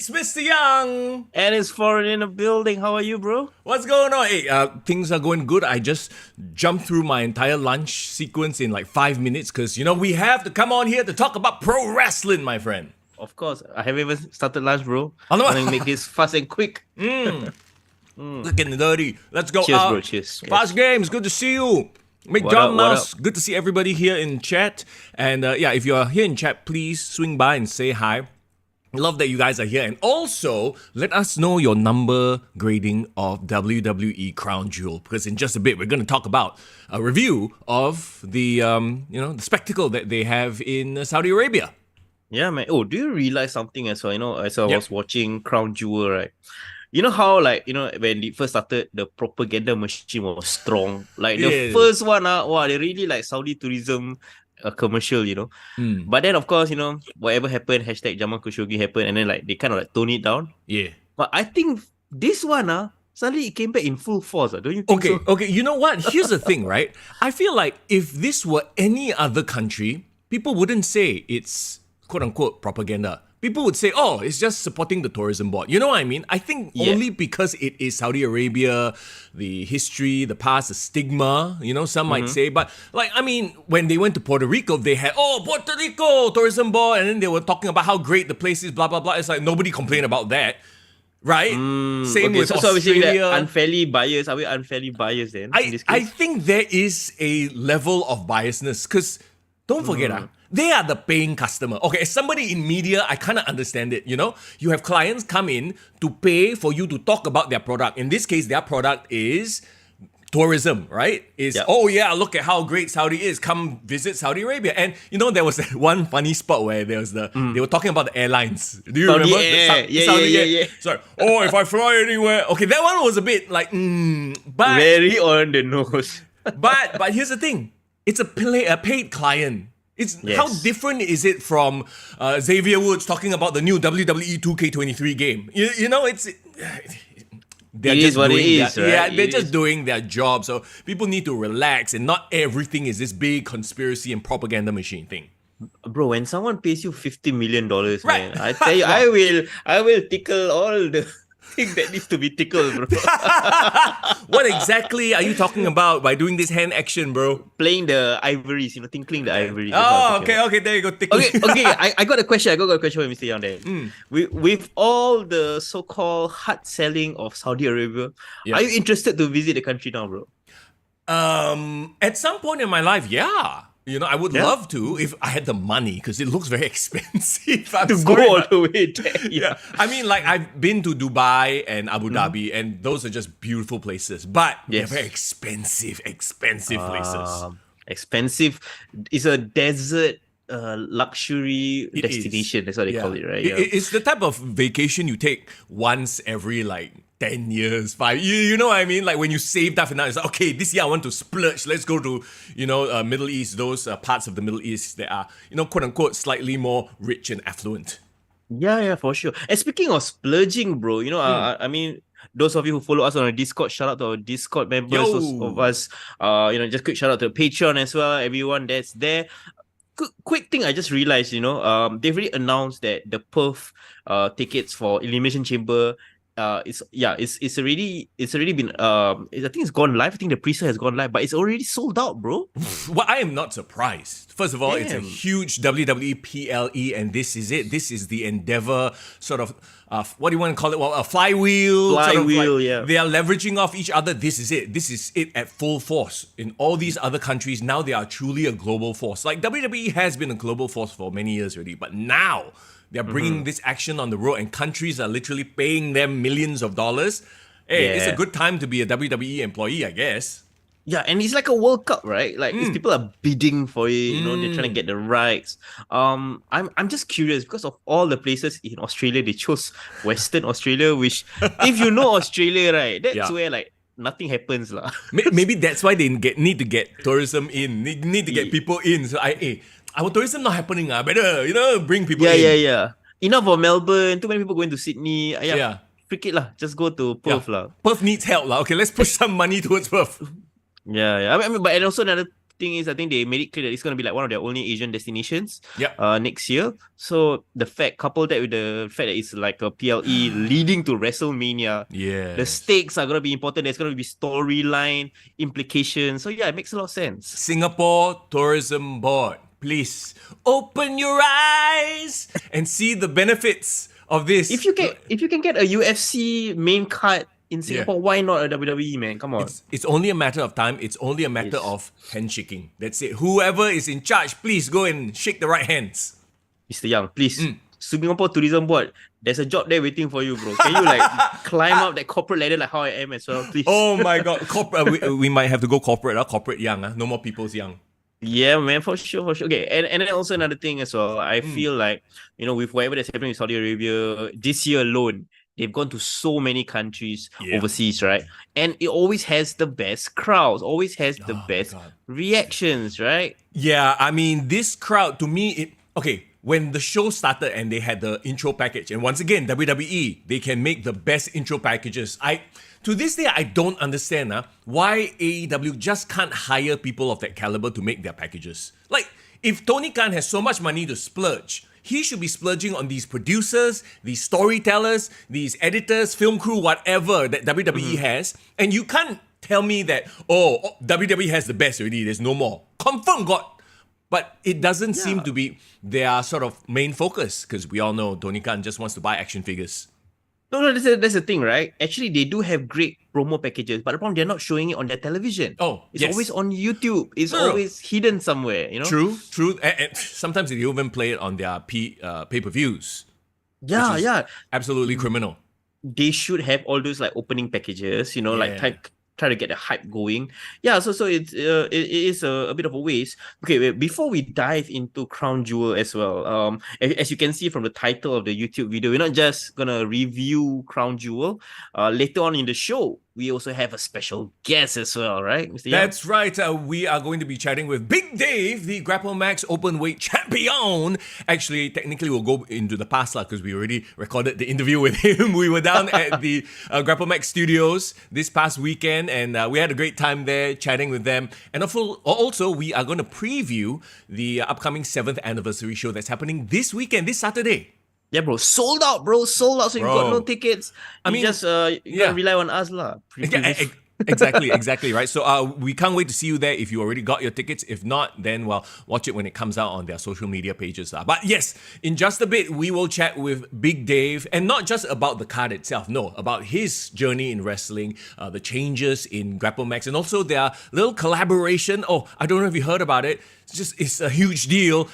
It's Mister Young. And it's foreign in the building. How are you, bro? What's going on? Hey, things are going good. I just jumped through my entire lunch sequence in like 5 minutes because, we have to come on here to talk about pro wrestling, my friend. Of course. I haven't even started lunch, bro. Oh, no. I'm gonna make this fast and quick. Looking dirty. Let's go. Cheers, bro. Cheers. Fast Games, good to see you. What John up, Mouse, good to see everybody here in chat. And if you're here in chat, please swing by and say hi. Love that you guys are here. And also, let us know your number grading of WWE Crown Jewel. Because in just a bit, we're going to talk about a review of the, the spectacle that they have in Saudi Arabia. Yeah, man. Oh, do you realize something as well? As I was watching Crown Jewel, right? You know how, when it first started, the propaganda machine was strong. The first one, they really like Saudi tourism commercial, But then, of course, whatever happened, hashtag Jamal Khashoggi happened, and then they kind of tone it down. Yeah. But I think this one, suddenly it came back in full force. Don't you think so? Okay, you know what? Here's the thing, right? I feel like if this were any other country, people wouldn't say it's quote-unquote propaganda. People would say, oh, it's just supporting the tourism board. You know what I mean? I think only because it is Saudi Arabia, the history, the past, the stigma, some might say. But, when they went to Puerto Rico, they had, Puerto Rico tourism board. And then they were talking about how great the place is, blah, blah, blah. It's like nobody complained about that. Right? Same with so Australia. Are we unfairly biased? Are we unfairly biased then? I think there is a level of biasness because don't forget, they are the paying customer. Okay, as somebody in media, I kind of understand it, You have clients come in to pay for you to talk about their product. In this case, their product is tourism, right? Look at how great Saudi is. Come visit Saudi Arabia. And, there was that one funny spot where there was they were talking about the airlines. Do you remember? Yeah. Sorry. If I fly anywhere. Okay, that one was a bit like, but... Very on the nose. but here's the thing. It's a paid client. How different is it from Xavier Woods talking about the new WWE 2K23 game? They're it just is what doing it is, right? Yeah, they're just doing their job. So people need to relax, and not everything is this big conspiracy and propaganda machine thing. Bro, when someone pays you $50 million, Right. man, I tell you, I will tickle all the thing that needs to be tickled, bro. What exactly are you talking about by doing this hand action, bro? Playing the ivories, tinkling the ivories. Okay, there you go. Tickling. Okay, I got a question. I got a question for Mr. Young there. With all the so-called hard selling of Saudi Arabia, are you interested to visit the country now, bro? At some point in my life, yeah. I would love to if I had the money because it looks very expensive. To go all the way there. Yeah. I've been to Dubai and Abu Dhabi, and those are just beautiful places. But they're very expensive places. Expensive. It's a desert luxury destination. That's what they call it, right? It's the type of vacation you take once every 10 years, 5. You know what I mean? Like when you saved up enough, it's like, okay, this year I want to splurge. Let's go to, Middle East, those parts of the Middle East that are, quote unquote, slightly more rich and affluent. Yeah, for sure. And speaking of splurging, bro, those of you who follow us on our Discord, shout out to our Discord members. Those of us, just quick shout out to Patreon as well. Everyone that's there. Quick thing I just realized, they've already announced that the Perth tickets for Elimination Chamber. It's already been I think it's gone live. I think the pre-sale has gone live, but it's already sold out, bro. Well, I am not surprised. First of all, it's a huge WWE PLE, and this is it. This is the Endeavor sort of what do you want to call it? Well, a flywheel. Yeah. They are leveraging off each other. This is it. This is it at full force. In all these other countries, now they are truly a global force. Like WWE has been a global force for many years already, but now they're bringing this action on the road, and countries are literally paying them millions of dollars. Hey, it's a good time to be a WWE employee, I guess. Yeah, and it's like a World Cup, right? If people are bidding for it, they're trying to get the rights. I'm just curious because of all the places in Australia, they chose Western Australia, which if you know Australia, right, that's where nothing happens, lah. Maybe that's why they need to get tourism in. They need to get people in. So our tourism not happening. Better, bring people in. Yeah. Enough for Melbourne. Too many people going to Sydney. Freak it lah. Just go to Perth lah. Perth needs help lah. Okay, let's push some money towards Perth. Yeah. But and also another thing is, I think they made it clear that it's going to be like one of their only Asian destinations Yep. next year. So the fact, couple that with the fact that it's like a PLE leading to WrestleMania, the Yes. stakes are going to be important. There's going to be storyline implications. So yeah, it makes a lot of sense. Singapore Tourism Board, please open your eyes and see the benefits of this. If you can get a UFC main card in Singapore, why not a WWE, man? Come on. It's only a matter of time. It's only a matter Yes. of handshaking. That's it. Whoever is in charge, please go and shake the right hands. Mr. Young, please. Singapore Tourism Board, there's a job there waiting for you, bro. Can you like climb up that corporate ladder like how I am as well, please? Oh my God. Corporate. we might have to go corporate. Corporate young. No more people's young. Yeah, man, for sure. Okay, and then also another thing as well. I feel like, with whatever that's happening in Saudi Arabia, this year alone, they've gone to so many countries overseas, right? And it always has the best crowds, always has the best reactions, right? Yeah, I mean, this crowd, to me, when the show started and they had the intro package, and once again, WWE, they can make the best intro packages. To this day, I don't understand why AEW just can't hire people of that caliber to make their packages. Like, if Tony Khan has so much money to splurge, he should be splurging on these producers, these storytellers, these editors, film crew, whatever that WWE has. And you can't tell me that, WWE has the best already, there's no more. Confirm God. But it doesn't seem to be their sort of main focus, because we all know Tony Khan just wants to buy action figures. No, that's the thing, right? Actually, they do have great promo packages, but the problem, they're not showing it on their television. It's always on YouTube. It's always hidden somewhere, True. And sometimes they even play it on their pay-per-views. Yeah. Absolutely criminal. They should have all those like opening packages, like try to get the hype going. Yeah, so it is a bit of a waste. Okay, wait, before we dive into Crown Jewel as well, as you can see from the title of the YouTube video, we're not just gonna review Crown Jewel. Later on in the show, we also have a special guest as well, right, Mr. Young? That's right. We are going to be chatting with Big Dave, the GrappleMax Openweight Champion. Actually, technically, we'll go into the past because we already recorded the interview with him. We were down at the GrappleMax studios this past weekend, and we had a great time there chatting with them. And also, we are going to preview the upcoming 7th anniversary show that's happening this weekend, this Saturday. Yeah, bro. Sold out, bro. Sold out. So you've got no tickets. You gotta rely on us, lah. Exactly, right? So we can't wait to see you there if you already got your tickets. If not, then, watch it when it comes out on their social media pages. But yes, in just a bit, we will chat with Big Dave, and not just about the card itself, no, about his journey in wrestling, the changes in GrappleMax, and also their little collaboration. I don't know if you heard about it. It's a huge deal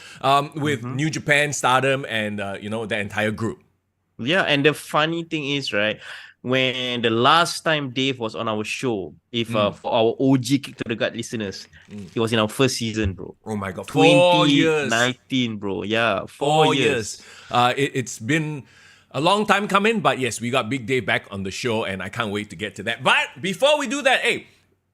with New Japan, Stardom, and, the entire group. Yeah, and the funny thing is, right, when the last time Dave was on our show, for our OG Kick to the Gut listeners, it was in our first season, bro. Oh my God, 4 years. 2019, bro. Yeah, 4 years. It's been a long time coming, but yes, we got Big Dave back on the show, and I can't wait to get to that. But before we do that,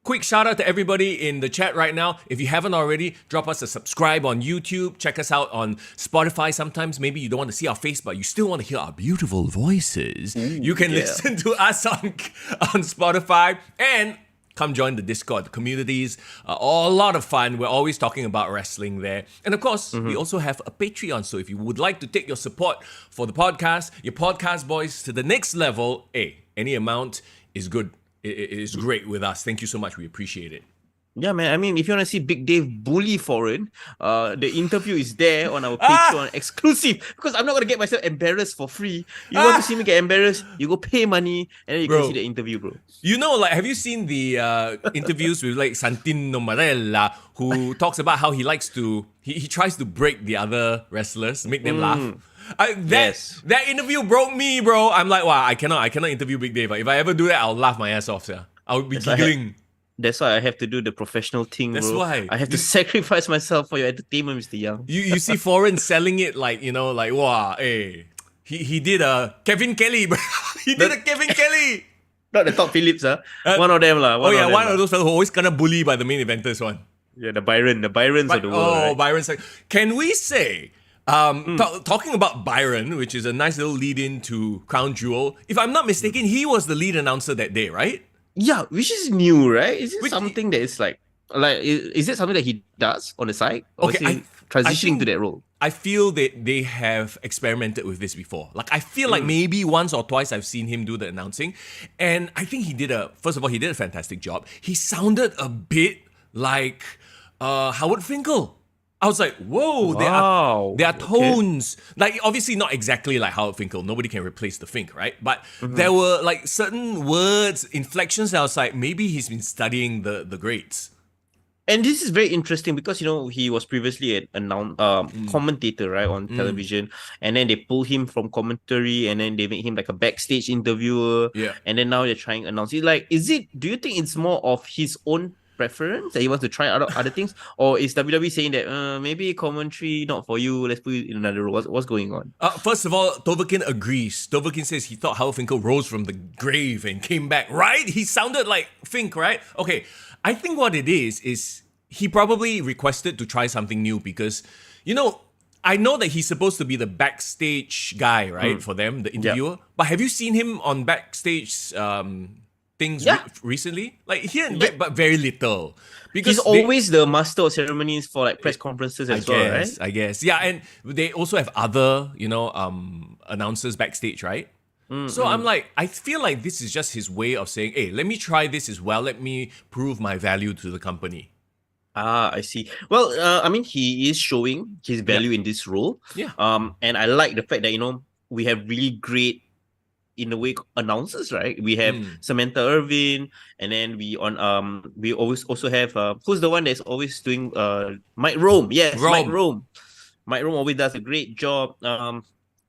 quick shout out to everybody in the chat right now. If you haven't already, drop us a subscribe on YouTube. Check us out on Spotify. Sometimes maybe you don't want to see our face, but you still want to hear our beautiful voices. You can listen to us on Spotify, and come join the Discord. The communities are a lot of fun. We're always talking about wrestling there. And of course, we also have a Patreon. So if you would like to take your support for the podcast, your podcast boys to the next level, any amount is good. It is great with us. Thank you so much. We appreciate it. Yeah, man. I mean, if you want to see Big Dave bully Foreign, the interview is there on our Patreon, exclusive. Because I'm not going to get myself embarrassed for free. You want to see me get embarrassed, you go pay money, and then you can see the interview, bro. Have you seen the interviews with like Santino Marella, who talks about how he likes to, he tries to break the other wrestlers, make them laugh? That interview broke me, bro. I'm like, wow, I cannot interview Big Dave. If I ever do that, I'll laugh my ass off, yeah. I'll be giggling. That's why I have to do the professional thing, bro. That's why. I have to sacrifice myself for your entertainment, Mr. Young. You see Foreign selling it like, wow, he did a Kevin Kelly, bro. He did a Kevin Kelly. Not the top Phillips, one of them, lah. One of those fellas who always gonna bully by the main eventers one. Yeah, the Byrons of the world. Right? Byron's like, can we say, talking about Byron, which is a nice little lead in to Crown Jewel, if I'm not mistaken, he was the lead announcer that day, right? Yeah, which is new, right? Is it something that is like Like, is it something that he does on the side, or is Okay, he I transitioning to think that role? I feel that they have experimented with this before. Like I feel like maybe once or twice I've seen him do the announcing, and I think first of all he did a fantastic job. He sounded a bit like Howard Finkel. I was like, whoa, Wow. there are Okay. tones. Like obviously not exactly like Howard Finkel. Nobody can replace the Fink, right? But Mm-hmm. there were like certain words, inflections that I was like, maybe he's been studying the greats. And this is very interesting because he was previously commentator, right, on television, and then they pull him from commentary, and then they make him like a backstage interviewer, Yeah. and then now they're trying to announce it. Like, do you think it's more of his own preference that he wants to try other things, or is WWE saying that maybe commentary not for you? Let's put you in another role. What's going on? First of all, Tovakin agrees. Tovakin says he thought Howard Finkel rose from the grave and came back, right? He sounded like Fink, right? Okay, I think what it is he probably requested to try something new because, I know that he's supposed to be the backstage guy, right, for them, the interviewer. But have you seen him on backstage things Yeah. recently? Like here and there, but very little. Because He's always the master of ceremonies for like press conferences as well, right? I guess. Yeah, and they also have other, announcers backstage, right? So I'm like, I feel like this is just his way of saying, hey, let me try this as well. Let me prove my value to the company. Ah, I see. Well, I mean, he is showing his value in this role. Yeah. And I like the fact that we have really great, in a way, announcers, right? We have Samantha Irvin, and then we always also have who's the one that's always doing Mike Rome. Yes, Mike Rome. Rome. Mike Rome always does a great job.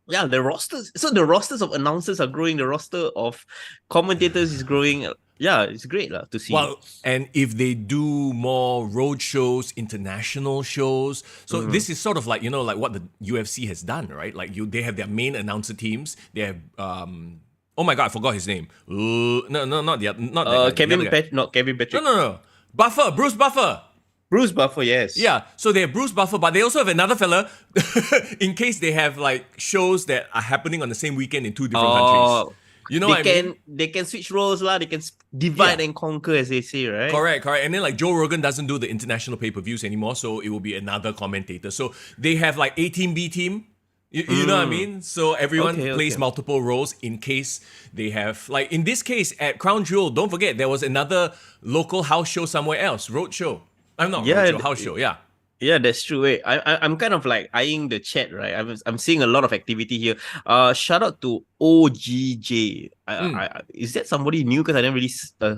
Yeah, the rosters. So the rosters of announcers are growing. The roster of commentators is growing. Yeah, it's great to see. Well, and if they do more road shows, international shows, so this is sort of like like what the UFC has done, right? Like they have their main announcer teams. They have oh my god, I forgot his name. No, not that guy. Not Kevin Patrick. No. Buffer, Bruce Buffer. Bruce Buffer, yes. Yeah, so they have Bruce Buffer, but they also have another fella in case they have like shows that are happening on the same weekend in two different countries. You know what I mean? They can switch roles lah. They can divide and conquer, as they say, right? Correct. And then like Joe Rogan doesn't do the international pay-per-views anymore, so it will be another commentator. So they have like A team, B team. You know what I mean? So everyone plays multiple roles in case they have, like in this case at Crown Jewel, don't forget there was another local house show somewhere else, road show. I'm not road show, house show, yeah. Yeah, that's true. Wait, I'm kind of like eyeing the chat, right? I'm seeing a lot of activity here. Shout out to OGJ. Is that somebody new? Because I never really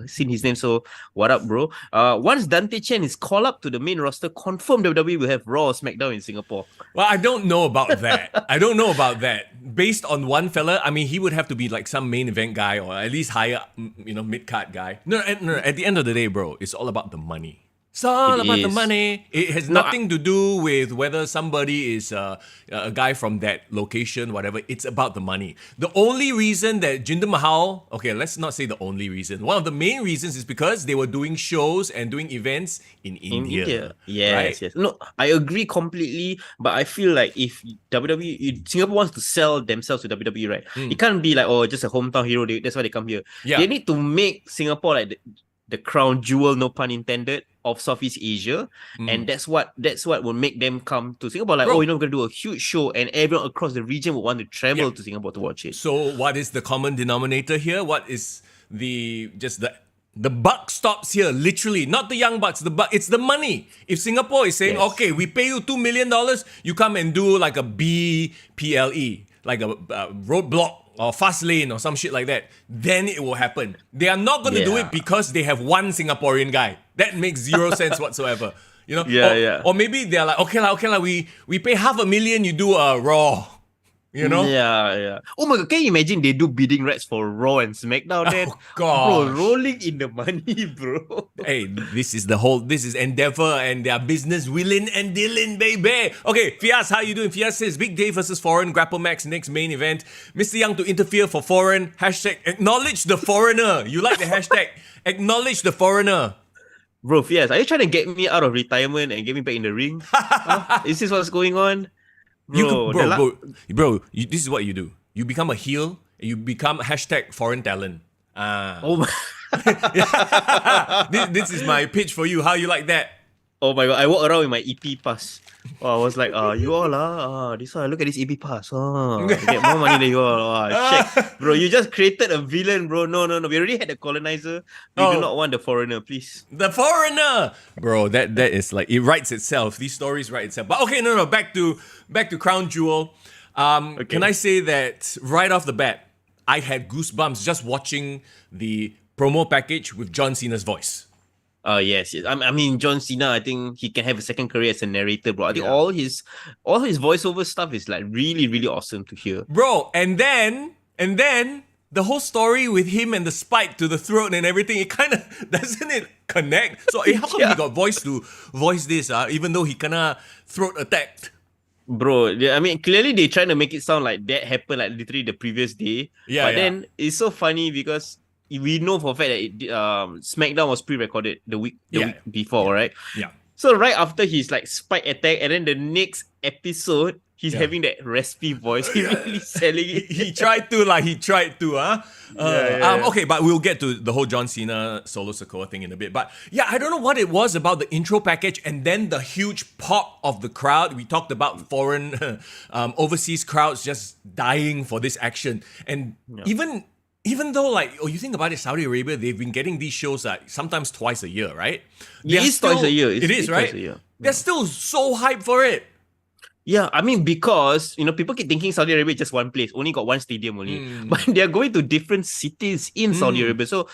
seen his name. So what up, bro? Once Dante Chen is called up to the main roster, confirmed WWE will have Raw or Smackdown in Singapore. Well, I don't know about that. Based on one fella, I mean, he would have to be like some main event guy or at least higher, mid-card guy. No, at the end of the day, bro, it's all about the money. It's all about the money. It has nothing to do with whether somebody is a guy from that location, whatever. It's about the money. The only reason that Jinder Mahal, okay, let's not say the only reason. One of the main reasons is because they were doing shows and doing events in India. Yes, right? yes. No, I agree completely. But I feel like if Singapore wants to sell themselves to WWE, right? It can't be like, just a hometown hero. That's why they come here. Yeah. They need to make Singapore like the crown jewel, no pun intended, of Southeast Asia, and that's what will make them come to Singapore. Like, we're gonna do a huge show, and everyone across the region will want to travel to Singapore to watch it. So, what is the common denominator here? What is the buck stops here? Literally, not the young bucks. It's the money. If Singapore is saying, okay, we pay you $2 million, you come and do like a BPLE, like a roadblock or fast lane or some shit like that, then it will happen. They are not going to do it because they have one Singaporean guy. That makes zero sense whatsoever. Or maybe they're like, okay lah, we pay $500,000, you do a Raw. Yeah. Oh my god, can you imagine they do bidding rights for Raw and Smackdown then? Oh god. Bro, rolling in the money, bro. Hey, this is Endeavor and their business willing and dealing, baby. Okay, Fias, how you doing? Fias says, big day versus foreign, GrappleMax next main event. Mr. Young to interfere for foreign, hashtag acknowledge the foreigner. You like the hashtag, acknowledge the foreigner. Bro, Fias, are you trying to get me out of retirement and get me back in the ring? Is this what's going on? Bro, this is what you do. You become a heel, and you become hashtag foreign talent. Oh my. This is my pitch for you. How you like that? Oh my god, I walk around with my EP pass. Oh, I was like, you all this one, look at this EP pass. You get more money than you all. Shit. Bro, you just created a villain, bro. No. We already had the colonizer. We do not want the foreigner, please. The foreigner, bro. That is like, it writes itself. These stories write itself. But okay, no. Back to Crown Jewel. Can I say that right off the bat, I had goosebumps just watching the promo package with John Cena's voice. Yes. I mean, John Cena, I think he can have a second career as a narrator, bro. I think all his voiceover stuff is like really, really awesome to hear. Bro, and then the whole story with him and the spike to the throat and everything, it kind of, doesn't it connect? So how come he got voice to voice this, even though he kinda throat attacked? Bro, I mean, clearly they trying to make it sound like that happened like literally the previous day. But then it's so funny because we know for a fact that Smackdown was pre-recorded the week before, right? Yeah. So right after his like spike attack, and then the next episode, he's having that raspy voice. He's really selling it. He tried to. Okay, but we'll get to the whole John Cena Solo Sikoa thing in a bit. But yeah, I don't know what it was about the intro package and then the huge pop of the crowd. We talked about foreign, overseas crowds just dying for this action. And even though, like, you think about it, Saudi Arabia, they've been getting these shows sometimes twice a year, right? It is twice a year. It is, right? Twice a year. They're still so hyped for it. Yeah, I mean, because, people keep thinking Saudi Arabia is just one place, only got one stadium only. But they're going to different cities in Saudi Arabia. So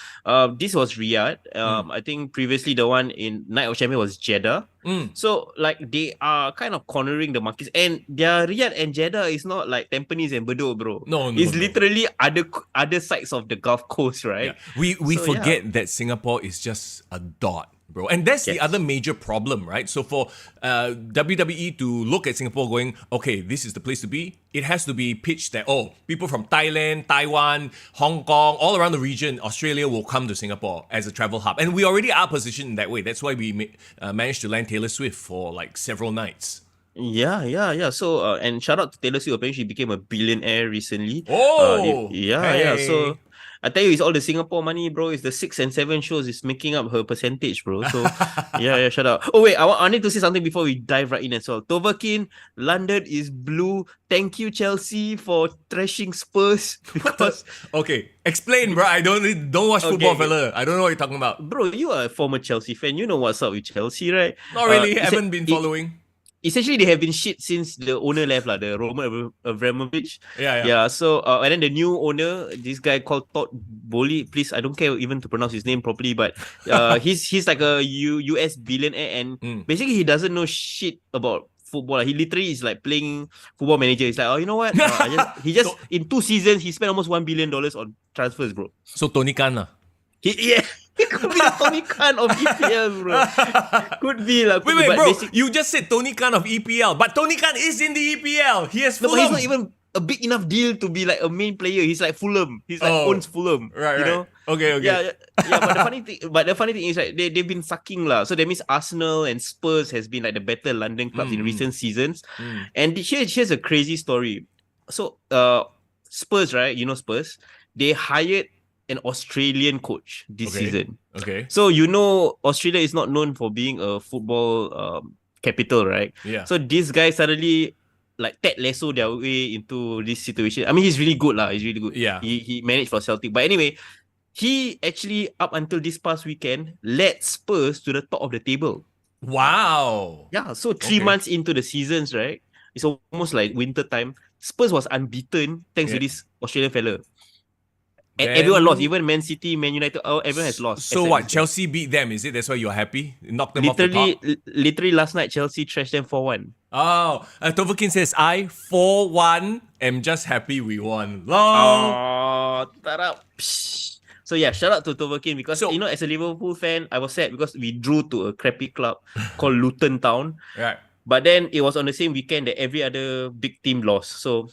this was Riyadh. I think previously the one in Night of Champions was Jeddah. So like they are kind of cornering the markets. And their Riyadh and Jeddah is not like Tampines and Bedok, bro. No. It's literally other sides of the Gulf Coast, right? Yeah. We forget that Singapore is just a dot, bro. And that's the other major problem, right? So for WWE to look at Singapore going, okay, this is the place to be, it has to be pitched that, people from Thailand, Taiwan, Hong Kong, all around the region, Australia will come to Singapore as a travel hub. And we already are positioned in that way. That's why we managed to land Taylor Swift for like several nights. Yeah. So, and shout out to Taylor Swift. Apparently, she became a billionaire recently. Hey. So, I tell you, it's all the Singapore money, bro. It's the 6 and 7 shows is making up her percentage, bro. So, shout out. Oh, wait, I need to say something before we dive right in as well. Toverkin, London is blue. Thank you, Chelsea, for trashing Spurs. Because okay, explain, bro. I don't watch football, fella. I don't know what you're talking about. Bro, you are a former Chelsea fan. You know what's up with Chelsea, right? Not really. Haven't been following. Essentially, they have been shit since the owner left, the Roman Abramovich. Yeah. So, and then the new owner, this guy called Todd Bowley. Please, I don't care even to pronounce his name properly, but he's like a US billionaire, and basically he doesn't know shit about football. He literally is like playing Football Manager. He's like, you know what? He just in 2 seasons he spent almost $1 billion on transfers, bro. So Tony Khan, It could be the Tony Khan of EPL, bro. Could be like. Wait, bro. You just said Tony Khan of EPL, but Tony Khan is in the EPL. He has Fulham. No, but he's not even a big enough deal to be like a main player. He's like Fulham. He's like owns Fulham. Right. You know? Okay. Yeah. But the funny thing is like they've been sucking lah. So that means Arsenal and Spurs has been like the better London clubs in recent seasons. And here's a crazy story. So Spurs, right? You know Spurs. They hired an Australian coach this season. Okay. So Australia is not known for being a football capital, right? Yeah. So this guy suddenly like Ted Lasso their way into this situation. I mean, he's really good lah. He's really good. Yeah. He managed for Celtic. But anyway, he actually up until this past weekend led Spurs to the top of the table. Wow. Yeah. So 3 months into the seasons, right? It's almost like winter time. Spurs was unbeaten thanks to this Australian fella. And everyone lost, even Man City, Man United, everyone has lost. So what? Chelsea beat them, is it? That's why you're happy? Knocked them off the top? Literally last night, Chelsea trashed them 4-1. Oh, Toverkin says, I, 4-1, am just happy we won. So yeah, shout out to Toverkin because, as a Liverpool fan, I was sad because we drew to a crappy club called Luton Town. Right. But then it was on the same weekend that every other big team lost. So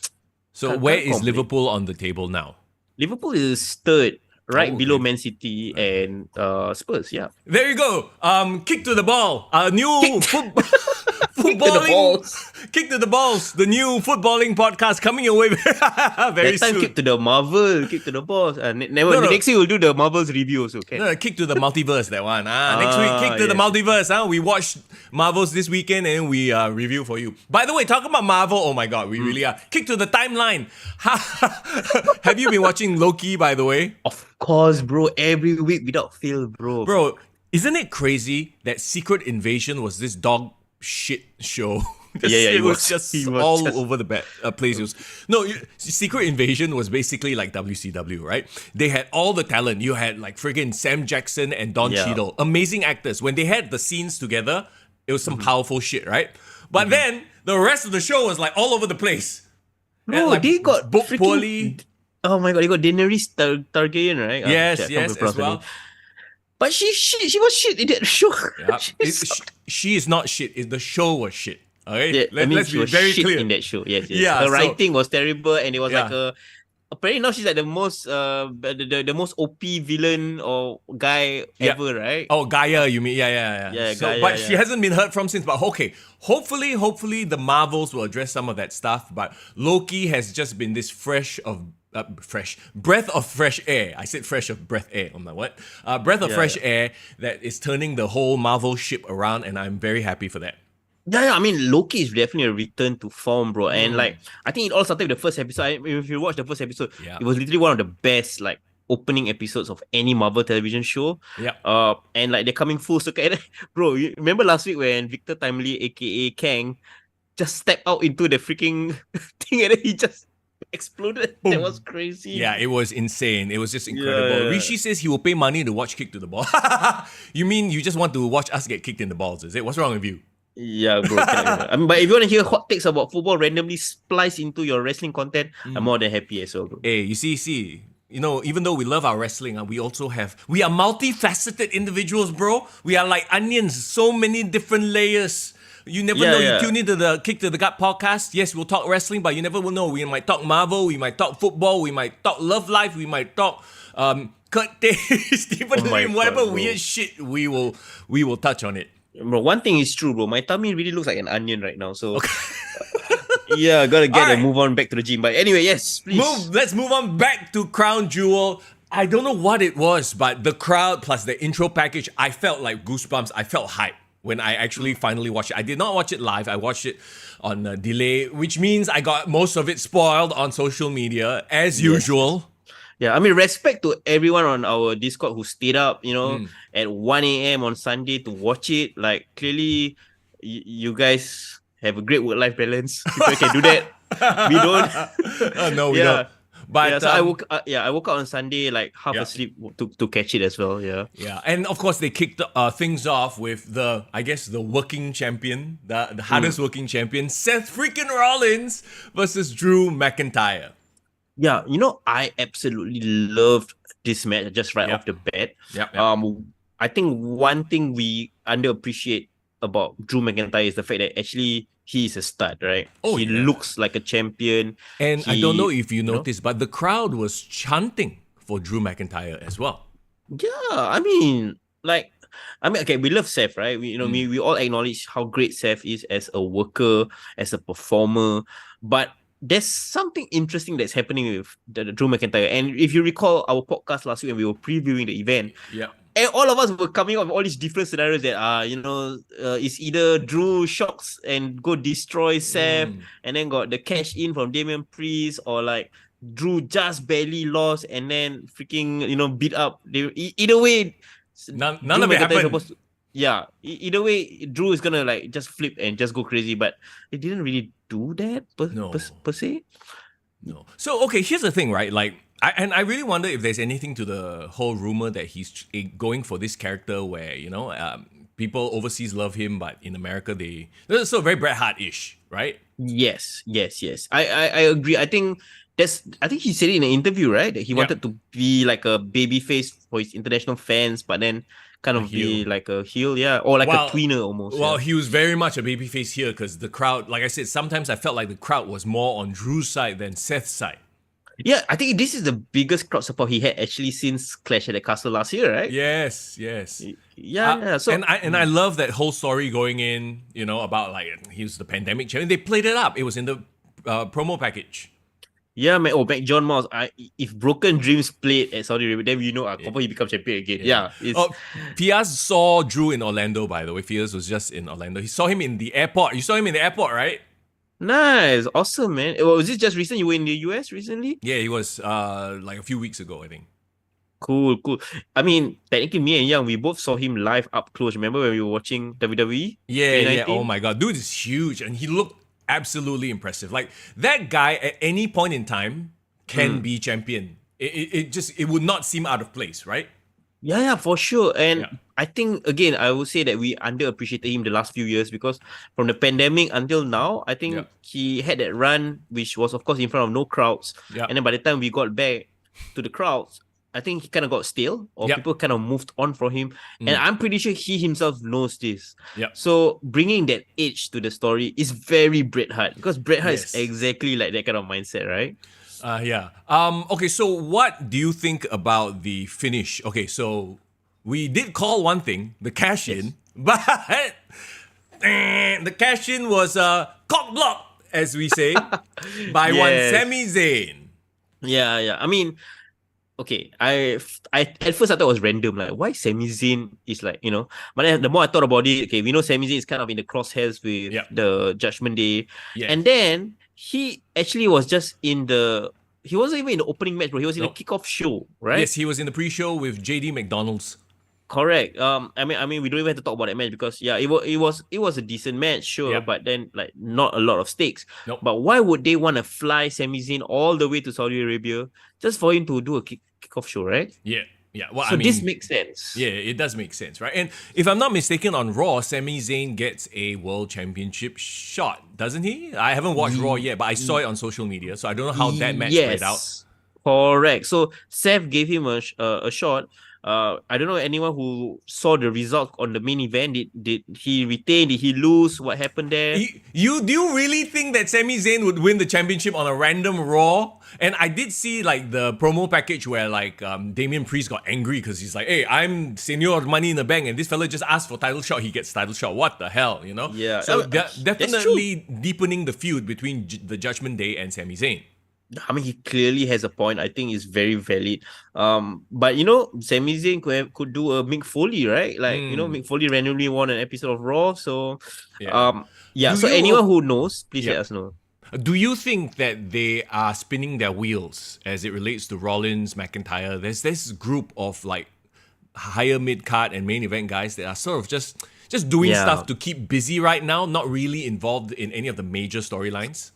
where is Liverpool on the table now? Liverpool is third, below Man City and Spurs. Yeah. There you go. Kick to the ball. New football balls. Kick to the balls. The new footballing podcast coming your way very That time soon. kick to the Marvel, kick to the balls. No. Next week we'll do the Marvel's review also. Okay. No, kick to the multiverse, that one. Next week, kick to the yes. multiverse. We watched Marvels this weekend and we review for you. By the way, talking about Marvel, oh my god, we really are. Kick to the timeline. Have you been watching Loki, by the way? Of course, bro. Every week without fail, bro. Bro, isn't it crazy that Secret Invasion was this dog shit show? It was just all over the place. It was, Secret Invasion was basically like WCW, right? They had all the talent. You had like friggin' Sam Jackson and Don Cheadle, amazing actors. When they had the scenes together, it was some powerful shit, right? But then the rest of the show was like all over the place. Bro, like, they got booked poorly. Oh my god, they got Daenerys Targaryen, right? Yes, as well. But she was shit in that show. Yeah. She is not shit. The show was shit. Okay, yeah, let's be very clear in that show. Yes. Yeah, her writing was terrible, and it was Yeah. like apparently now she's like the most the most OP villain or guy ever, right? Oh, Gaia, you mean? Yeah. Gaia, but she hasn't been heard from since. But okay, hopefully the Marvels will address some of that stuff. But Loki has just been this breath of fresh air. I said fresh of breath air. I'm like, what? Breath of fresh air that is turning the whole Marvel ship around, and I'm very happy for that. Yeah, I mean, Loki is definitely a return to form, bro. And like, I think it all started with the first episode. If you watch the first episode, it was literally one of the best like opening episodes of any Marvel television show. Yeah. And like they're coming full circle. Bro, you remember last week when Victor Timely, aka Kang, just stepped out into the freaking thing and then he just exploded? Boom. That was crazy. Yeah, it was insane. It was just incredible. Rishi says he will pay money to watch Kick to the Ball. You mean you just want to watch us get kicked in the balls, is it? What's wrong with you? Yeah, bro. I mean, but if you want to hear hot takes about football randomly spliced into your wrestling content, I'm more than happy as well, bro. Hey, you see, even though we love our wrestling, we are multifaceted individuals, bro. We are like onions, so many different layers. You never know. You tune into the Kick to the Gut podcast. Yes, we'll talk wrestling, but you never will know. We might talk Marvel, we might talk football, we might talk love life, we might talk Kurt Stephen Lim, whatever weird shit we will touch on it. Bro, one thing is true, bro. My tummy really looks like an onion right now. So, yeah, gotta get and move on back to the gym. But anyway, yes, please. Let's move on back to Crown Jewel. I don't know what it was, but the crowd plus the intro package, I felt like goosebumps. I felt hype when I actually finally watched it. I did not watch it live. I watched it on delay, which means I got most of it spoiled on social media, as usual. Yeah, I mean, respect to everyone on our Discord who stayed up, at 1 a.m. on Sunday to watch it. Like, clearly, you guys have a great work-life balance. People can do that. We don't. No, we don't. But so I woke up on Sunday like half asleep to catch it as well. Yeah. Yeah, and of course they kicked things off with the working champion, the hardest working champion, Seth freaking Rollins versus Drew McIntyre. Yeah, I absolutely loved this match just right off the bat. I think one thing we underappreciate about Drew McIntyre is the fact that actually he is a stud, right? He looks like a champion. And I don't know if you noticed, but the crowd was chanting for Drew McIntyre as well. Yeah, I mean, okay, we love Seth, right? We all acknowledge how great Seth is as a worker, as a performer, but there's something interesting that's happening with the Drew McIntyre. And if you recall our podcast last week when we were previewing the event, and all of us were coming up with all these different scenarios that it's either Drew shocks and go destroy Seth, and then got the cash in from Damian Priest, or like Drew just barely lost and then freaking beat up. Either way, none of it happened. Either way, Drew is gonna just flip and just go crazy, but it didn't really do that per se. No. So okay, here's the thing, right? I really wonder if there's anything to the whole rumor that he's going for this character where people overseas love him, but in America they're so very Bret Hart-ish, right? Yes. I agree. I think he said it in an interview, right? That he wanted to be like a baby face for his international fans, but then kind of be like a heel, or like a tweener almost. Well, he was very much a babyface here because the crowd, like I said, sometimes I felt like the crowd was more on Drew's side than Seth's side. Yeah, I think this is the biggest crowd support he had actually since Clash at the Castle last year, right? Yes, yes. Yeah. So And I love that whole story going in, about like he was the pandemic champion. They played it up. It was in the promo package. yeah, man. Oh, back John Moss. If Broken Dreams played at Saudi Arabia, then confirm he become champion again. Yeah, it's Oh, Fiaz saw Drew in Orlando, by the way. Fiaz was just in Orlando. He saw him in the airport. You saw him in the airport, right? nice, awesome, man. Was it just recent? You were in the US recently? Yeah, he was like a few weeks ago, I think. Cool, cool. I mean, technically, me and Young, we both saw him live up close. Remember when we were watching WWE Yeah, yeah. Oh 2019? my god, dude is huge, and he looked absolutely impressive. Like that guy at any point in time can be champion. It would not seem out of place, right? Yeah, for sure. Yeah. And I think again, I would say that we underappreciated him the last few years because from the pandemic until now, I think Yeah. he had that run, which was of course in front of no crowds. Yeah. And then by the time we got back to the crowds, I think he kind of got stale or Yeah. people kind of moved on from him. And I'm pretty sure he himself knows this. Yeah. So bringing that edge to the story is very Bret Hart because Bret Hart Yes. is exactly like that kind of mindset, right? Yeah. Okay, so what do you think about the finish? Okay, so we did call one thing, the cash in, but the cash in was cock block, as we say, by one Yes. Sami Zayn. Yeah. I mean, okay, I at first I thought it was random, like why Sami Zayn is like, but then the more I thought about it, okay, we know Sami Zayn is kind of in the crosshairs with Yep. the Judgment Day. Yes. And then he actually was just he wasn't even in the opening match, bro. He was in Nope. a kickoff show, right? Yes, he was in the pre-show with JD McDonald's. Correct. I mean, we don't even have to talk about that match because it was a decent match, sure, Yep. but then like not a lot of stakes. Nope. But why would they want to fly Sami Zayn all the way to Saudi Arabia just for him to do a kickoff show, right? Yeah. Well, So this makes sense. yeah, it does make sense, right? And if I'm not mistaken, on Raw, Sami Zayn gets a World Championship shot, doesn't he? I haven't watched Raw yet, but I saw it on social media, so I don't know how that match played out. Correct. So Seth gave him a shot. I don't know anyone who saw the result on the main event. Did he retain? Did he lose? What happened there? Do you really think that Sami Zayn would win the championship on a random Raw? And I did see like the promo package where like Damian Priest got angry because he's like, "Hey, I'm Senior Money in the Bank, and this fella just asked for title shot. He gets title shot. What the hell, you know?" Yeah. So That's definitely deepening the feud between the Judgment Day and Sami Zayn. I mean, he clearly has a point. I think it's very valid. But Sami Zayn could do a Mick Foley, right? Like Mick Foley randomly won an episode of Raw. So Do So you- anyone who knows, please Yeah. let us know. Do you think that they are spinning their wheels as it relates to Rollins, McIntyre? There's this group of like higher mid card and main event guys that are sort of just doing Yeah. stuff to keep busy right now, not really involved in any of the major storylines.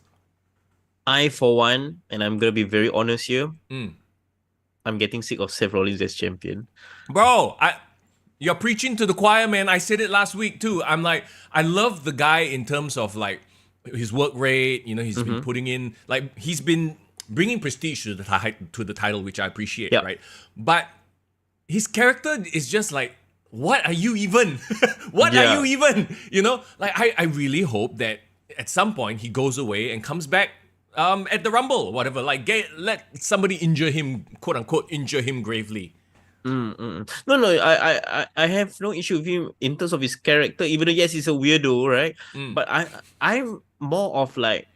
I, for one, and I'm gonna be very honest here, I'm getting sick of Seth Rollins as champion. Bro, you're preaching to the choir, man. I said it last week too. I'm like, I love the guy in terms of like his work rate. He's been putting in, like, he's been bringing prestige to the title, which I appreciate, Yep. right? But his character is just like, what are you even? What are you even? Like I really hope that at some point he goes away and comes back at the Rumble or whatever. Like let somebody injure him, quote unquote, injure him gravely. No, I have no issue with him in terms of his character, even though yes, he's a weirdo, right? But I'm more of like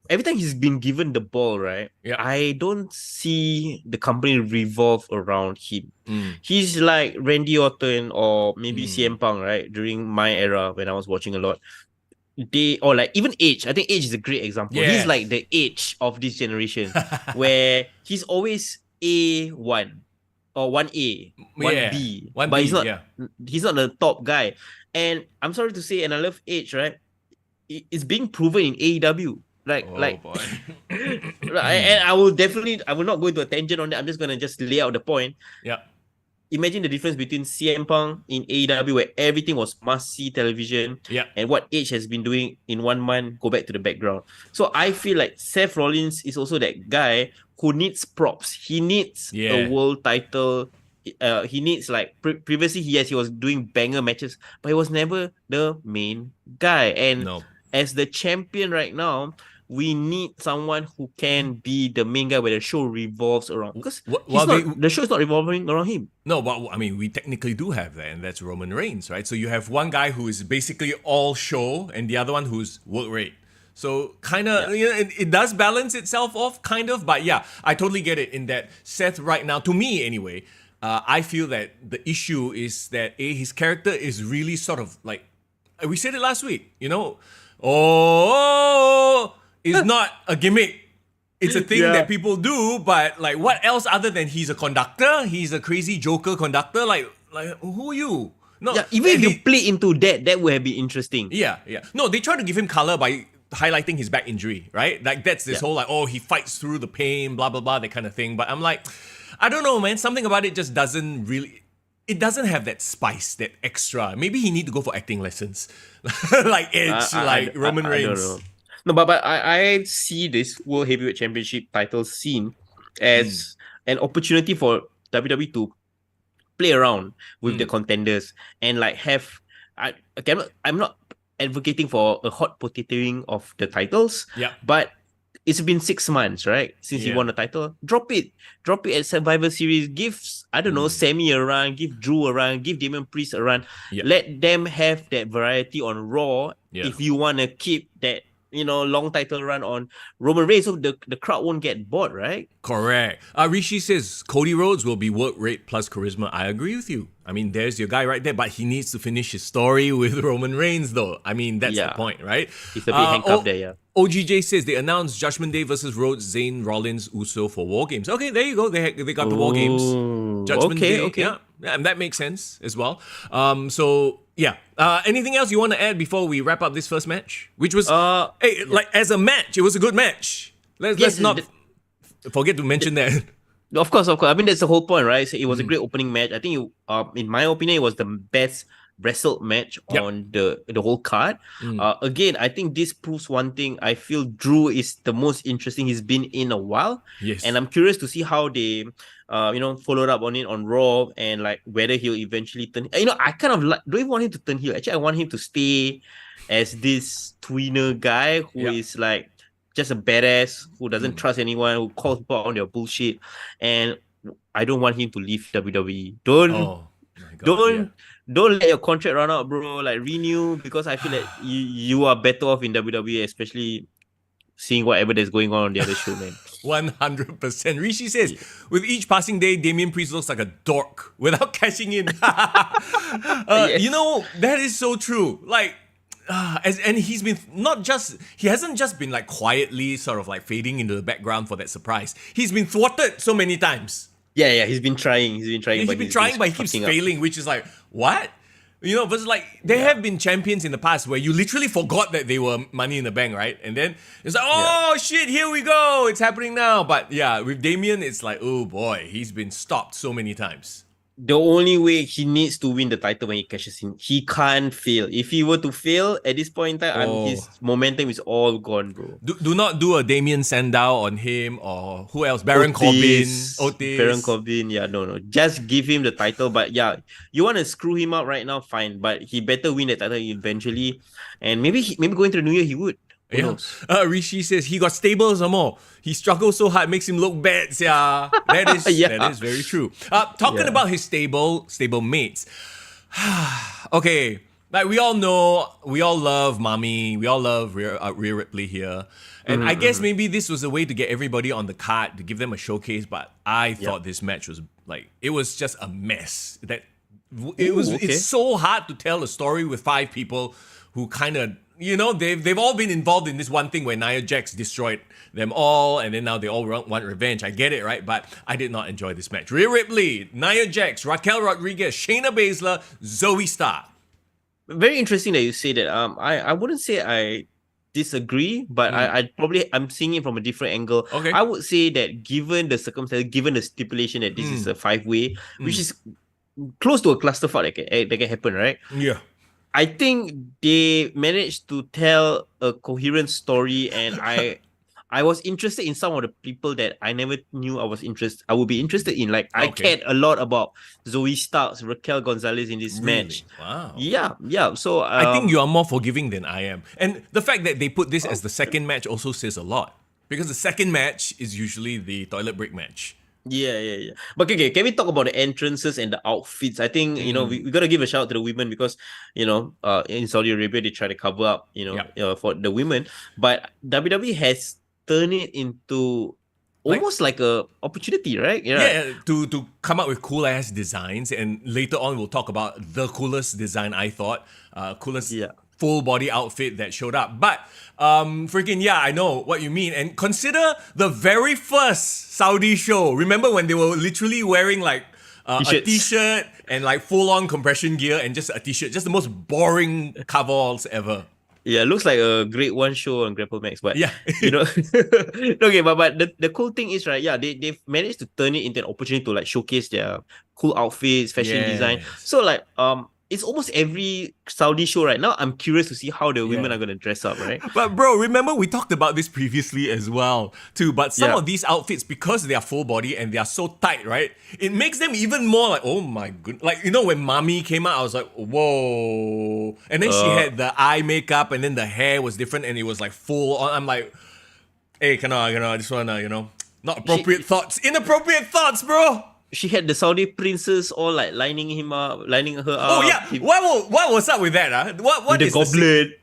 every time he's been given the ball, right? Yeah. I don't see the company revolve around him. He's like Randy Orton or maybe CM Punk, right? During my era when I was watching a lot. Or like even Edge. I think Edge is a great example. Yes. He's like the Edge of this generation, where he's always A1 or 1A, 1B. 1B, but yeah. he's not the top guy. And I'm sorry to say, and I love Edge, right? It's being proven in AEW. Boy. And I will not go into a tangent on that. I'm just gonna lay out the point. Yeah. Imagine the difference between CM Punk in AEW, where everything was must-see television, Yeah. and what Edge has been doing in 1 month, go back to the background. So I feel like Seth Rollins is also that guy who needs props. He needs a world title. He needs like previously he was doing banger matches, but he was never the main guy. And No. as the champion right now, we need someone who can be the main guy where the show revolves around. Because Well, the show is not revolving around him. No, but I mean, we technically do have that, and that's Roman Reigns, right? So you have one guy who is basically all show, and the other one who's work rate. So kind of, it does balance itself off, kind of. But yeah, I totally get it in that Seth right now, to me anyway, I feel that the issue is that his character is really sort of like, we said it last week, is not a gimmick. It's a thing that people do, but like, what else other than he's a conductor? He's a crazy Joker conductor. Like who are you? No, even if you play into that would have been interesting. Yeah. No, they try to give him color by highlighting his back injury, right? Like that's this whole like, he fights through the pain, blah blah blah, that kind of thing. But I'm like, I don't know, man. Something about it just doesn't really. It doesn't have that spice, that extra. Maybe he need to go for acting lessons, like Edge, Roman Reigns. I don't know. No, but I see this World Heavyweight Championship title scene as an opportunity for WWE to play around with the contenders and like have. I'm not advocating for a hot potatoing of the titles. Yeah. But it's been 6 months, right? Since you won the title. Drop it at Survivor Series. Give, I don't know, Sammy a run, give Drew a run, give Damian Priest a run. Yeah. Let them have that variety on Raw if you want to keep that, long title run on Roman Reigns, so the crowd won't get bored, right? Correct. Rishi says Cody Rhodes will be work rate plus charisma. I agree with you. I mean, there's your guy right there, but he needs to finish his story with Roman Reigns, though. I mean, that's the point, right? He's a bit handcuffed there, yeah. OGJ says they announced Judgment Day versus Rhodes, Zayn, Rollins, Uso for War Games. Okay, there you go. They got the War Games. Judgment Day. Okay. Yeah, and that makes sense as well. Anything else you want to add before we wrap up this first match? Which was, as a match, it was a good match. Let's not forget to mention that. Of course. I mean, that's the whole point, right? So it was a great opening match. I think, in my opinion, it was the best wrestled match on the whole card. Again, I think this proves one thing. I feel Drew is the most interesting he's been in a while. Yes. And I'm curious to see how they, followed up on it on Raw and like whether he'll eventually turn. I kind of don't even want him to turn heel. Actually, I want him to stay as this tweener guy who is like just a badass who doesn't trust anyone, who calls people out on their bullshit. And I don't want him to leave WWE. Don't let your contract run out, bro. Like, renew, because I feel like you are better off in WWE, especially seeing whatever that's going on the other show, man. 100%. Rishi says, with each passing day, Damian Priest looks like a dork without cashing in. That is so true. Like, and he hasn't just been like quietly sort of like fading into the background for that surprise. He's been thwarted so many times. Yeah, he's been trying. But he keeps failing, which is like, what? But like, there have been champions in the past where you literally forgot that they were Money in the Bank, right? And then it's like, shit, here we go. It's happening now. But yeah, with Damian, it's like, oh boy, he's been stopped so many times. The only way he needs to win the title when he cashes in, he can't fail. If he were to fail at this point in time, his momentum is all gone, bro. Do not do a Damien Sandow on him, or who else? Baron Corbin, Otis. Baron Corbin, no. Just give him the title. But yeah, you want to screw him up right now, fine. But he better win the title eventually. And maybe going to the new year, he would. Rishi says he got stable some more. He struggles so hard, makes him look bad. Yeah, that is very true. Talking about his stable mates. Okay, like we all know, we all love Mami, we all love Rhea Ripley here, and I guess maybe this was a way to get everybody on the card to give them a showcase. But I thought this match was like, it was just a mess. It's so hard to tell a story with 5 people who kind of, they've all been involved in this one thing where Nia Jax destroyed them all, and then now they all want revenge. I get it, right? But I did not enjoy this match. Rhea Ripley, Nia Jax, Raquel Rodriguez, Shayna Baszler, Zoe Stark. Very interesting that you say that. I wouldn't say I disagree, but I'm seeing it from a different angle. Okay. I would say that given the circumstance, given the stipulation that this is a 5-way, which is close to a clusterfuck that can happen, right? Yeah. I think they managed to tell a coherent story, and I I was interested in some of the people that I never knew I would be interested in. Like I cared a lot about Zoe Starks, Raquel Gonzalez in this match. Wow. Yeah. So I think you are more forgiving than I am. And the fact that they put this as the second match also says a lot. Because the second match is usually the toilet break match. Yeah. But okay, can we talk about the entrances and the outfits? I think, we got to give a shout out to the women because, in Saudi Arabia, they try to cover up, for the women. But WWE has turned it into almost like a opportunity, right? Yeah, to come up with cool ass designs. And later on, we'll talk about the coolest design, I thought. Coolest full body outfit that showed up. But I know what you mean. And consider the very first Saudi show. Remember when they were literally wearing like a t-shirt and like full-on compression gear and just a t-shirt, just the most boring coveralls ever. Yeah, looks like a great one show on GrappleMax, but yeah, okay, but the cool thing is, right? Yeah, they've managed to turn it into an opportunity to like showcase their cool outfits, fashion design. So like it's almost every Saudi show right now. I'm curious to see how the women are gonna dress up, right? But bro, remember we talked about this previously as well too. But some of these outfits, because they are full body and they are so tight, right? It makes them even more like, oh my goodness. Like, when Mami came out, I was like, whoa. And then she had the eye makeup and then the hair was different and it was like full on. I'm like, hey, cannot, this one, not appropriate thoughts. Inappropriate thoughts, bro. She had the Saudi princes all like lining her up. Oh yeah, what was up with that? What is the goblet?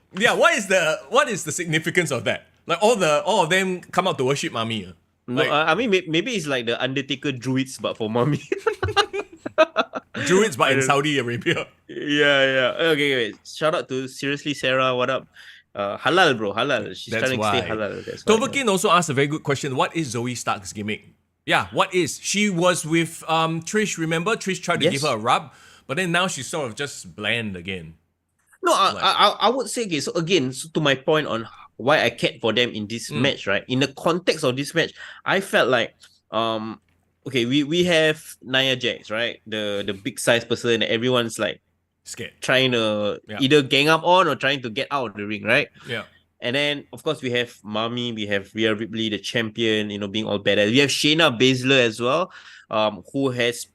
What is the significance of that? Like all of them come out to worship Mami. No, I mean maybe it's like the Undertaker druids, but for Mami. Druids, but in Saudi Arabia. Yeah. Okay. Shout out to Seriously Sarah. What up? Halal, bro. Halal. She's trying to stay halal. Tovakin also asked a very good question. What is Zoe Stark's gimmick? Yeah, what is? She was with Trish, remember? Trish tried to give her a rub, but then now she's sort of just bland again. No, I would say, okay, so again, to my point on why I cared for them in this match, right? In the context of this match, I felt like, okay, we have Nia Jax, right? The big size person that everyone's like scared, trying to either gang up on or trying to get out of the ring, right? Yeah. And then, of course, we have Mami, we have Rhea Ripley, the champion, being all badass. We have Shayna Baszler as well,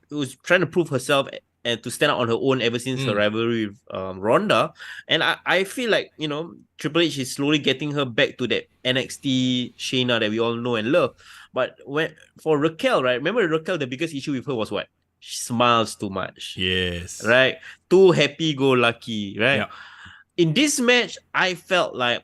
who's trying to prove herself and to stand out on her own ever since her rivalry with Ronda. And I feel like, Triple H is slowly getting her back to that NXT Shayna that we all know and love. But for Raquel, right? Remember Raquel, the biggest issue with her was what? She smiles too much. Yes. Right? Too happy-go-lucky, right? Yeah. In this match, I felt like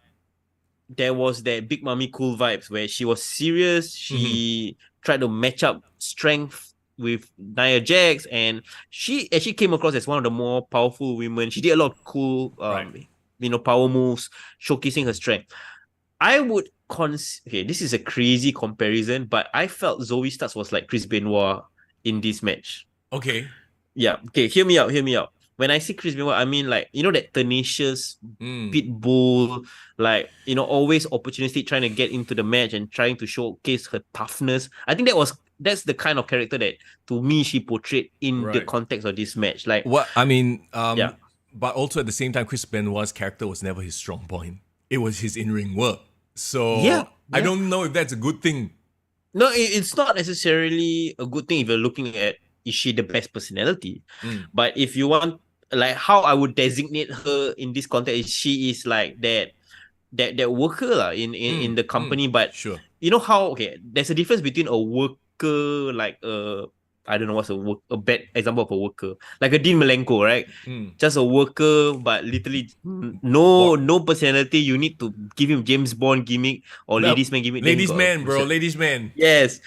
there was that Big Mami cool vibes where she was serious. She tried to match up strength with Nia Jax, and she actually came across as one of the more powerful women. She did a lot of cool, power moves, showcasing her strength. I would okay, this is a crazy comparison, but I felt Zoe Starks was like Chris Benoit in this match. Okay. Yeah. Okay, hear me out. When I see Chris Benoit, I mean like, that tenacious pit bull, like, always opportunistic, trying to get into the match and trying to showcase her toughness. I think that's the kind of character that, to me, she portrayed in the context of this match. Like, what I mean, but also at the same time, Chris Benoit's character was never his strong point. It was his in-ring work. So I don't know if that's a good thing. No, it's not necessarily a good thing if you're looking at, is she the best personality? But if you want, like, how I would designate her in this context is she is like that worker in the company. But you know how, there's a difference between a worker, like I don't know what's a bad example of a worker, like a Dean Malenko, right? Just a worker, but literally no personality. You need to give him James Bond gimmick or ladies man gimmick. Ladies man, bro, ladies man. Yes,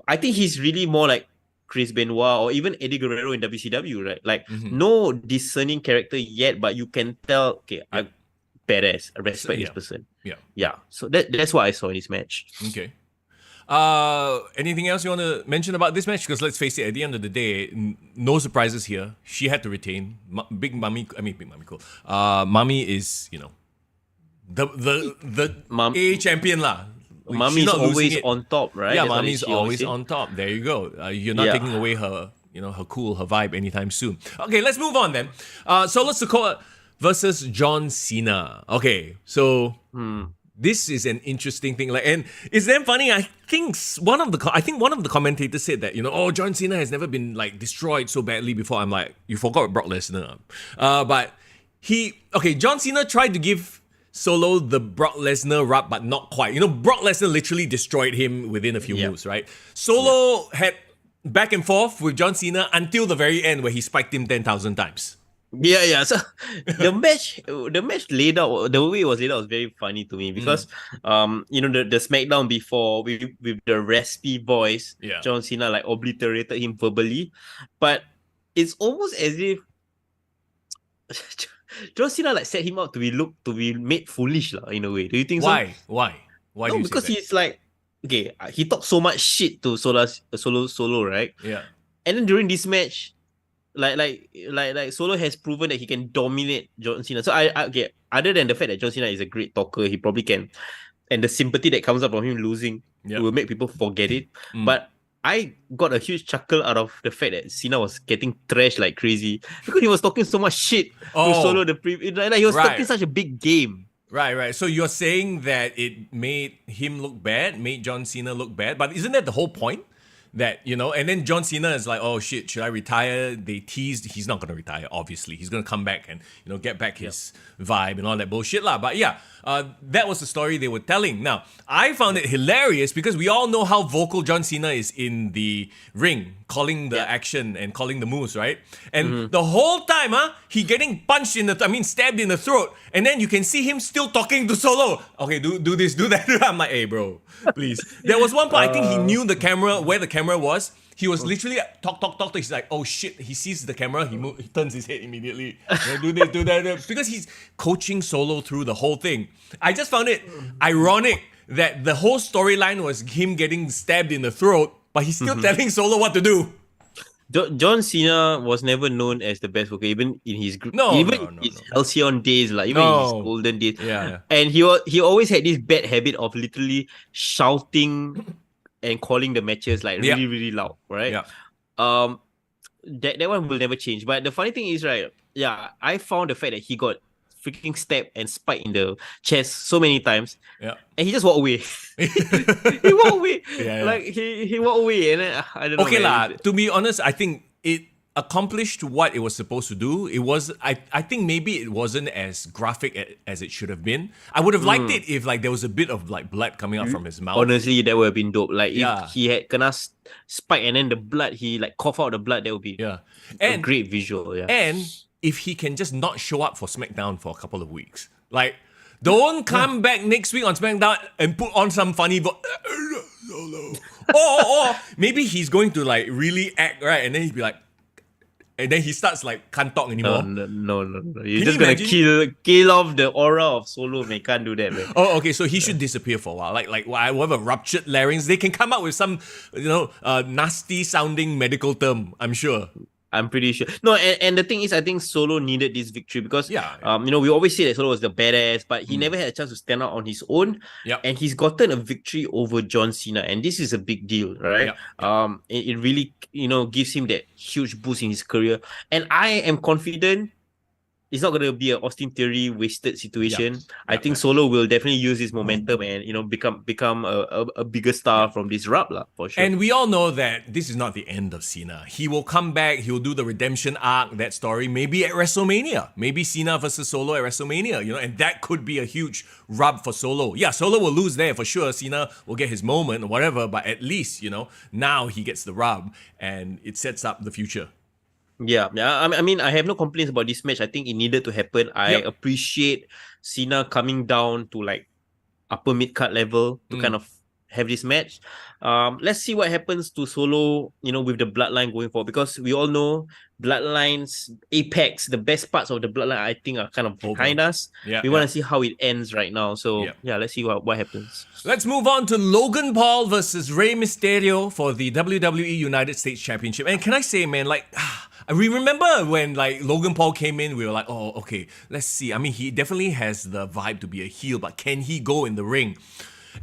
I think he's really more like Chris Benoit or even Eddie Guerrero in WCW, right? Like no discerning character yet, but you can tell, I'm badass. I respect this person. Yeah. So that's what I saw in this match. Okay. Anything else you want to mention about this match? Because let's face it, at the end of the day, no surprises here. She had to retain. Big Mami cool. Mami is, the A champion lah. Mami's always on top, right? Yeah, Mami's always on top. There you go. You're not taking away her, her cool, her vibe anytime soon. Okay, let's move on then. Solo Sikoa versus John Cena. Okay, so this is an interesting thing. Like, and it's damn funny. I think one of the commentators said that, oh, John Cena has never been like destroyed so badly before. I'm like, you forgot Brock Lesnar. But John Cena tried to give Solo the Brock Lesnar rub, but not quite. Brock Lesnar literally destroyed him within a few moves, right? Solo had back and forth with John Cena until the very end where he spiked him 10,000 times. Yeah. So the match laid out, the way it was laid out was very funny to me because, the Smackdown before with the raspy voice, John Cena like obliterated him verbally, but it's almost as if John Cena like set him up to be made foolish in a way. Do you think so? Why? Why do you because say that? he's like, okay, he talked so much shit to Solo, right? Yeah. And then during this match, like Solo has proven that he can dominate John Cena. So I other than the fact that John Cena is a great talker, he probably can, and the sympathy that comes up from him losing will make people forget it. But I got a huge chuckle out of the fact that Cena was getting trashed like crazy because he was talking so much shit to Solo. He was talking such a big game. Right. So you're saying that it made him look bad, made John Cena look bad, but isn't that the whole point? That, and then John Cena is like, oh shit, should I retire? They teased, he's not going to retire, obviously. He's going to come back and, get back his vibe and all that bullshit lah. But yeah, that was the story they were telling. Now, I found it hilarious because we all know how vocal John Cena is in the ring, calling the action and calling the moves, right? And the whole time, he getting stabbed in the throat. And then you can see him still talking to Solo. Okay, do this, do that. I'm like, hey bro, please. There was one point, I think he knew the camera, where the camera was. He was literally talk. He's like, oh shit. He sees the camera. He turns his head immediately. Do this, do that. Because he's coaching Solo through the whole thing. I just found it ironic that the whole storyline was him getting stabbed in the throat, but he's still telling Solo what to do. John Cena was never known as the best worker, even in his group. His Halcyon days, like even in his golden days. Yeah. And he always had this bad habit of literally shouting and calling the matches like really, really loud, right? Yeah. That one will never change. But the funny thing is, right? Yeah, I found the fact that he got freaking stabbed and spiked in the chest so many times. Yeah. And he just walked away. He walked away. Like he walked away, and then, I don't know. Okay lah. To be honest, I think it accomplished what it was supposed to do. It was, I think maybe it wasn't as graphic as it should have been. I would have liked it if like there was a bit of like blood coming out from his mouth. Honestly, that would have been dope. Like if he had kena spike and then the blood, he like cough out the blood, that would be a great visual. Yeah. And if he can just not show up for Smackdown for a couple of weeks. Like, don't come back next week on Smackdown and put on some funny or maybe he's going to like really act, right? And then he'd be like, and then he starts like, can't talk anymore. No. You're just going to kill off the aura of Solo, man. Can't do that, man. Oh, okay. So he should disappear for a while. Like whatever, ruptured larynx. They can come up with some, nasty sounding medical term, I'm sure. I'm pretty sure. No, and the thing is, I think Solo needed this victory because, we always say that Solo was the badass, but he never had a chance to stand out on his own. Yep. And he's gotten a victory over John Cena, and this is a big deal, right? Yep. It really, gives him that huge boost in his career, and I am confident it's not going to be an Austin Theory wasted situation. I think Solo will definitely use his momentum and become a bigger star from this rub lah, for sure. And we all know that this is not the end of Cena. He will come back. He will do the redemption arc, that story, maybe at WrestleMania. Maybe Cena versus Solo at WrestleMania, and that could be a huge rub for Solo. Yeah, Solo will lose there for sure. Cena will get his moment or whatever, but at least, now he gets the rub and it sets up the future. Yeah. I mean, I have no complaints about this match. I think it needed to happen. I appreciate Cena coming down to like upper mid-card level to kind of have this match. Let's see what happens to Solo, with the bloodline going forward, because we all know bloodlines, apex, the best parts of the bloodline, I think, are kind of behind us. We want to see how it ends right now. So let's see what happens. Let's move on to Logan Paul versus Rey Mysterio for the WWE United States Championship. And can I say, man, we remember when like Logan Paul came in, we were like, oh, okay, let's see. I mean, he definitely has the vibe to be a heel, but can he go in the ring?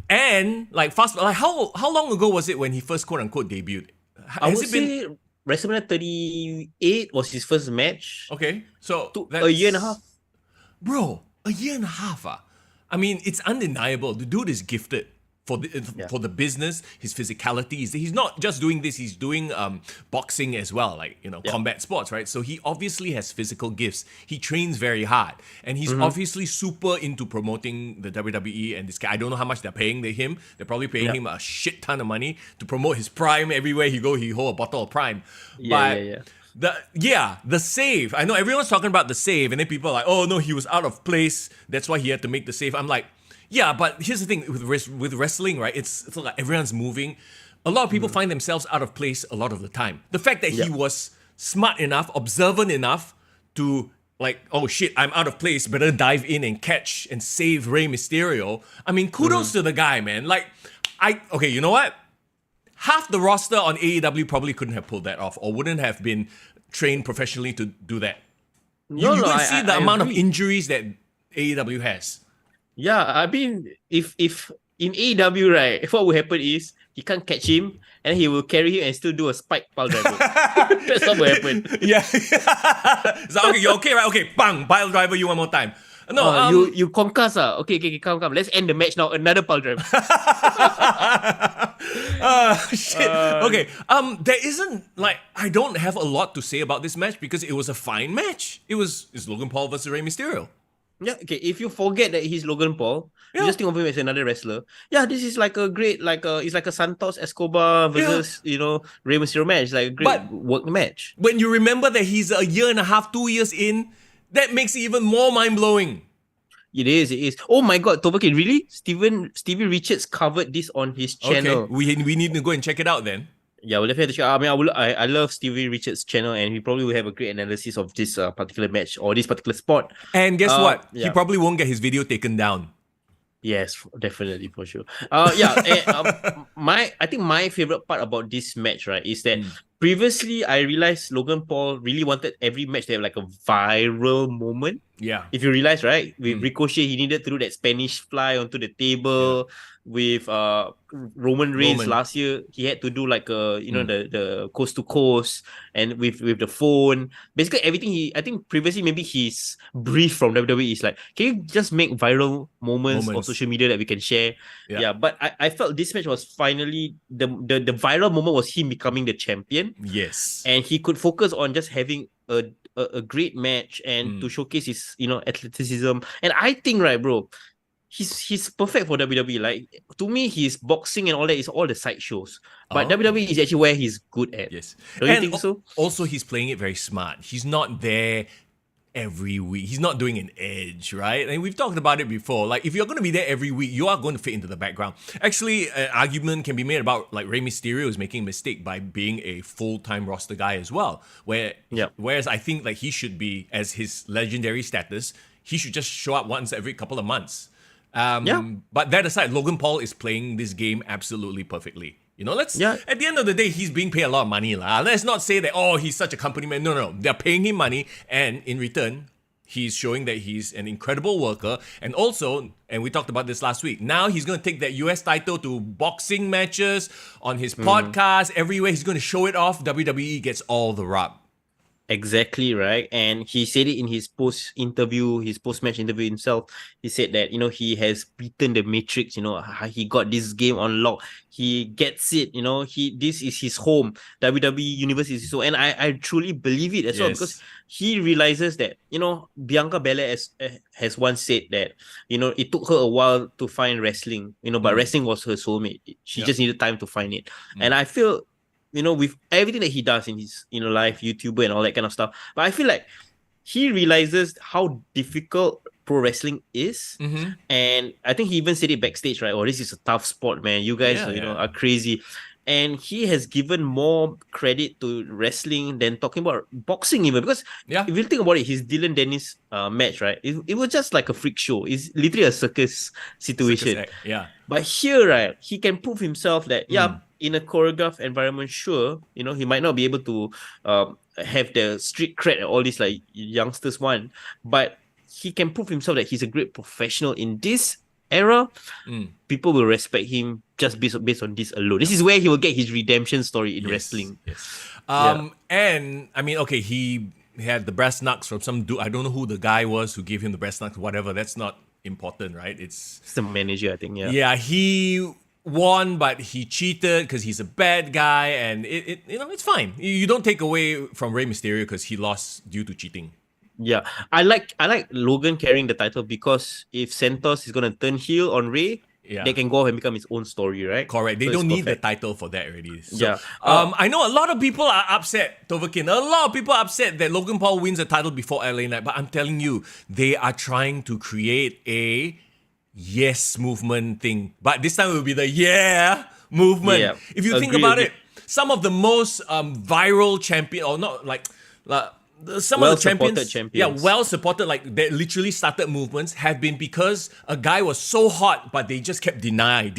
And how long ago was it when he first quote unquote debuted? I would say WrestleMania 38 was his first match. Okay, so a year and a half. Bro, a year and a half. I mean, it's undeniable. The dude is gifted for the business, his physicality. He's not just doing this, he's doing boxing as well, like, combat sports, right? So he obviously has physical gifts. He trains very hard. And he's obviously super into promoting the WWE and this guy. I don't know how much they're paying him. They're probably paying him a shit ton of money to promote his Prime everywhere he go. He hold a bottle of Prime. The save. I know everyone's talking about the save, and then people are like, oh no, he was out of place. That's why he had to make the save. I'm like, yeah, but here's the thing with wrestling, right? It's like everyone's moving. A lot of people find themselves out of place a lot of the time. The fact that he was smart enough, observant enough to like, oh shit, I'm out of place, better dive in and catch and save Rey Mysterio. I mean, kudos to the guy, man. Like, okay, you know what? Half the roster on AEW probably couldn't have pulled that off or wouldn't have been trained professionally to do that. You can see the amount of injuries that AEW has. Yeah, I mean, if in AEW, right, what will happen is he can't catch him and he will carry him and still do a spike pile driver. That's what will happen. Yeah. So, okay, you're okay, right? Okay, bang, pile driver you one more time. No, you concuss. Okay, come. Let's end the match now. Another pile driver. Shit. Okay. There isn't I don't have a lot to say about this match because it was a fine match. It's Logan Paul versus Rey Mysterio. Yeah, okay. If you forget that he's Logan Paul, you just think of him as another wrestler. Yeah, this is like a great, it's like a Santos Escobar versus, Rey Mysterio match. Like a great work match. When you remember that he's a year and a half, 2 years in, that makes it even more mind-blowing. It is. Oh my God, Tobaki, really? Stevie Richards covered this on his channel. Okay, we need to go and check it out then. Yeah, we'll definitely check. I mean, I love Stevie Richards' channel, and he probably will have a great analysis of this particular match or this particular spot. And guess what? Yeah. He probably won't get his video taken down. Yes, definitely for sure. I think my favorite part about this match, right, is that previously I realized Logan Paul really wanted every match to have like a viral moment. Yeah. If you realize, right, with Ricochet, he needed to do that Spanish fly onto the table. With Roman Reigns last year, he had to do like the coast to coast, and with the phone. Basically everything I think previously maybe his brief from WWE is like, can you just make viral moments on social media that we can share? Yeah, but I felt this match was finally the viral moment was him becoming the champion. Yes. And he could focus on just having a great match and to showcase his athleticism. And I think, right, bro, he's perfect for WWE. Like, to me, his boxing and all that is all the side shows. But WWE is actually where he's good at. Yes. Don't you think so? Also, he's playing it very smart. He's not there every week. He's not doing an edge, right? And we've talked about it before. Like, if you're going to be there every week, you are going to fit into the background. Actually, an argument can be made about like Rey Mysterio is making a mistake by being a full-time roster guy as well. Whereas I think like he should be, as his legendary status, he should just show up once every couple of months. But that aside, Logan Paul is playing this game absolutely perfectly. At the end of the day, he's being paid a lot of money. Let's not say that, he's such a company man. No. They're paying him money, and in return, he's showing that he's an incredible worker. And also, and we talked about this last week, now he's going to take that US title to boxing matches, on his podcast, everywhere. He's going to show it off. WWE gets all the rub. Exactly, right. And he said it in his post-match interview himself. He said that, he has beaten the Matrix, he got this game on lock. He gets it, this is his home. WWE Universe is his home. And I truly believe it as well, because he realizes that, Bianca Belair has once said that, it took her a while to find wrestling, but wrestling was her soulmate. She just needed time to find it. And I feel, with everything that he does in his life, YouTuber and all that kind of stuff. But I feel like he realizes how difficult pro wrestling is. And I think he even said it backstage, right? This is a tough sport, man. You guys are crazy. And he has given more credit to wrestling than talking about boxing even. Because if you think about it, his Dylan Dennis match, right? It was just like a freak show. It's literally a circus situation. But here, right, he can prove himself that, in a choreographed environment, sure, he might not be able to have the street cred that all these like youngsters want. But he can prove himself that he's a great professional in this era. People will respect him just based on this alone. This is where he will get his redemption story in wrestling. And I mean, he had the brass knucks from some dude. I don't know who the guy was who gave him the brass knucks. Whatever. That's not important, right? It's the manager, I think. Yeah. yeah, he won, but he cheated because he's a bad guy, and it's fine. You don't take away from Rey Mysterio because he lost due to cheating. Yeah, I like Logan carrying the title because if Santos is gonna turn heel on Rey, they can go off and become his own story, right? Correct. They So don't it's need the perfect. title for that already. So, Yeah. I know a lot of people are upset, Tovakin. A lot of people are upset that Logan Paul wins the title before LA Knight. But I'm telling you, they are trying to create a yes movement thing. But this time it will be the yeah movement. Yeah. If you think Agree, about agree. it, some of the most viral champion, or not like some of the Well-supported champions, champions. well supported, like they literally started movements, have been because a guy was so hot, but they just kept deny,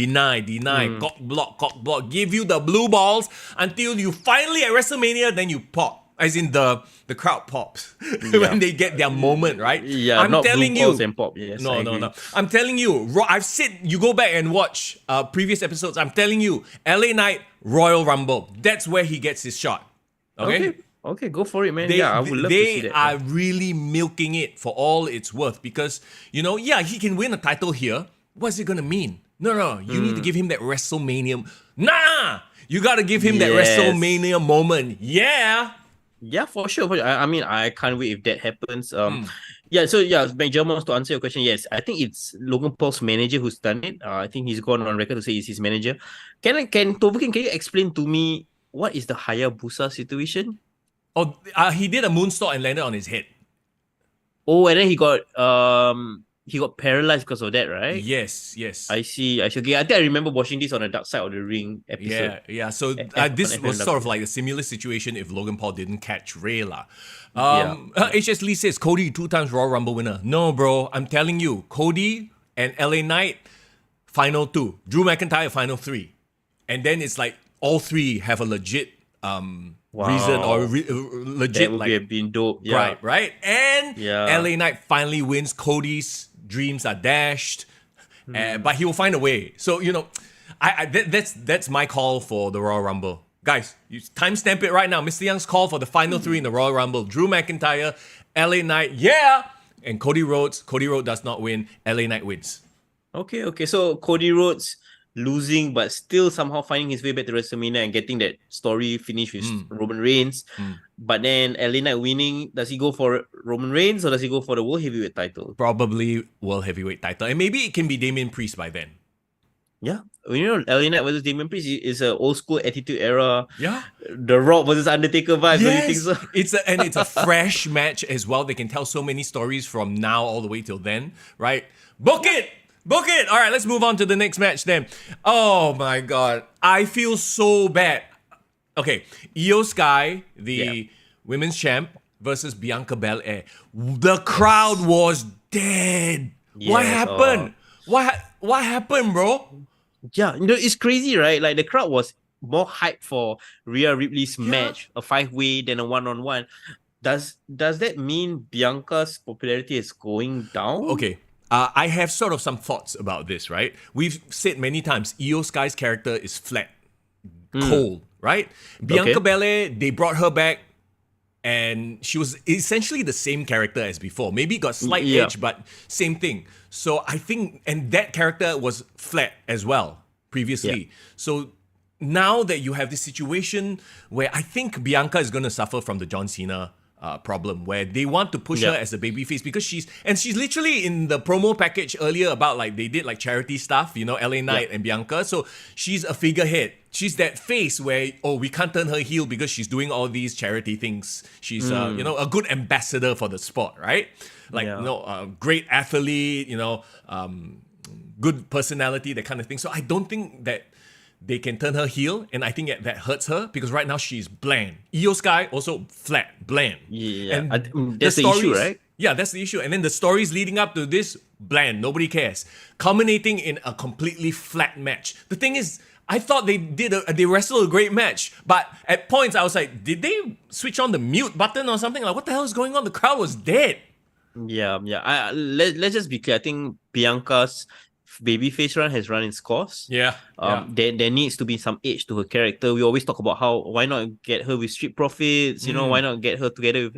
cock block, give you the blue balls until you finally at WrestleMania, then you pop. As in the crowd pops when they get their moment, right? Yeah, I'm not telling blue you, balls and pop. Yes, I agree. no. I'm telling you, I've said you go back and watch previous episodes. I'm telling you, LA Knight Royal Rumble. That's where he gets his shot. Okay, go for it, man. They, I would love to see they that. are really milking it for all it's worth because, he can win a title here. What's it going to mean? No, you need to give him that WrestleMania. Nah! You got to give him that Yes. WrestleMania moment. Yeah! Yeah, for sure. I mean, I can't wait if that happens. Yeah. So Benjamin, to answer your question, yes, I think it's Logan Paul's manager who's done it. I think he's gone on record to say it's his manager. Can you explain to me what is the Hayabusa situation? Oh, he did a moonsault and landed on his head. Oh, and then he got paralyzed because of that, right? Yes. I see. Okay, I think I remember watching this on the Dark Side of the Ring episode. Yeah. So this on was FMW. sort of like a similar situation if Logan Paul didn't catch Ray lah. Yeah. HS Lee says Cody 2 times Royal Rumble winner. No, bro. I'm telling you, Cody and LA Knight final 2, Drew McIntyre final 3, and then it's like all 3 have a legit reason or legit That would like been dope. Yeah. right. And Yeah. LA Knight finally wins. Cody's dreams are dashed, but he will find a way. So that's my call for the Royal Rumble, guys. You timestamp it right now. Mr. Young's call for the final 3 in the Royal Rumble: Drew McIntyre, LA Knight, and Cody Rhodes. Cody Rhodes does not win. LA Knight wins. Okay. So Cody Rhodes losing, but still somehow finding his way back to WrestleMania and getting that story finished with Roman Reigns. But then LA Knight winning, does he go for Roman Reigns or does he go for the World Heavyweight title? Probably World Heavyweight title, and maybe it can be Damian Priest by then. Yeah. LA Knight versus Damian Priest is an old school Attitude Era. Yeah. The Rock versus Undertaker vibes. Don't you think so? It's a fresh match as well. They can tell so many stories from now all the way till then, right? Book it! All right, let's move on to the next match then. Oh my god, I feel so bad. Okay, Io Sky, the women's champ, versus Bianca Belair. The crowd was dead. What Yes, happened? What happened, bro? Yeah, it's crazy, right? Like the crowd was more hyped for Rhea Ripley's match, a 5-way than a 1-on-1. Does that mean Bianca's popularity is going down? Okay. I have sort of some thoughts about this, right? We've said many times, Io Sky's character is flat, cold, right? Bianca Belair, they brought her back, and she was essentially the same character as before. Maybe got slight edge, but same thing. So I think, and that character was flat as well previously. So now that you have this situation where I think Bianca is going to suffer from the John Cena problem, where they want to push her as a babyface because she's literally in the promo package earlier about like they did like charity stuff, LA Knight and Bianca. So she's a figurehead. She's that face where we can't turn her heel because she's doing all these charity things. She's a good ambassador for the sport, right? Like great athlete, good personality, that kind of thing. So I don't think that they can turn her heel, and I think that hurts her because right now she's bland. Io Sky also flat, bland. Yeah, and that's the issue, right? Yeah, that's the issue. And then the stories leading up to this, bland, nobody cares. Culminating in a completely flat match. The thing is, I thought they wrestled a great match, but at points I was like, did they switch on the mute button or something? Like, what the hell is going on? The crowd was dead. Yeah. Let's just be clear. I think Bianca's babyface run has run its course. Yeah. There needs to be some edge to her character. We always talk about why not get her with Street Profits, why not get her together with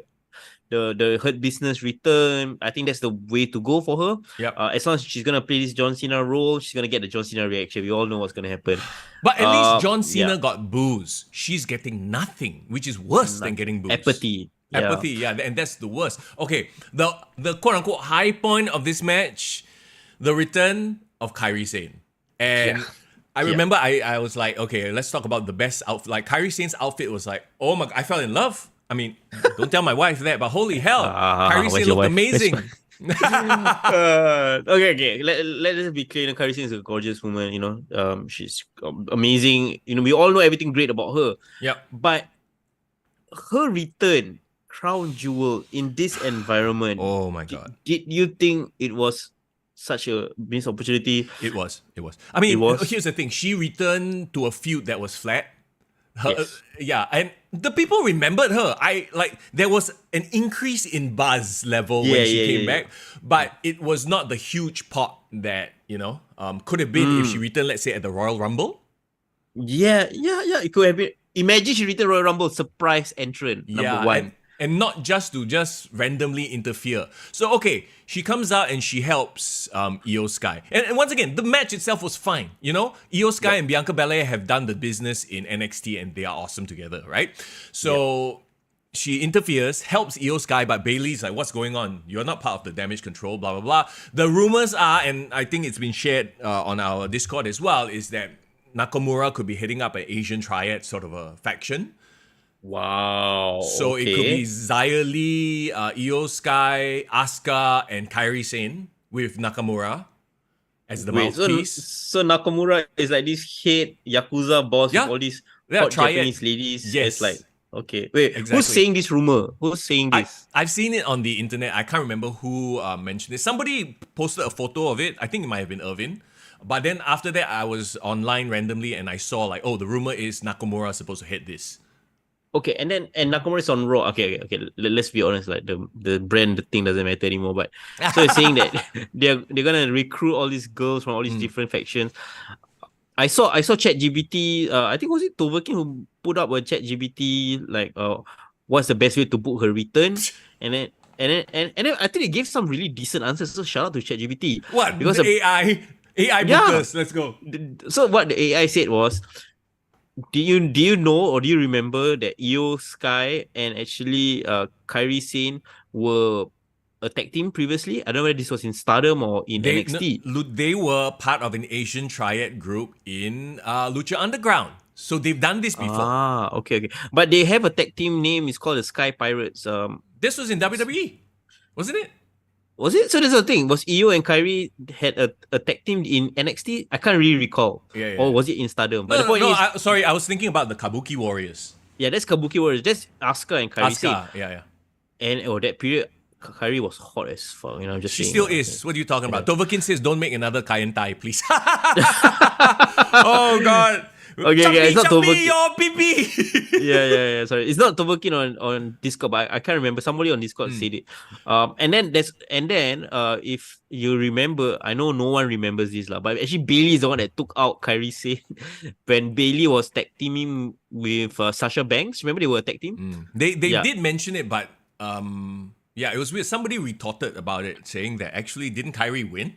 the Hurt Business return. I think that's the way to go for her. Yep. As long as she's gonna play this John Cena role, she's gonna get the John Cena reaction. We all know what's gonna happen. But at least John Cena Yeah. got boos. She's getting nothing, which is worse than getting boos. Apathy. Yeah. Apathy, yeah, and that's the worst. Okay, the quote unquote high point of this match, the return of Kairi Sane. And Yeah. I remember I was like, okay, let's talk about the best outfit. Like Kairi Sane's outfit was like, oh my, I fell in love. I mean, don't tell my wife that, but holy hell, Kairi where's Sane your looked wife? amazing. Okay. Let us be clear. Kairi Sane is a gorgeous woman. She's amazing. We all know everything great about her. Yep. But her return, crown jewel in this environment. Oh my god. Did you think it was such a missed opportunity? It was. I mean, It was? here's the thing. She returned to a feud that was flat. Yes. Yeah, and the people remembered her. There was an increase in buzz level when she came back, but it was not the huge pop that, could have been if she returned, let's say, at the Royal Rumble. Yeah. It could have been. Imagine she returned Royal Rumble surprise entrant number one. And not just to randomly interfere. So, okay, she comes out and she helps Io Sky. And once again, the match itself was fine. Io Sky and Bianca Belair have done the business in NXT and they are awesome together, right? So she interferes, helps Io Sky, but Bayley's like, what's going on? You're not part of the damage control, blah, blah, blah. The rumors are, and I think it's been shared on our Discord as well, is that Nakamura could be heading up an Asian Triad sort of a faction. Wow. So it could be Xia Li, Io Sky, Asuka, and Kairi Sane with Nakamura as the mouthpiece. So Nakamura is like this head Yakuza boss with all these hot triad. Japanese ladies. Yes. It's like, okay. Wait, Exactly. who's saying this rumor? Who's saying this? I've seen it on the internet. I can't remember who mentioned it. Somebody posted a photo of it. I think it might have been Irvin. But then after that, I was online randomly and I saw like, the rumor is Nakamura is supposed to head this. Okay, and Nakamura is on Raw. Okay. Let's be honest. Like the brand, the thing doesn't matter anymore. But so you're saying that they're gonna recruit all these girls from all these different factions. I saw ChatGPT. I think was it Toverkin who put up a ChatGPT like what's the best way to book her return, and then I think they gave some really decent answers. So shout out to ChatGPT. What? Because the AI bookers. Let's go. So what the AI said was, do you know or do you remember that Io Sky and actually Kairi Sane were a tag team previously? I don't know whether this was in Stardom or in NXT. They were part of an Asian Triad group in Lucha Underground. So they've done this before. Okay. But they have a tag team name. It's called the Sky Pirates. This was in WWE, wasn't it? Was it? So there's a thing. Was Io and Kairi had a tag team in NXT? I can't really recall. Yeah. Or was it in Stardom? But No, the point is, sorry, I was thinking about the Kabuki Warriors. yeah, that's Kabuki Warriors. That's Asuka and Kairi Sane. Asuka, yeah. And that period, Kairi was hot as fuck. Just She saying. still is. What are you talking about? Toverkin says, don't make another Kayentai, please. Oh, God. Okay, it's not Chubby, Toverkin. your pee-pee. Yeah. Sorry, it's not Toverkin on Discord, but I can't remember. Somebody on Discord said it. And then if you remember, I know no one remembers this lah, but actually Bailey is the one that took out Kairi Sane when Bailey was tag teaming with Sasha Banks. Remember they were a tag team. They did mention it, but it was weird. Somebody retorted about it, saying that actually didn't Kairi win?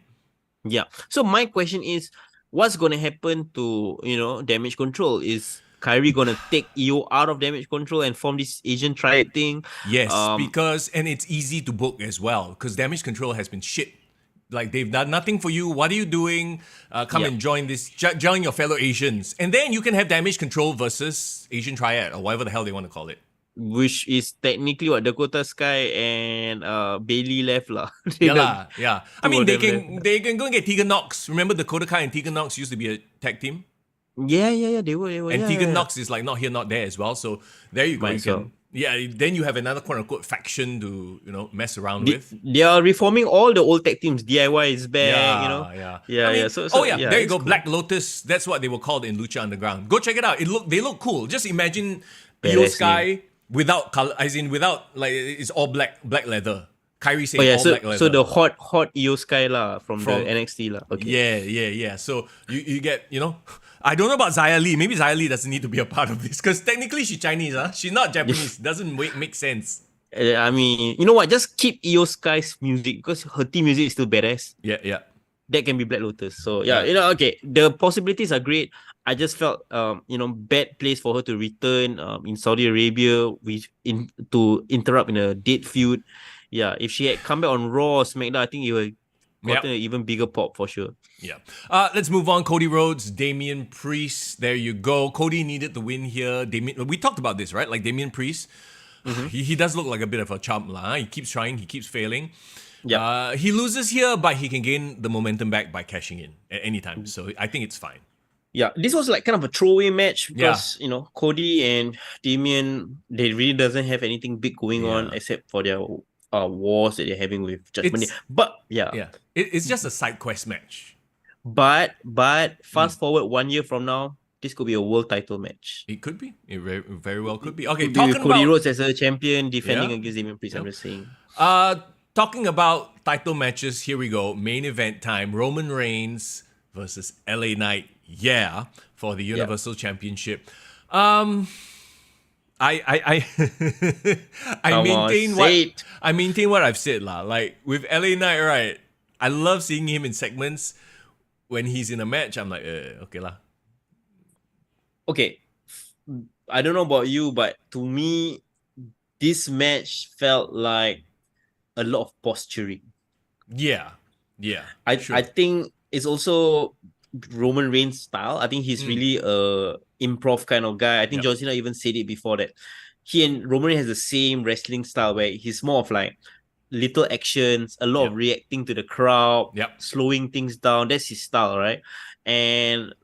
Yeah. So my question is, what's gonna happen to Damage Control? Is Kairi gonna take Io out of Damage Control and form this Asian Triad thing? Yes, because it's easy to book as well because Damage Control has been shit. Like they've done nothing for you. What are you doing? Come and join this. Join your fellow Asians, and then you can have Damage Control versus Asian Triad or whatever the hell they want to call it. Which is technically what Dakota Sky and Bailey left lah. Yeah. I mean, they can go and get Tegan Nox. Remember Dakota Kai and Tegan Nox used to be a tag team? Yeah, they were. And Tegan Nox is like not here, not there as well. So there you go. Then you have another quote unquote faction to mess around with. They are reforming all the old tag teams. DIY is back. Yeah. So there you go. cool. Black Lotus. That's what they were called in Lucha Underground. Go check it out. They look cool. Just imagine Io Sky without color, as in without it's all black leather. Kairi Sane all black leather. So the hot Io Sky lah from the NXT lah. Okay. Yeah. So you get I don't know about Xia Li. Maybe Xia Li doesn't need to be a part of this because technically she's Chinese, huh? She's not Japanese. Doesn't make sense. I mean, you know what? Just keep Io Sky's music because her team music is still badass. Yeah. That can be Black Lotus. So Yeah. okay. The possibilities are great. I just felt bad place for her to return in Saudi Arabia to interrupt in a dead feud. Yeah, if she had come back on Raw or SmackDown, I think it would gotten an even bigger pop for sure. Yeah. Let's move on. Cody Rhodes, Damian Priest. There you go. Cody needed the win here. We talked about this, right? Like Damian Priest, he does look like a bit of a chump. He keeps trying, he keeps failing. Yeah. He loses here, but he can gain the momentum back by cashing in at any time. So I think it's fine. Yeah, this was like kind of a throwaway match because Cody and Damian, they really doesn't have anything big going on except for their wars that they're having with Judgment Day. But it's just a side quest match. But fast forward 1 year from now, this could be a world title match. It could be. It very well could be. Okay, talking about Cody Rhodes as a champion defending against Damian Priest. I'm just saying. Talking about title matches, here we go. Main event time: Roman Reigns versus LA Knight. Yeah, for the Universal Championship. I maintain what I've said lah. Like with LA Knight, right? I love seeing him in segments. When he's in a match, I'm like, okay lah. Okay, I don't know about you, but to me, this match felt like a lot of posturing. Yeah. I think it's also Roman Reigns' style. I think he's really a improv kind of guy. I think John Cena even said it before that he and Roman Reigns has the same wrestling style where he's more of like little actions, a lot of reacting to the crowd, slowing things down. That's his style, right? And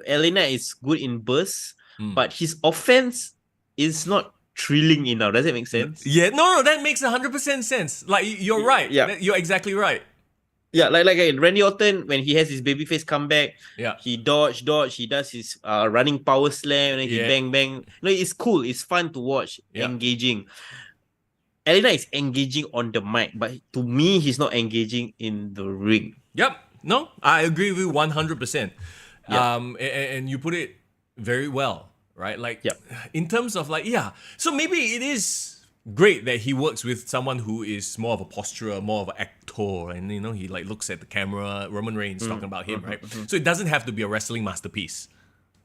LA Knight is good in bursts, but his offense is not thrilling enough. Does that make sense? Yeah, no, that makes 100% sense. Like, you're right. Yeah. You're exactly right. Yeah, like Randy Orton, when he has his babyface comeback, he dodge, he does his running power slam, and then he bang. No, it's cool. It's fun to watch, engaging. Elena is engaging on the mic, but to me, he's not engaging in the ring. Yep. No, I agree with you 100%. And you put it very well, right? Like, in terms of like, so maybe it is great that he works with someone who is more of a posturer, more of an actor, and he like looks at the camera. Roman Reigns talking about him, right? So it doesn't have to be a wrestling masterpiece.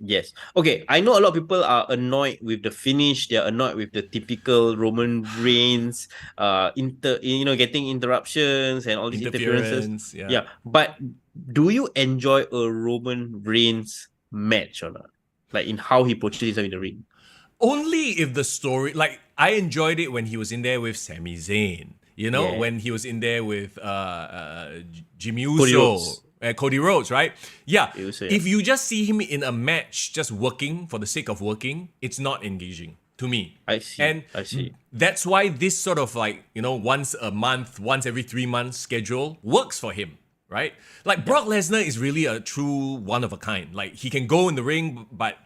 Yes. Okay, I know a lot of people are annoyed with the finish. They're annoyed with the typical Roman Reigns, getting interruptions and all these interferences. Yeah. But do you enjoy a Roman Reigns match or not? Like in how he portrays himself in the ring? Only if the story, like I enjoyed it when he was in there with Sami Zayn. When he was in there with Jimmy Uso. Cody Rhodes, right? Yeah. If you just see him in a match just working for the sake of working, it's not engaging to me. I see. And that's why this sort of like, once a month, once every 3 months schedule works for him, right? Like Brock Lesnar is really a true one of a kind. Like he can go in the ring, but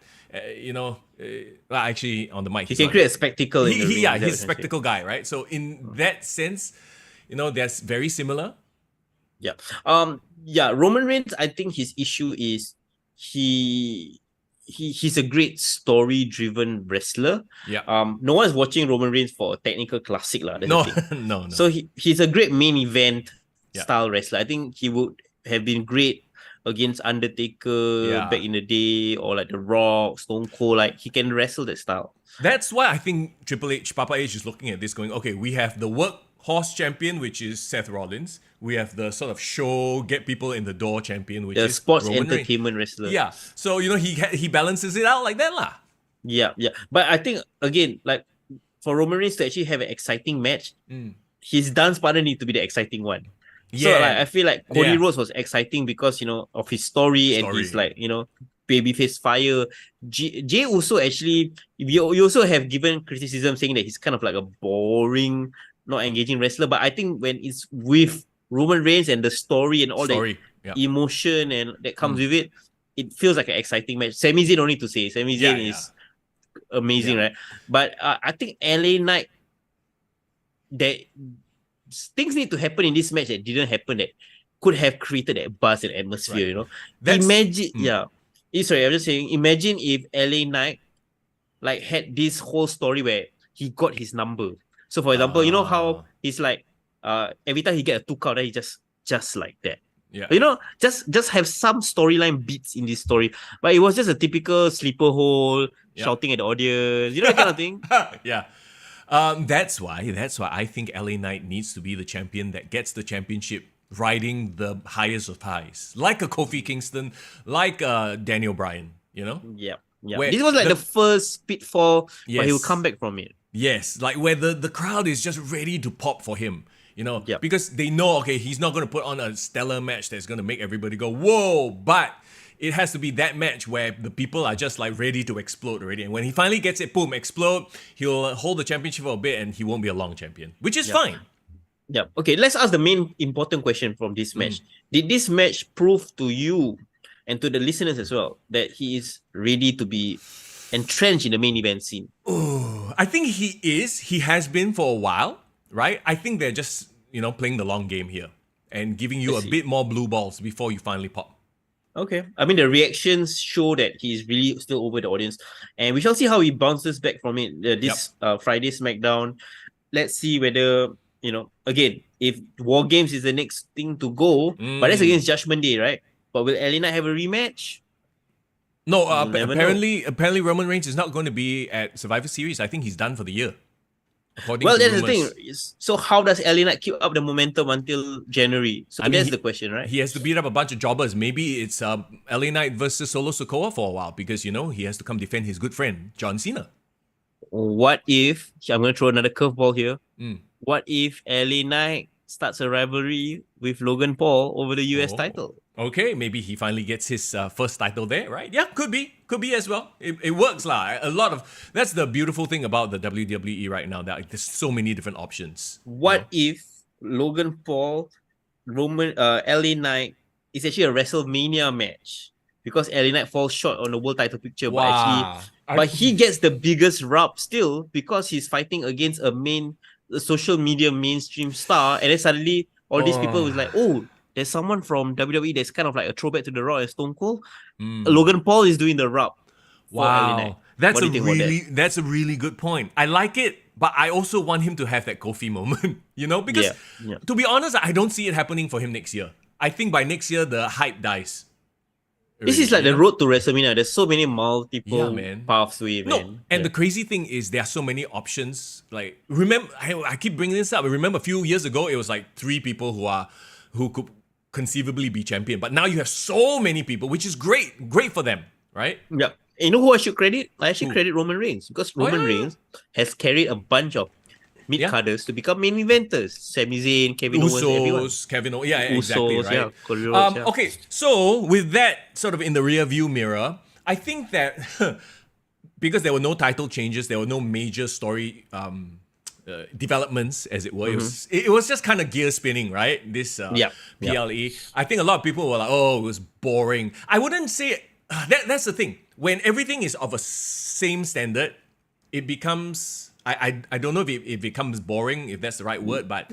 actually on the mic. He can create a spectacle in the ring. Yeah, he's a spectacle guy, right? So in that sense, they're very similar. Yeah. Roman Reigns, I think his issue is he's a great story-driven wrestler. Yeah. No one is watching Roman Reigns for a technical classic. No. So he's a great main event style wrestler. I think he would have been great against Undertaker back in the day, or like The Rock, Stone Cold. Like he can wrestle that style. That's why I think Triple H, Papa H is looking at this going, okay, we have the workhorse champion, which is Seth Rollins. We have the sort of show, get people in the door champion, which is sports Roman entertainment Reigns. wrestler. Yeah. So, he balances it out like that lah. Yeah. But I think, again, like for Roman Reigns to actually have an exciting match, his dance partner need to be the exciting one. Yeah. So like, I feel like Cody Rhodes was exciting because, of his story and his like, babyface fire. Jey Uso actually, you also have given criticism saying that he's kind of like a boring, not engaging wrestler. But I think when it's with Roman Reigns and the story and all that emotion and that comes with it, it feels like an exciting match. Sami Zayn, don't need to say. Sami Zayn is amazing, right? But I think LA Knight, that things need to happen in this match that didn't happen, that could have created that buzz and atmosphere, Imagine, sorry, I'm just saying, imagine if LA Knight like had this whole story where he got his number. So for example, you know how he's like, every time he get a 2 count, then he just like that. Yeah. You know, just have some storyline beats in this story. But it was just a typical sleeper hole, shouting at the audience, you know, that kind of thing. Yeah. That's why I think LA Knight needs to be the champion that gets the championship riding the highest of highs. Like a Kofi Kingston, like Daniel Bryan, you know? Yeah. This was like the first pitfall, but he will come back from it. Yes, like where the crowd is just ready to pop for him, you know? Yep. Because they know, okay, he's not going to put on a stellar match that's going to make everybody go, whoa, but it has to be that match where the people are just like ready to explode already. And when he finally gets it, boom, explode, he'll hold the championship for a bit and he won't be a long champion, which is fine. Yeah. Okay, let's ask the main important question from this match. Did this match prove to you and to the listeners as well that he is ready to be entrenched in the main event scene? Oh, I think he is. He has been for a while, right? I think they're just, playing the long game here and giving you a bit more blue balls before you finally pop. Okay. I mean, the reactions show that he's really still over the audience. And we shall see how he bounces back from it this Friday Smackdown. Let's see whether, again, if War Games is the next thing to go, but that's against Judgment Day, right? But will LA Knight have a rematch? No, apparently Roman Reigns is not going to be at Survivor Series. I think he's done for the year. Well, that's the thing. So how does LA Knight keep up the momentum until January? So that's the question, right? He has to beat up a bunch of jobbers. Maybe it's LA Knight versus Solo Sikoa for a while because, he has to come defend his good friend, John Cena. What if, I'm going to throw another curveball here. What if LA Knight starts a rivalry with Logan Paul over the US title? Okay, maybe he finally gets his first title there, right? Yeah, could be as well. It works lah. That's the beautiful thing about the WWE right now. That there's so many different options. What if Logan Paul, LA Knight is actually a WrestleMania match because LA Knight falls short on the world title picture, but he gets the biggest rub still because he's fighting against a social media mainstream star, and then suddenly all these people was like, oh, there's someone from WWE that's kind of like a throwback to The Rock and Stone Cold. Logan Paul is doing the rub. Wow, that's a really good point. I like it, but I also want him to have that Kofi moment, because to be honest, I don't see it happening for him next year. I think by next year the hype dies. This is like the road to WrestleMania. There's so many multiple pathways, man. And the crazy thing is there are so many options. Like, remember, I keep bringing this up. I remember a few years ago, it was like 3 people who could conceivably be champion. But now you have so many people, which is great for them, right? Yeah. You know who I should credit? I actually credit Roman Reigns because Roman Reigns has carried a bunch of mid-carders to become main eventers. Sami Zayn, Kevin Owens, everyone. Exactly, right? Okay, so with that sort of in the rear view mirror, I think that because there were no title changes, there were no major story developments, as it were. It was just kind of gear spinning, right? This PLE. I think a lot of people were like, oh, it was boring. I wouldn't say that's the thing. When everything is of a same standard, it becomes I don't know if it becomes boring, if that's the right word, but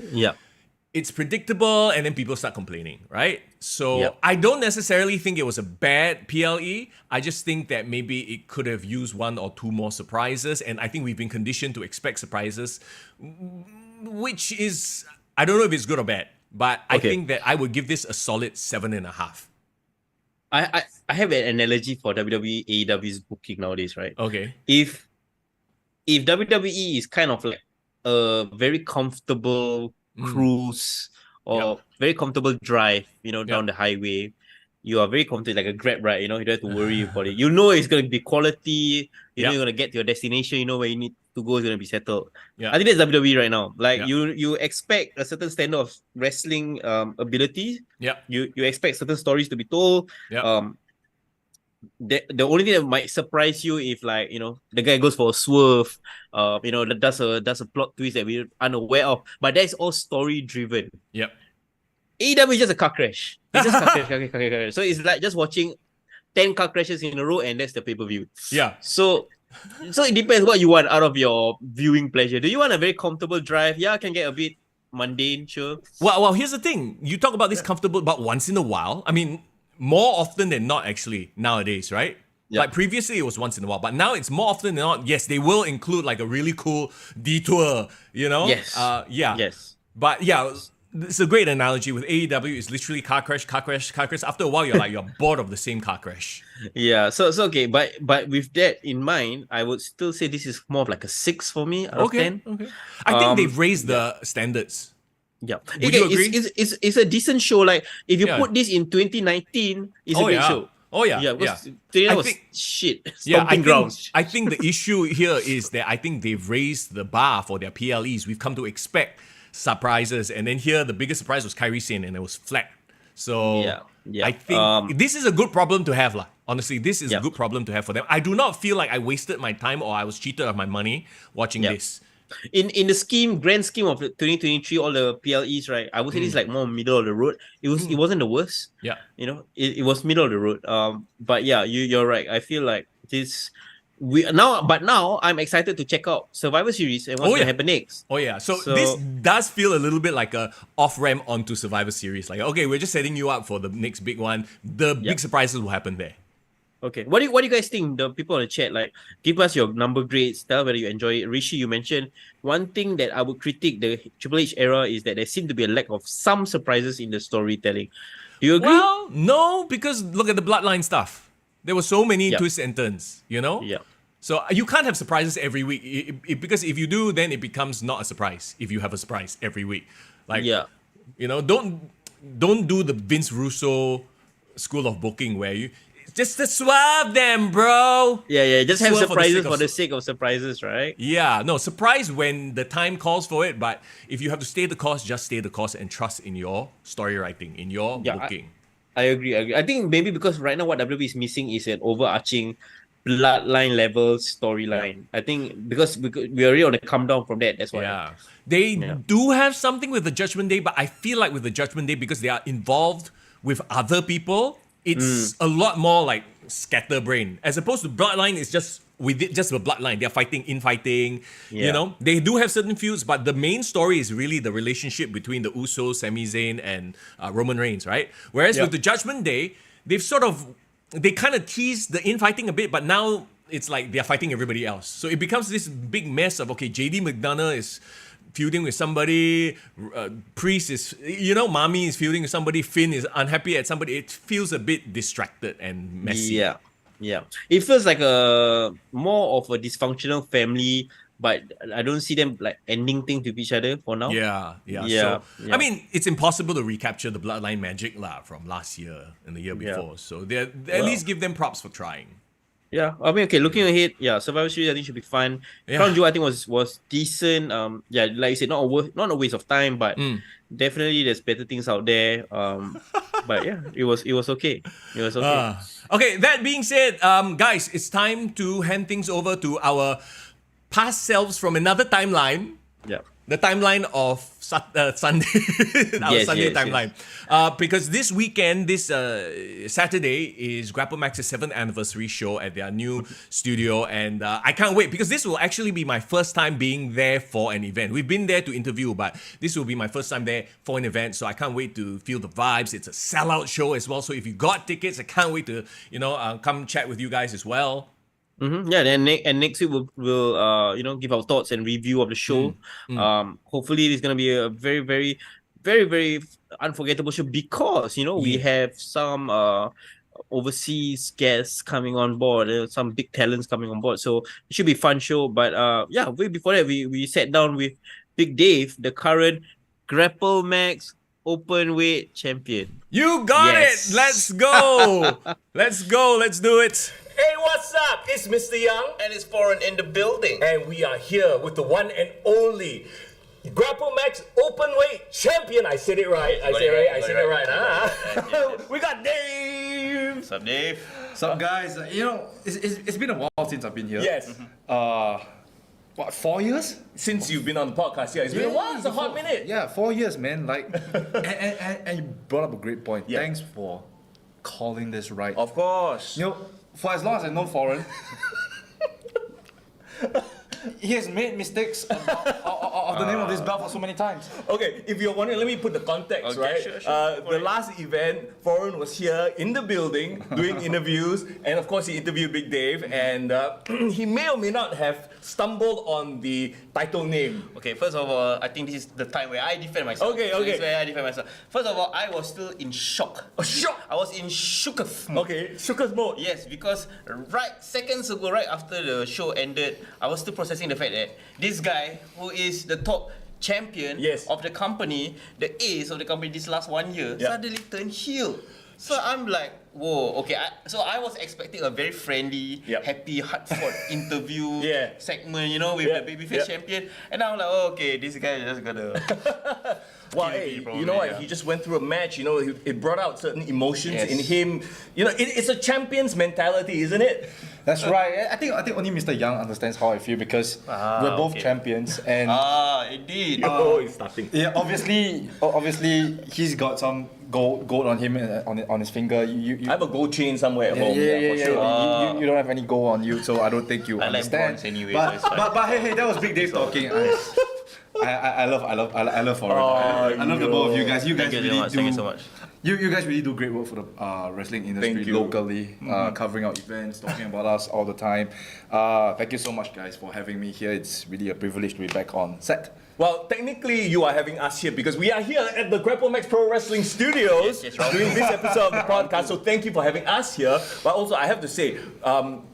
it's predictable and then people start complaining, right? So I don't necessarily think it was a bad PLE. I just think that maybe it could have used 1 or 2 more surprises, and I think we've been conditioned to expect surprises, which is, I don't know if it's good or bad, but I think that I would give this a solid 7.5. I have an analogy for WWE AEW's booking nowadays, right? Okay. If WWE is kind of like a very comfortable cruise or very comfortable drive, down the highway, you are very comfortable, like a Grab ride, you don't have to worry about it. It's going to be quality, you're going to get to your destination, where you need to go is going to be settled. I think that's WWE right now. Like you expect a certain standard of wrestling ability. You expect certain stories to be told. The only thing that might surprise you if the guy goes for a swerve, that does a plot twist that we're unaware of, but that's all story driven. AEW is just a car crash. It's just car crash. So it's like just watching 10 car crashes in a row, and that's the pay-per-view. So it depends what you want out of your viewing pleasure. Do you want a very comfortable drive? Yeah, can get a bit mundane, sure. Well, here's the thing. You talk about this comfortable, but once in a while, I mean, more often than not, actually, nowadays, right? Like previously, it was once in a while, but now it's more often than not. Yes, they will include like a really cool detour. You know. Yes. Yeah. Yes. But yeah. It's a great analogy with AEW. It's literally car crash, car crash, car crash. After a while, you're bored of the same car crash. Yeah. So okay, but with that in mind, I would still say this is more of like a 6 for me out of 10. Okay. I think they've raised the standards. Yeah. Would you agree? It's a decent show. Like if you Yeah. put this in 2019, it's a great show. Oh yeah. Yeah, Yeah. because 2019 was think- shit. Yeah, Stomping grounds. I think the issue here is that I think they've raised the bar for their PLEs. We've come to expect surprises, and then here the biggest surprise was Kairi Sane, and it was flat. So Yeah. I think this is a good problem to have, lah. Honestly, this is a good problem to have for them. I do not feel like I wasted my time or I was cheated of my money watching this. In the grand scheme of 2023, all the PLEs, right? I would say this is like more middle of the road. It wasn't the worst. Yeah. You know, it was middle of the road. But yeah, you're right. I feel like this now I'm excited to check out Survivor Series and what's gonna happen next. Oh yeah, so this does feel a little bit like a off-ramp onto Survivor Series. Like, okay, we're just setting you up for the next big one. The big surprises will happen there. Okay, what do you guys think? The people in the chat, like, give us your number grades. Tell whether you enjoy it. Rishi, you mentioned one thing that I would critique the Triple H era is that there seemed to be a lack of some surprises in the storytelling. Do you agree? Well, no, because look at the Bloodline stuff. There were so many twists and turns, you know? Yeah. So you can't have surprises every week because if you do, then it becomes not a surprise if you have a surprise every week. Like, you know, don't do the Vince Russo school of booking where you just to swab them, bro. Yeah. Just have Swerve surprises for the sake of surprises, right? Yeah, no, surprise when the time calls for it, but if you have to stay the course, just stay the course and trust in your story writing, in your booking. I agree. I think maybe because right now what WWE is missing is an overarching bloodline level storyline. I think because we are already on a come down from that. That's why. Yeah. They do have something with the Judgment Day, but I feel like with the Judgment Day, because they are involved with other people, it's a lot more like scatterbrain. As opposed to Bloodline, it's just just a bloodline. They're fighting, you know. They do have certain feuds, but the main story is really the relationship between the Usos, Sami Zayn, and Roman Reigns, right? Whereas with the Judgment Day, they kind of tease the infighting a bit, but now it's like they're fighting everybody else. So it becomes this big mess of, okay, JD McDonough is feuding with somebody, Priest is, you know, Mami is feuding with somebody, Finn is unhappy at somebody. It feels a bit distracted and messy. Yeah. It feels like a more of a dysfunctional family, but I don't see them like ending things with each other for now. So, I mean, it's impossible to recapture the bloodline magic from last year and the year before. So at least give them props for trying. Yeah, I mean, okay, looking ahead, Survivor Series I think should be fun. Crown Jewel I think was decent. Like you said, not a waste of time, but definitely there's better things out there. But yeah, it was okay. It was okay. Okay, that being said, guys, it's time to hand things over to our past selves from another timeline. Yeah. The timeline of Sunday, Sunday timeline. Because this weekend, this Saturday, is GrappleMax's 7th anniversary show at their new studio. And I can't wait because this will actually be my first time being there for an event. We've been there to interview, but this will be my first time there for an event. So I can't wait to feel the vibes. It's a sellout show as well. So if you got tickets, I can't wait to, come chat with you guys as well. Yeah, then next week we'll give our thoughts and review of the show. Hopefully it's gonna be a very, very, very, very unforgettable show because we have some overseas guests coming on board, some big talents coming on board. So it should be a fun show. But way before that we sat down with Big Dave, the current GrappleMax openweight champion. You got it. Let's go. Let's do it. Hey, what's up? It's Mister Young and it's Foreign in the building. and we are here with the one and only GrappleMax Openweight Champion. I said it right. I said it right. Huh? We got Dave. What's up, Dave? What's up, guys? It's been a while since I've been here. Yes. 4 years? Since you've been on the podcast, it's been a while. It's a hot minute. Yeah, 4 years, man. Like, and you brought up a great point. Yeah. Thanks for calling this right. Of course. For as long as I know Foreign, he has made mistakes of the name of this belt for so many times. Okay, if you're wondering, let me put the context, Okay, right? sure. The last event, Foreign was here in the building doing interviews, and of course he interviewed Big Dave, and he may or may not have stumbled on the title name. Okay, first of all, I think this is the time where I defend myself. Okay, So okay. this is where I defend myself. First of all, I was still in shock. Shock? I was in shooketh mode. Okay, Shuka's mode. Yes, because right seconds ago, right after the show ended, I was still processing the fact that this guy, who is the top champion Yes. of the company, the ace of the company this last 1 year, Yeah. suddenly turned heel. So I'm like, whoa, okay. So I was expecting a very friendly, Yep. happy, hard-fought interview Yeah. segment, you know, with Yeah, the babyface yeah. champion. And I'm like, oh, okay, this guy is just gonna... Well, Kill hey, me, probably, you know what? yeah. He just went through a match. You know, it brought out certain emotions Yes. in him. You know, it's a champion's mentality, isn't it? That's right. I think only Mister Young understands how I feel because we're both okay. champions and Indeed. Oh, it's starting. yeah, obviously he's got some gold on him on his finger. You I have a gold chain somewhere at home. yeah, For sure. You don't have any gold on you, so I don't think you I like understand. bronze anyway, but, so it's fine. but hey, that was Big Dave talking. I love Foreign. I love the both of you guys. You guys Thank you really so much. do. Thank you so much. You guys really do great work for the wrestling industry Thank you. locally, covering out events, talking about us all the time. Thank you so much, guys, for having me here. It's really a privilege to be back on set. Well, technically, you are having us here because we are here at the GrappleMax Pro Wrestling Studios Yes, Rob. doing this episode of the podcast. So thank you for having us here. But also, I have to say,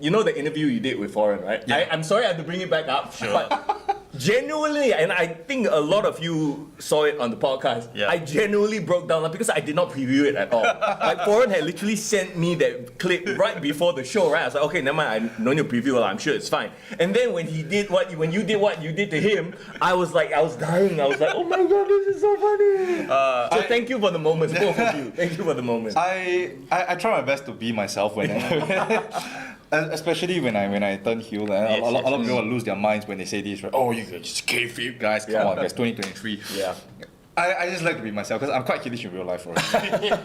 you know the interview you did with Foreign, right? Yeah. I'm sorry I have to bring it back up, but genuinely, and I think a lot of you saw it on the podcast, Yeah. I genuinely broke down like, because I did not preview it at all. Like Foreign had literally sent me that clip right before the show, right? I was like, okay, never mind, I don't need to preview it, I'm sure it's fine. And then when you did what you did to him, I was dying. I was like, oh my god, this is so funny. So thank you for the moments, both of you. Thank you for the moments. I try my best to be myself when especially when I turn heel. A lot of people lose their minds when they say this, right? Oh, you just kayfabe, guys. Come Yeah. on, guys. 2023. Yeah. I just like to be myself because I'm quite kiddish in real life. Right?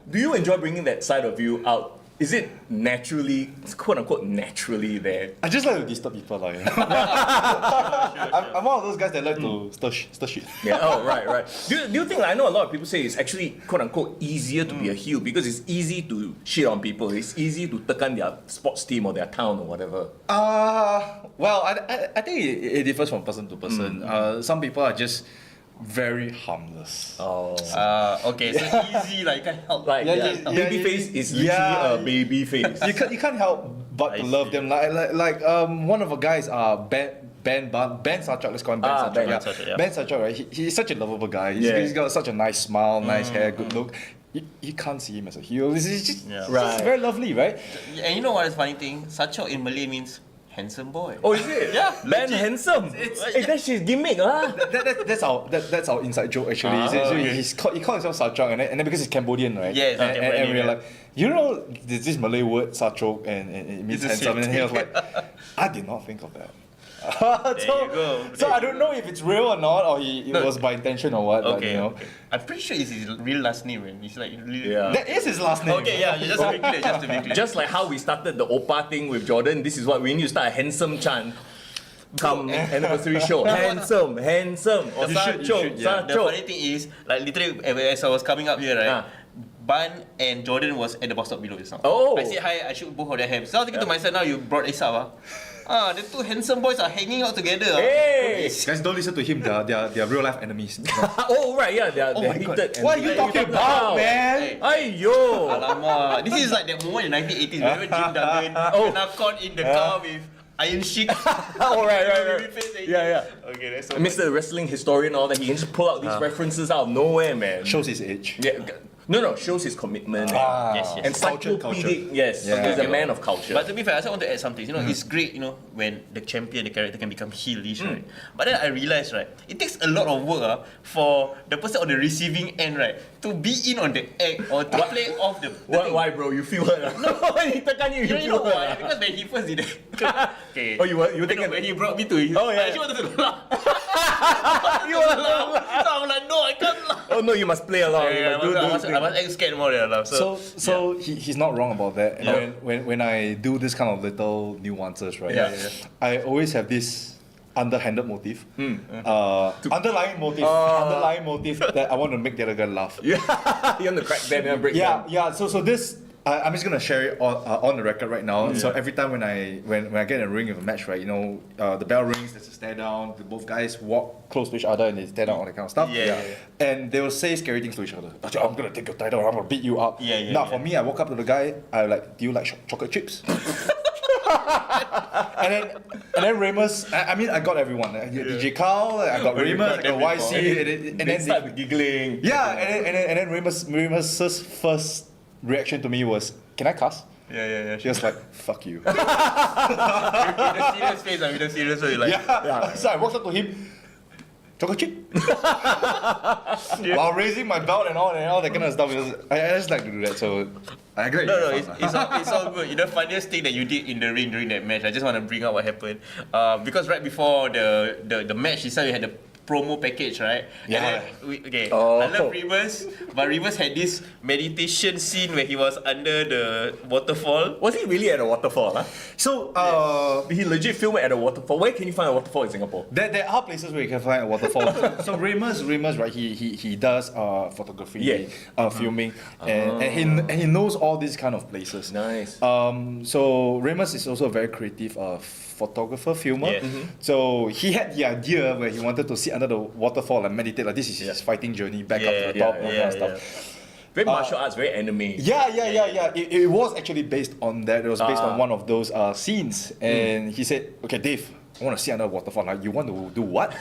Do you enjoy bringing that side of you out? Is it naturally, quote unquote, naturally there? I just like to disturb people. Like, I'm one of those guys that like to stir shit. Yeah. Oh, right. Do you think, I know a lot of people say it's actually, quote unquote, easier to be a heel because it's easy to shit on people. It's easy to tekan their sports team or their town or whatever. Well, I think it differs from person to person. Some people are just very harmless. Okay, so easy, like, can't help. Like, Yeah, baby face is literally a baby face. You can't help but to I love see. them. Like one of the guys, Ben Sarchuk, let's call him Ben Ah, Sarchuk. Ben yeah. Sarchuk, yeah. Ben Sarchuk, right? He's such a lovable guy. Yeah. He's got such a nice smile, nice hair, good look. You can't see him as a heel. It's just, Yeah. it's Right. very lovely, right? And you know what is funny thing? Sachok in Malay means handsome boy. Oh, is it? Yeah. Ben handsome. Hey, that's his gimmick, huh? That's our inside joke actually. He called himself Sarchuk, and then because he's Cambodian, right? Yes, and Cambodian, we're yeah. like, you know, there's this Malay word Sarchuk, and it means It's the handsome, same and he was thing. like, I did not think of that. you go. So I don't know if it's real or not, or it was by intention or what. But, Okay, you know, okay. I'm pretty sure it's his real last name, man. It's like really... Yeah. that is his last name. Okay, yeah, just to be clear, just to be clear. Just like how we started the Opa thing with Jordan, this is what we need to start a handsome chant. Come anniversary show. Handsome. Or You should, yeah. The funny thing is, like literally, as I was coming up here, right? Ban and Jordan was at the bus stop below just now. Oh. I said hi, I shook both of their hands. So I was thinking to myself, now you brought this up, the two handsome boys are hanging out together. Hey! Guys, don't listen to him. They're real life enemies. Oh, right, yeah, they're my God. heated. What are you talking about, man? Aiyo! Alamak, this is like that moment in 1980s. Remember Jim Duggan kena caught in the car with Iron Sheik? Oh, right. Yeah. Okay, that's so Mr. Wrestling historian, all that, he can just pull out these references out of nowhere, man. Shows his age. Yeah, no, shows his commitment. Yes. Encyclopedic, yes. Yeah. He's a man of culture. But to be fair, I also want to add something. You know, it's great, you know, when the champion, the character can become heelish, right? But then I realized, right, it takes a lot of work for the person on the receiving end, right, to be in on the act or to play off the thing. Why, bro? You feel hurt? No, he tekan you. You know feel why? hurt. Because when he first did it. Okay. Oh, you were No, taken. when he brought me to his. Oh, yeah. I actually wanted to laugh. You were laugh. So I'm like, no, I can't laugh. Oh no, you must play along. You Yeah, must I must act scared more than love. So he's not wrong about that. And Yeah. when I do this kind of little nuances, right? Yeah. I always have this underhanded motive, underlying motive that I want to make the other guy laugh. You want to crack them and break them. Yeah. So this. I'm just gonna share it on the record right now. So every time when I get in a ring of a match, right, the bell rings, there's a stare down, the both guys walk close to each other and they stare down, all that kind of stuff. Yeah. And they will say scary things to each other. I'm gonna take your title, I'm gonna beat you up. Yeah. Now for me, I walk up to the guy, I like, do you like chocolate chips? and then Ramus, I got everyone. DJ Carl, I got Ramus, I got YC, and They then start giggling. yeah, and then Ramus's first reaction to me was, "Can I cuss?" Yeah. She was like, "Fuck you." With a serious face, with a serious face, like. Yeah. So I walked up to him, chocolate chip, while raising my belt and all that kind of stuff. I just like to do that. So I agree. No, it's all good. The funniest thing that you did in the ring during that match, I just want to bring up what happened. Because right before the match itself, you had the promo package, right? Yeah. And then I love Remus, but Remus had this meditation scene where he was under the waterfall. Was he really at a waterfall? Huh? So He legit filmed at a waterfall. Where can you find a waterfall in Singapore? there are places where you can find a waterfall. So Ramus, right? He does photography, filming, and he knows all these kind of places. Nice. So Ramus is also a very creative photographer, filmer. Yeah. So he had the idea where he wanted to sit under the waterfall and meditate. Like this is his fighting journey back up to the top, all kind of stuff. Very martial arts, very anime. Yeah. It was actually based on that. It was based on one of those scenes. And he said, "Okay, Dave, I want to sit under a waterfall." Like, you want to do what?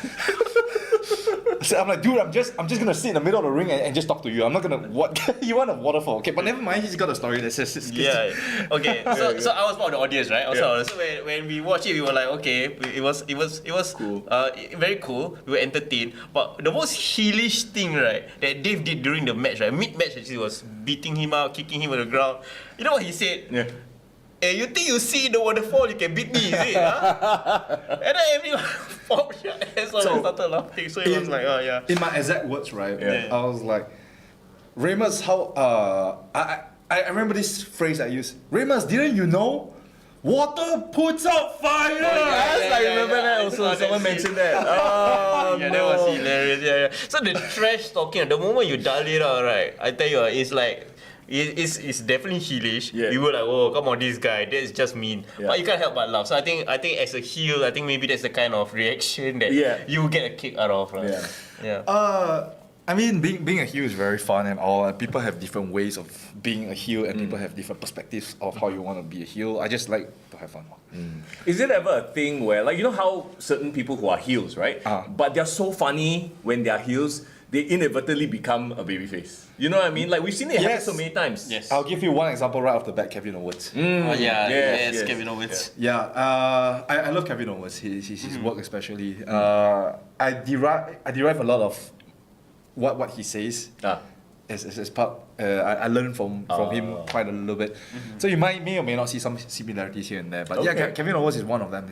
So I'm like, dude, I'm just gonna sit in the middle of the ring and just talk to you. I'm not gonna what you want a waterfall, okay? But never mind, he's got a story that says Yeah. Okay. So I was part of the audience, right? So when we watched it, we were like, okay, it was Cool. Very cool. We were entertained. But the most heelish thing, right, that Dave did during the match, right, mid-match actually, was beating him up, kicking him on the ground. You know what he said? Yeah. Hey, you think you see the waterfall, you can beat me, is it? Huh? And then everyone popped their ass on and started laughing. So it was like, oh yeah. in my exact words, right? Yeah. I was like, Ramus, how I remember this phrase I used. Ramus, didn't you know? Water puts out fire! Yes, I remember that also. I saw that Someone scene. mentioned that. Oh, Yeah, that was hilarious. Yeah. So the trash talking, the moment you dial it out, right? I tell you, it's like it's definitely heelish. Yeah. We were like, oh, come on, this guy, that's just mean. Yeah. But you can't help but laugh. So I think as a heel, I think maybe that's the kind of reaction that you get a kick out of, right? Yeah. I mean, being a heel is very fun and all. And people have different ways of being a heel, and people have different perspectives of how you want to be a heel. I just like to have fun. Is it ever a thing where, like, you know how certain people who are heels, right? But they're so funny when they're heels, they inadvertently become a babyface. You know what I mean? Like, we've seen it happen so many times. Yes. I'll give you one example right off the bat, Kevin Owens. Yes, Kevin Owens. Yeah, I love Kevin Owens. His work especially. I derive a lot of what he says as part. I learned from him quite a little bit. So you may or may not see some similarities here and there. But yeah, Kevin Owens is one of them.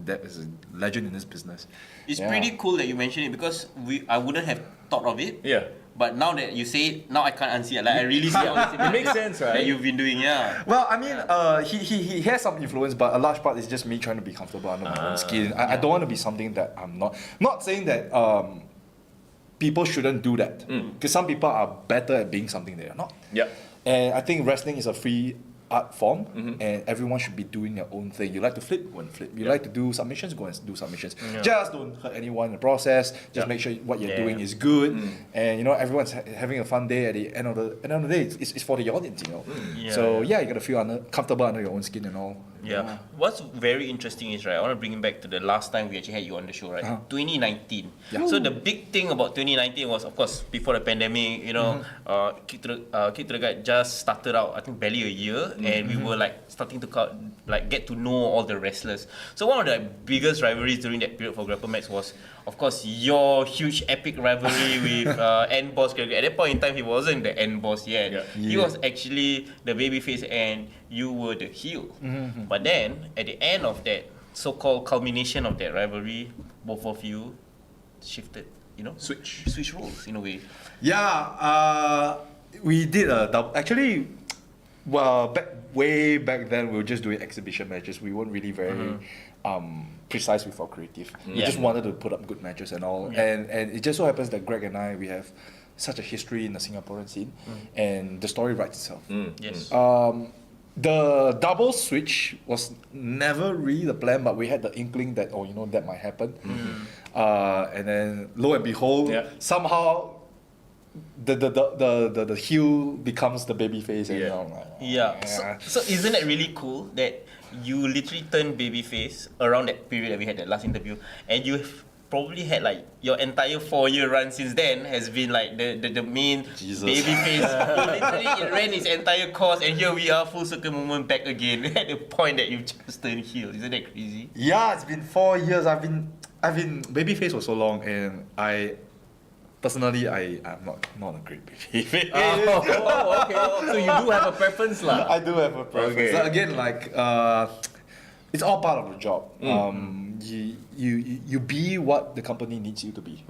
That is a legend in this business. It's pretty cool that you mentioned it because I wouldn't have thought of it. Yeah. But now that you say it, now I can't unsee it. Like I really see all the It makes sense, right? that you've been doing, yeah. Well, I mean, he has some influence, but a large part is just me trying to be comfortable under my own skin. I don't want to be something that I'm not. Not saying that people shouldn't do that, because some people are better at being something they are not. Yeah. And I think wrestling is a free art form, and everyone should be doing their own thing. You like to flip, go and flip. You like to do submissions, go and do submissions. Just don't hurt anyone in the process. Just make sure what you're doing is good, and everyone's having a fun day. At the end of the day, it's for the audience, So you gotta feel comfortable under your own skin and all. Yeah. What's very interesting is, right, I want to bring it back to the last time we actually had you on the show, right? 2019. So the big thing about 2019 was, of course, before the pandemic, Kick to the Gut just started out, I think, barely a year, and we were like starting to get to know all the wrestlers. So one of the biggest rivalries during that period for GrappleMax was, of course, your huge epic rivalry with End Boss. At that point in time, he wasn't the End Boss yet. He was actually the babyface and you were the heel. But then, at the end of that so-called culmination of that rivalry, both of you shifted switch roles in a way. Yeah, we did a double. Actually, well, way back then, we were just doing exhibition matches. We weren't really very precise with our creative. We just wanted to put up good matches and all. And it just so happens that Greg and I, we have such a history in the Singaporean scene, and the story writes itself. Yes. The double switch was never really the plan, but we had the inkling that that might happen. And then lo and behold, somehow the heel becomes the baby face. And So isn't it really cool that you literally turned babyface around that period that we had that last interview, and you've probably had like your entire 4-year run since then has been like the main babyface. You literally ran his entire course, and here we are, full circle moment back again at the point that you've just turned heel. Isn't that crazy? Yeah, it's been 4 years. I've been babyface for so long, and personally, I'm not a great babyface. Okay. So you do have a preference, lah. I do have a preference. Okay. So again, it's all part of the job. You be what the company needs you to be.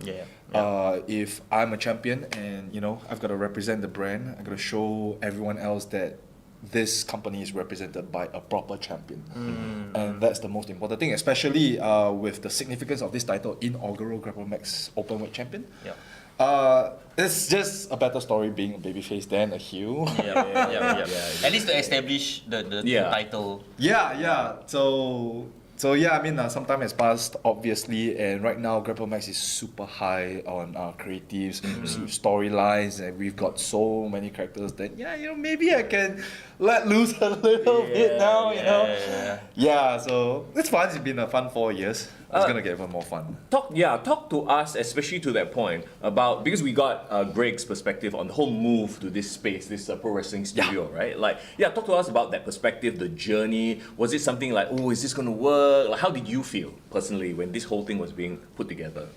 If I'm a champion and I've got to represent the brand, I've got to show everyone else that this company is represented by a proper champion. And that's the most important thing, especially with the significance of this title, inaugural GrappleMax Openweight Champion. It's just a better story being a babyface than a heel. At least to establish the title. So yeah, I mean, some time has passed, obviously, and right now GrappleMax is super high on creatives, storylines, and we've got so many characters that maybe I can let loose a little bit now. Yeah. So it's fun. It's been a fun 4 years. It's gonna get even more fun. Talk to us, especially to that point, about, because we got Greg's perspective on the whole move to this space, this pro wrestling studio, right? Talk to us about that perspective, the journey. Was it something like, oh, is this gonna work? Like, how did you feel personally when this whole thing was being put together?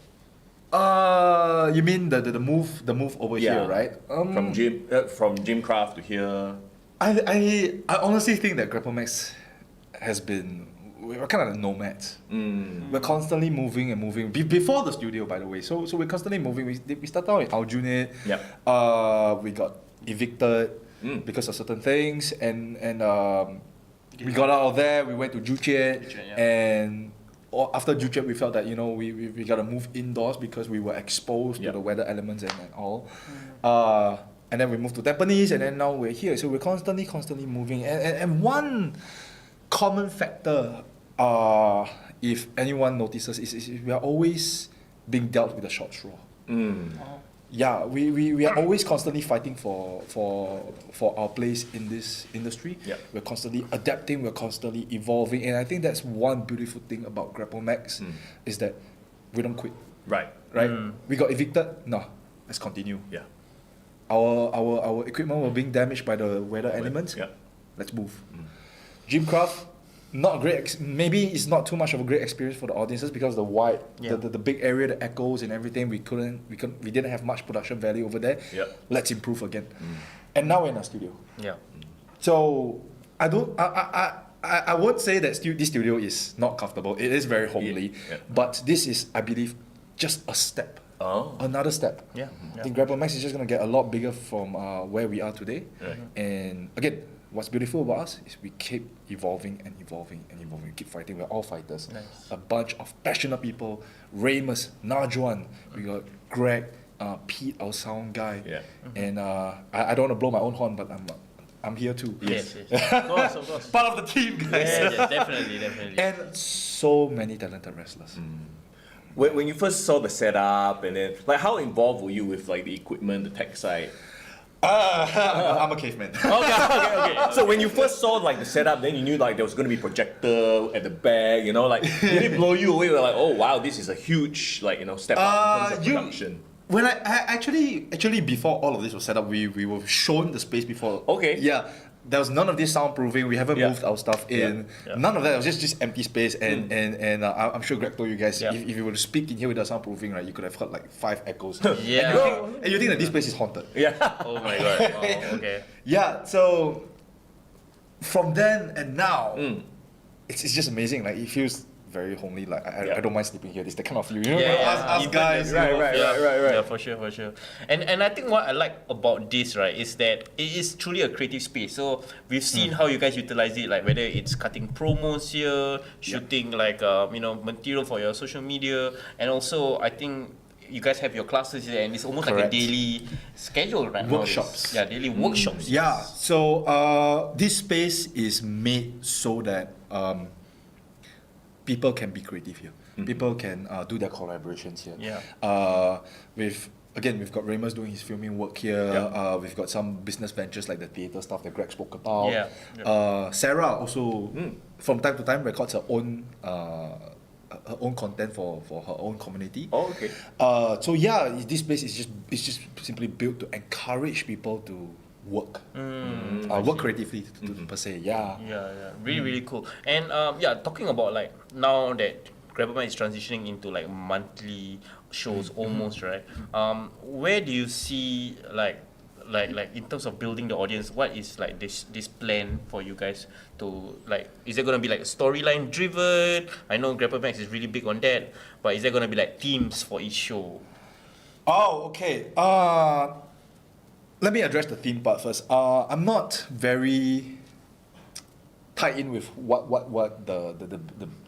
You mean the move over here, right? From Jim Craft to here. I honestly think that GrappleMax has been, we're kind of nomads. We're constantly moving and moving. Before the studio, by the way. So we're constantly moving. We started out in Aljunied. We got evicted because of certain things, and we got out of there. We went to Juchet, and after Juchet, we felt that we gotta move indoors because we were exposed to the weather elements and all. And then we moved to Tampines, and then now we're here. So we're constantly moving. And one common factor, if anyone notices, is we are always being dealt with a short straw. Yeah, we are always constantly fighting for our place in this industry. We're constantly adapting, we're constantly evolving, and I think that's one beautiful thing about GrappleMax is that we don't quit. Right. We got evicted. No, let's continue. Our equipment were being damaged by the weather elements. Let's move. Jim Craft, not great. Maybe it's not too much of a great experience for the audiences because the wide, the big area, the echoes and everything. We didn't have much production value over there. Let's improve again. And now we're in our studio. So I won't say that this studio is not comfortable. It is very homely, but this is, I believe, just a step. Another step. I think GrappleMax is just gonna get a lot bigger from where we are today. And again, what's beautiful about us is we keep evolving and evolving and evolving. We keep fighting. We're all fighters. A bunch of passionate people. Ramus, Najuan, we got Greg, Pete, our sound guy. And I don't want to blow my own horn, but I'm here too. Yes. Of course. Part of the team, guys. Yeah, definitely. And so many talented wrestlers. When you first saw the setup, and then how involved were you with the equipment, the tech side? I'm a caveman. Okay. So when you first saw the setup, then you knew there was going to be projector at the back. Did it blow you away? You're like, oh wow, this is a huge step up in terms of production. When I actually before all of this was set up, we were shown the space before. Okay. Yeah. There was none of this soundproofing. We haven't moved our stuff in. None of that. It was just empty space. And I'm sure Greg told you guys, if you were to speak in here without soundproofing, right, you could have heard 5 echoes. And you think that this place is haunted. Oh my god. Wow, okay. Yeah. So from then and now, it's just amazing. It feels very homely. Like I don't mind sleeping here. This the kind of feel, you know. Yeah, Us guys, you know. Right. Yeah, for sure. And I think what I like about this, right, is that it is truly a creative space. So we've seen how you guys utilize it, like whether it's cutting promos here, shooting like material for your social media, and also I think you guys have your classes here, and it's almost like a Correct. daily schedule, right? Workshops. Nowadays. Yeah, daily workshops. Yeah. So this space is made so that people can be creative here. People can do their collaborations here. Yeah. We've got Ramos doing his filming work here. We've got some business ventures like the theatre stuff that Greg spoke about. Sarah also from time to time records her own content for her own community. Oh, okay. So this place is just simply built to encourage people to work, work creatively per se. Yeah. Really cool. And talking about like now that GrappleMax is transitioning into like monthly shows almost, right? Where do you see like in terms of building the audience, what is like this plan for you guys to like, is it gonna be like storyline driven? I know GrappleMax is really big on that, but is there gonna be like themes for each show? Oh, okay. Let me address the theme part first. I'm not very tied in with what the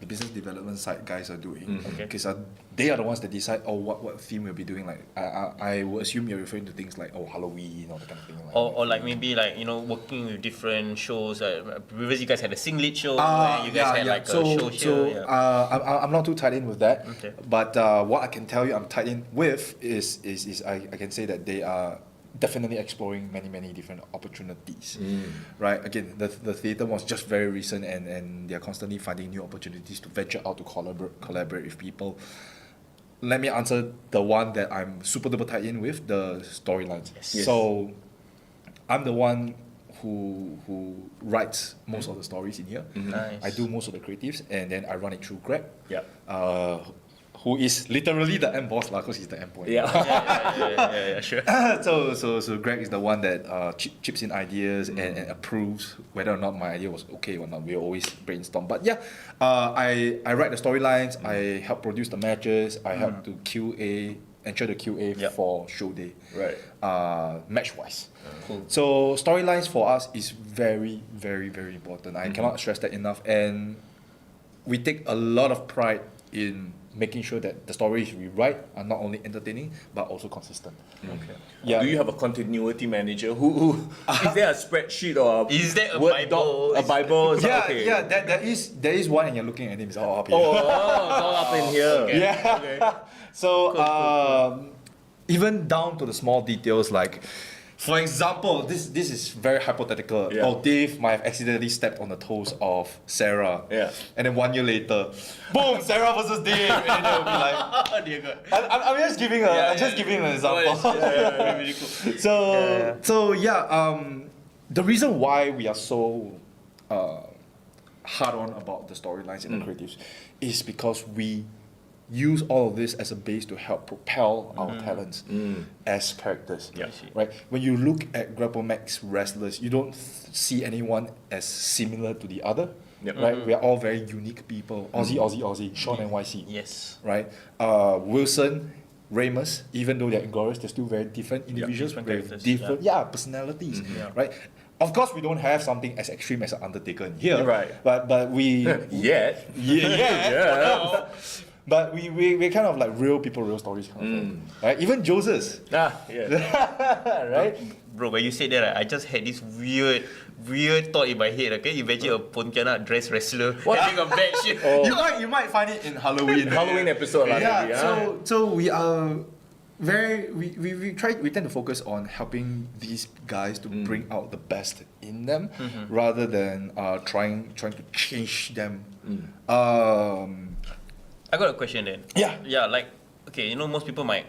business development side guys are doing, because they are the ones that decide what theme we'll be doing. Like I would assume you're referring to things like Halloween or that kind of thing. Or like maybe like working with different shows. Previously you guys had a singlet show, and you guys had like a show here. I'm not too tied in with that. Okay. But what I can tell you I'm tied in with is I can say that they are definitely exploring many different opportunities, right? Again, the theatre was just very recent, and they're constantly finding new opportunities to venture out to collaborate with people. Let me answer the one that I'm super duper tied in with, the storylines. Yes. So I'm the one who writes most of the stories in here. Nice. I do most of the creatives, and then I run it through Greg, who is literally the end boss because he's the end point. Yeah, sure. So Greg is the one that chips in ideas and approves whether or not my idea was okay or not. We always brainstorm. But I write the storylines. I help produce the matches. I help to ensure the QA for show day. Right. Match wise. Cool. So storylines for us is very important. I cannot stress that enough. And we take a lot of pride in making sure that the stories we write are not only entertaining but also consistent. Okay. Yeah. Do you have a continuity manager who is there a spreadsheet or Is there a Word Bible? doc, a Bible? Is that okay? There is one, and you're looking at him. It's all up here. Oh, it's all up in here. Okay. Yeah. Okay. So even down to the small details, like for example, this is very hypothetical. Yeah. Dave might have accidentally stepped on the toes of Sarah. Yeah. And then 1 year later, boom, Sarah versus Dave, and then they'll be like, Dear God. I'm just giving an example. Really cool. The reason why we are so hard on about the storylines and the creatives is because we use all of this as a base to help propel our talents as characters. Yeah. Right? When you look at GrappleMax wrestlers, you don't see anyone as similar to the other. Yep. Right? We are all very unique people. Aussie, Sean and YC. Yes. Right? Wilson, Ramos, even though they're Inglorious, they're still very different individuals different with characters, different personalities. Yeah. Right? Of course, we don't have something as extreme as an Undertaker in here. Right. But we Yet. yeah. But we kind of like real people, real stories kind of thing. Right? Even Joseph's. Right? Bro, when you said that, right, I just had this weird thought in my head. Okay, imagine a Pontianak dress wrestler having a match. You might find it in Halloween. Halloween episode. Yeah. Maybe, So we are we tend to focus on helping these guys to bring out the best in them rather than trying to change them. I got a question then. Yeah. Yeah, like, okay, most people might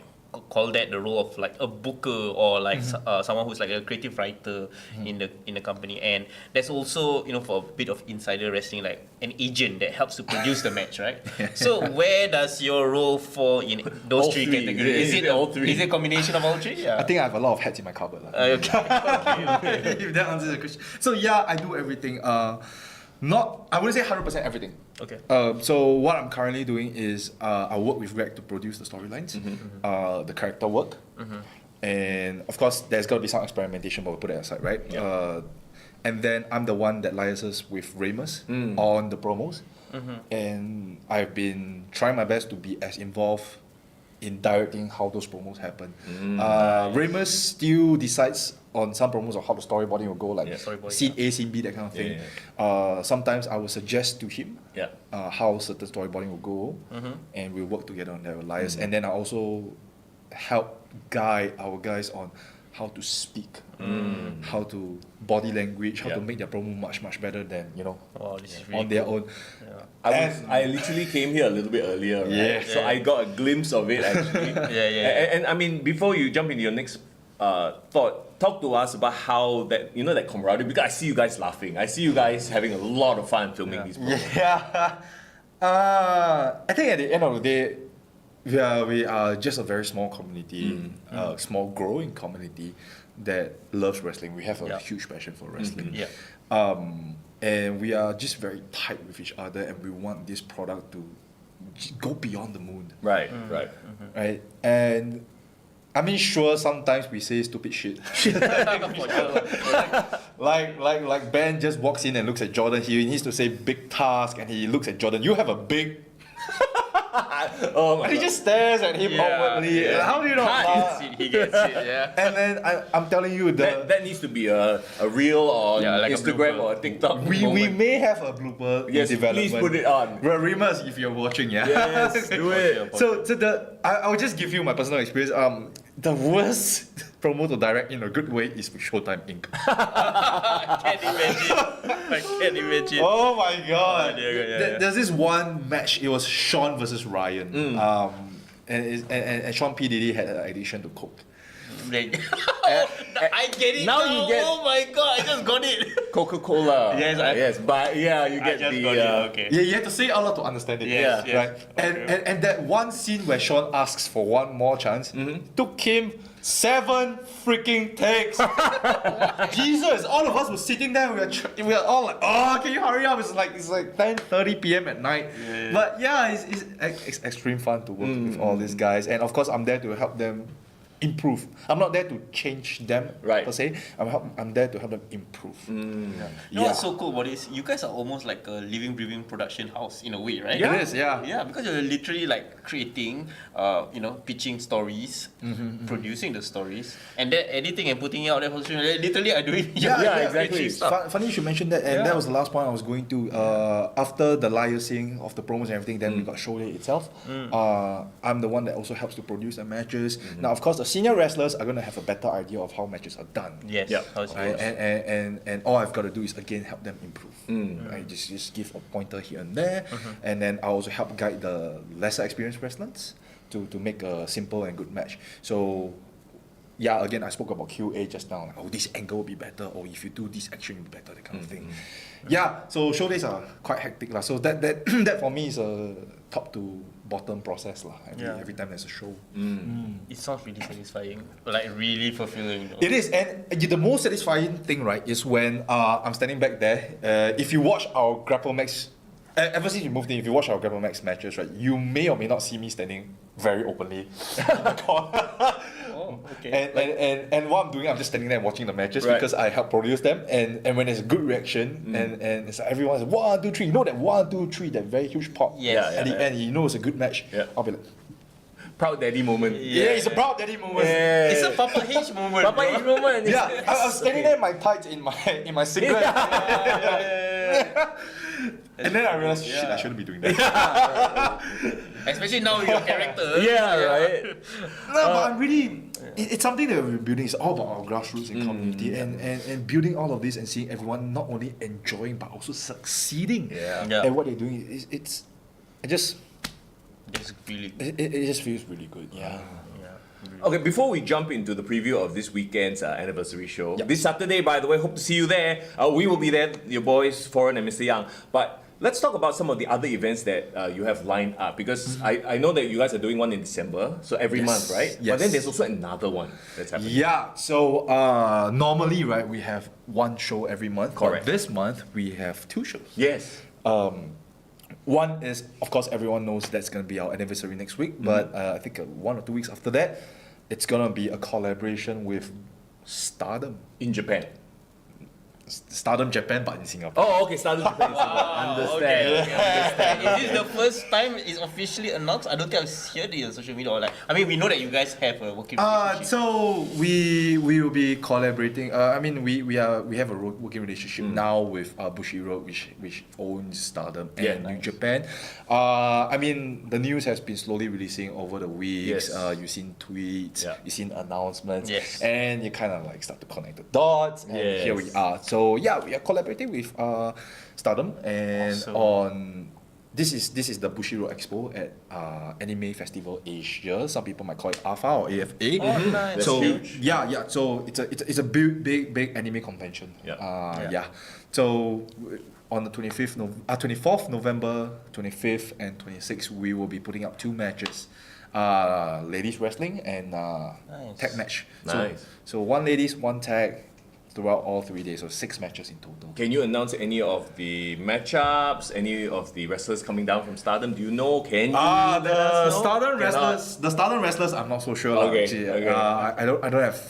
call that the role of like a booker or like someone who's like a creative writer in the company, and there's also for a bit of insider wrestling, like an agent that helps to produce the match, right? So where does your role fall in those All three three. categories? Yeah, all three. Is it a combination of all three? Yeah. I think I have a lot of hats in my cupboard. Okay. If that answers the question. So yeah, I do everything. I wouldn't say 100% everything. Okay. So what I'm currently doing is I work with Greg to produce the storylines, the character work, and of course there's got to be some experimentation, but we'll put it aside, right? Yeah. And then I'm the one that liaises with Ramus on the promos, and I've been trying my best to be as involved in directing how those promos happen. Ramus still decides on some promos of how the storyboarding will go, like Storyboarding, scene A, scene B, that kind of thing. Sometimes I will suggest to him how certain storyboarding will go, and we'll work together on that with liars. And then I also help guide our guys on how to speak, how to body language, how to make their promo much better than This is really on their cool. own. I literally came here a little bit earlier, right? Yeah. So I got a glimpse of it actually. And I mean, before you jump into your next thought, talk to us about how that that camaraderie. Because I see you guys laughing. I see you guys having a lot of fun filming these promos. Yeah. I think at the end of the day, we are just a very small community, small growing community that loves wrestling. We have a huge passion for wrestling. And we are just very tight with each other, and we want this product to go beyond the moon. Right. Right? And I mean, sure, sometimes we say stupid shit. like Ben just walks in and looks at Jordan. He needs to say big task, and he looks at Jordan. You have a big. Oh my And he God. just stares at him awkwardly. How do you not laugh? He gets it, yeah. And then I'm telling you, That needs to be a reel on like a Instagram blooper. or a TikTok. we moment. may have a blooper Yes, in development. please put it on. Remus, if you're watching, yeah. Yes, do it. So I'll just give you my personal experience. The worst promo to direct in a good way is with Showtime Inc. I can't imagine. Oh my god! Yeah. There's this one match. It was Sean versus Ryan. And Sean P Diddy had an addiction to coke. I get it Now now. you get- Oh my god, I just got it. Coca-Cola. Yes, but yeah, you get I just the. got it. Okay. Yeah, you have to say it out loud to understand it. Yes, yes. Right. And that one scene where Sean asks for one more chance took him 7 freaking takes. Jesus, all of us were sitting there. We were all like, oh, can you hurry up? It's like 10:30 p.m. at night. But yeah, it's extreme fun to work with all these guys. And of course, I'm there to help them improve. I'm not there to change them per se. I'm there to help them improve. You know what's so cool about this? You guys are almost like a living, breathing production house in a way, right? It is, yeah. Yeah, because you're literally like creating, pitching stories, producing the stories, and then editing and putting it out there for social media. Literally, are doing exactly. Funny you should mention that, and that was the last point I was going to. After the liaising of the promos and everything, then we got show day itself. I'm the one that also helps to produce the matches. Now, of course, the senior wrestlers are going to have a better idea of how matches are done. Yes. Yep. How it's Right? supposed. And all I've got to do is again help them improve. Right? Just give a pointer here and there, and then I also help guide the lesser experienced wrestlers to make a simple and good match. So yeah, again, I spoke about QA just now. Like, this angle will be better, or if you do this action, it will be better, that kind of thing. Yeah, so show days are quite hectic. So that that for me is a top to bottom process. Every time there's a show. It sounds really satisfying, like really fulfilling. It is, and the most satisfying thing, right, is when I'm standing back there. If you watch our GrappleMax, ever since you moved in, if you watch our GrappleMax matches, right, you may or may not see me standing very openly in the corner. Okay. And what I'm doing, I'm just standing there watching the matches because I help produce them. And when there's a good reaction, and it's like everyone's like, 1, 2, 3. You know that 1, 2, 3, that very huge pop. Yes. At the end, you know it's a good match. Yeah. I'll be like, Proud daddy moment. yeah, it's a proud daddy moment. It's a Papa H moment. Papa bro. H moment. Yeah, I was standing there in my tights, in my singlet. And then I realized, shit, I shouldn't be doing that. Especially now with your character. Right. No, but I'm really, it's something that we're building. It's all about our grassroots and community, and building all of this and seeing everyone not only enjoying but also succeeding at what they're doing. It just really it just feels really good. Yeah. Okay, before we jump into the preview of this weekend's anniversary show, this Saturday, by the way, hope to see you there. We will be there, your boys, Foreign and Mr. Young. But let's talk about some of the other events that you have lined up, because I know that you guys are doing one in December, so every Yes, month, right? But yes. then there's also another one that's happening. Yeah, so normally, right, we have one show every month. Correct. But this month, we have two shows. Yes. One is, of course, everyone knows that's going to be our anniversary next week, but I think 1 or 2 weeks after that, it's going to be a collaboration with Stardom. In Japan. Stardom Japan, but in Singapore. Oh, okay, started Japan. Understand. Is this the first time it's officially announced? I don't think I've heard it on social media or like. I mean, we know that you guys have a working relationship. So we will be collaborating. I mean, we have a working relationship now with Bushiroad, which owns Stardom and Yeah, New nice. Japan. I mean, the news has been slowly releasing over the weeks. Yes. You've seen tweets, Yeah. you've seen announcements, Yes. and you kind of like start to connect the dots. And here we Yes. are. So yeah, we are collaborating with Stardom, and Awesome. this is the Bushiroad Expo at Anime Festival Asia. Some people might call it AFA or AFA. Oh, nice. So That's huge. yeah. So it's a big anime convention. Yeah. So on the 24th November, 25th and 26th, we will be putting up 2 matches. Ladies wrestling and tag match. Nice. So 1 ladies, 1 tag throughout all 3 days. So 6 matches in total. Can you announce any of the matchups, any of the wrestlers coming down from Stardom? Do you know? Can you let The us know? Stardom Cannot? wrestlers. The Stardom wrestlers, I'm not so sure. lah, Okay, actually. okay. I don't have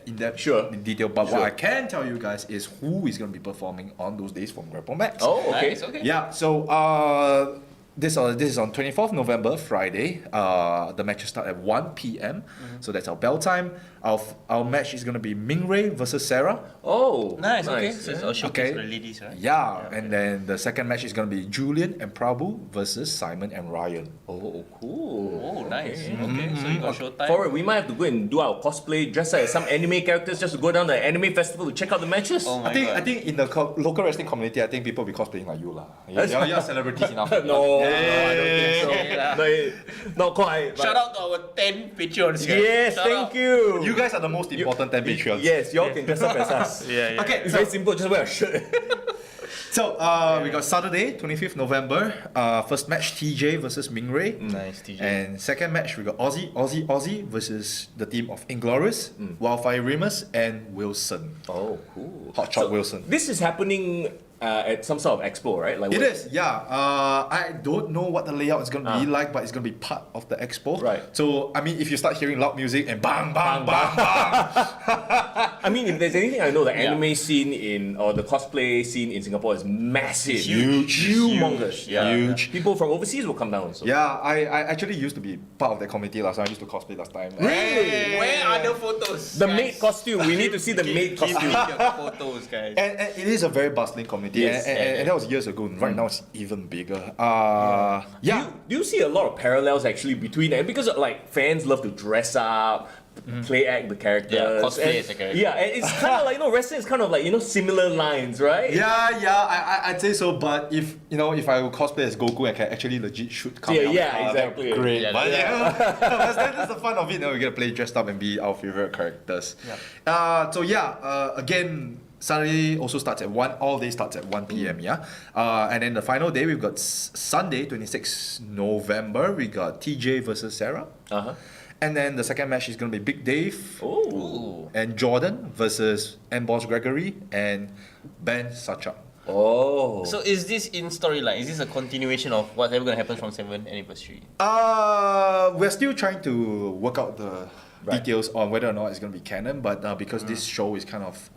in-depth Sure. detail. But Sure. what I can tell you guys is who is going to be performing on those days from GrappleMax. Oh, okay. Nice, okay. Yeah. So this is on 24th November, Friday. The matches start at 1 p.m. So that's our bell time. Our match is going to be Mingray versus Sarah. Oh, Nice, okay. So it's yeah. a showcase Okay. for the ladies, right? Yeah, and then the second match is going to be Julian and Prabhu versus Simon and Ryan. Oh, cool. Oh, nice. Okay. Okay, so you got showtime. For it, we might have to go and do our cosplay, dress as some anime characters, just to go down the anime festival to check out the matches. Oh my I think god. I think in the local wrestling community, I think people will be cosplaying like you lah. You're celebrities enough. No, I don't think so. Yeah. No, not quite. but- Shout out to our 10 Patreons, guys. Yes, Shout thank out. you. You guys are the most important 10 Patreons. Yes, y'all can dress up as us. Yeah. Okay, It's so, very simple, just wear a shirt. so we got Saturday, 25th November. First match TJ versus Mingray. Nice, TJ. And second match we got Aussie versus the team of Inglorious, Wildfire Remus, and Wilson. Oh, cool. Hotshot Wilson. This is happening at some sort of expo, right? Like It what- is, yeah. I don't know what the layout is going to be like, but it's going to be part of the expo. Right. So, I mean, if you start hearing loud music and bang, bang, bang, bang, I mean, if there's anything I know, the anime scene or the cosplay scene in Singapore is massive. Huge. Humongous. Yeah. Huge. People from overseas will come down also. yeah, I actually used to be part of that committee last time. I used to cosplay last time. Really? Where are the photos? The guys? maid costume. We need to see the maid Give costume. me the photos, guys. And it is a very bustling community, Yes. and that was years ago. Right now, it's even bigger. Do you see a lot of parallels actually between them? Because like fans love to dress up, play act the characters. Yeah, cosplay and- as a character. Yeah, and it's kind of like, wrestling is kind of like, similar lines, right? I'd say so. But if I would cosplay as Goku and can actually legit shoot Yeah, Kamehameha, yeah, that would be exactly. great. Yeah, But yeah. that's the fun of it. We get to play dressed up and be our favorite characters. Again. Saturday also starts at 1, all day starts at 1 p.m. And then the final day we've got Sunday, 26 November, we got TJ versus Sarah. Uh-huh. And then the second match is going to be Big Dave Oh. and Jordan versus M-Boss Gregory and Ben Sachak. Oh. So is this in storyline? Is this a continuation of whatever gonna happen from 7th anniversary? We're still trying to work out the Right. details on whether or not it's going to be canon, but because this show is kind of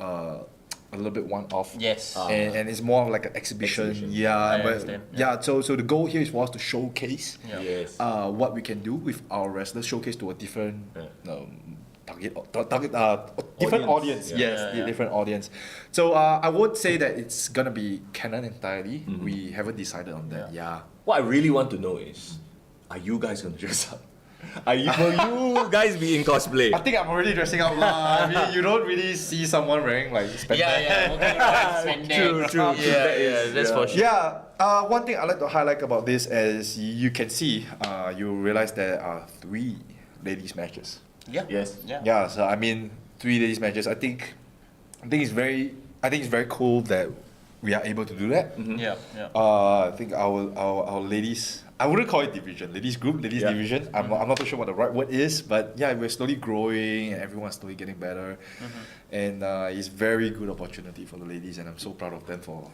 a little bit one-off. Yes. And it's more of like an exhibition. Yeah, I but understand. so the goal here is for us to showcase Yeah. Yes. what we can do with our wrestlers, showcase to a different different audience. Yeah. Yes, Yeah. different audience. So I won't say that it's gonna be canon entirely. We haven't decided on that. Yeah. What I really want to know is, are you guys gonna dress up? Will you guys be in cosplay? I think I'm already dressing up lah. I mean, you don't really see someone wearing like spandex. True. Yeah, that's for sure. Yeah. One thing I like to highlight about this is you can see, you realize there are 3 ladies matches. Yeah. Yes. Yeah. Yeah. So I mean, 3 ladies matches. I think it's very cool that we are able to do that. Yeah, yeah. I think our ladies, I wouldn't call it division, ladies group, ladies division. I'm not too sure what the right word is, but yeah, we're slowly growing and everyone's slowly getting better. And it's very good opportunity for the ladies, and I'm so proud of them for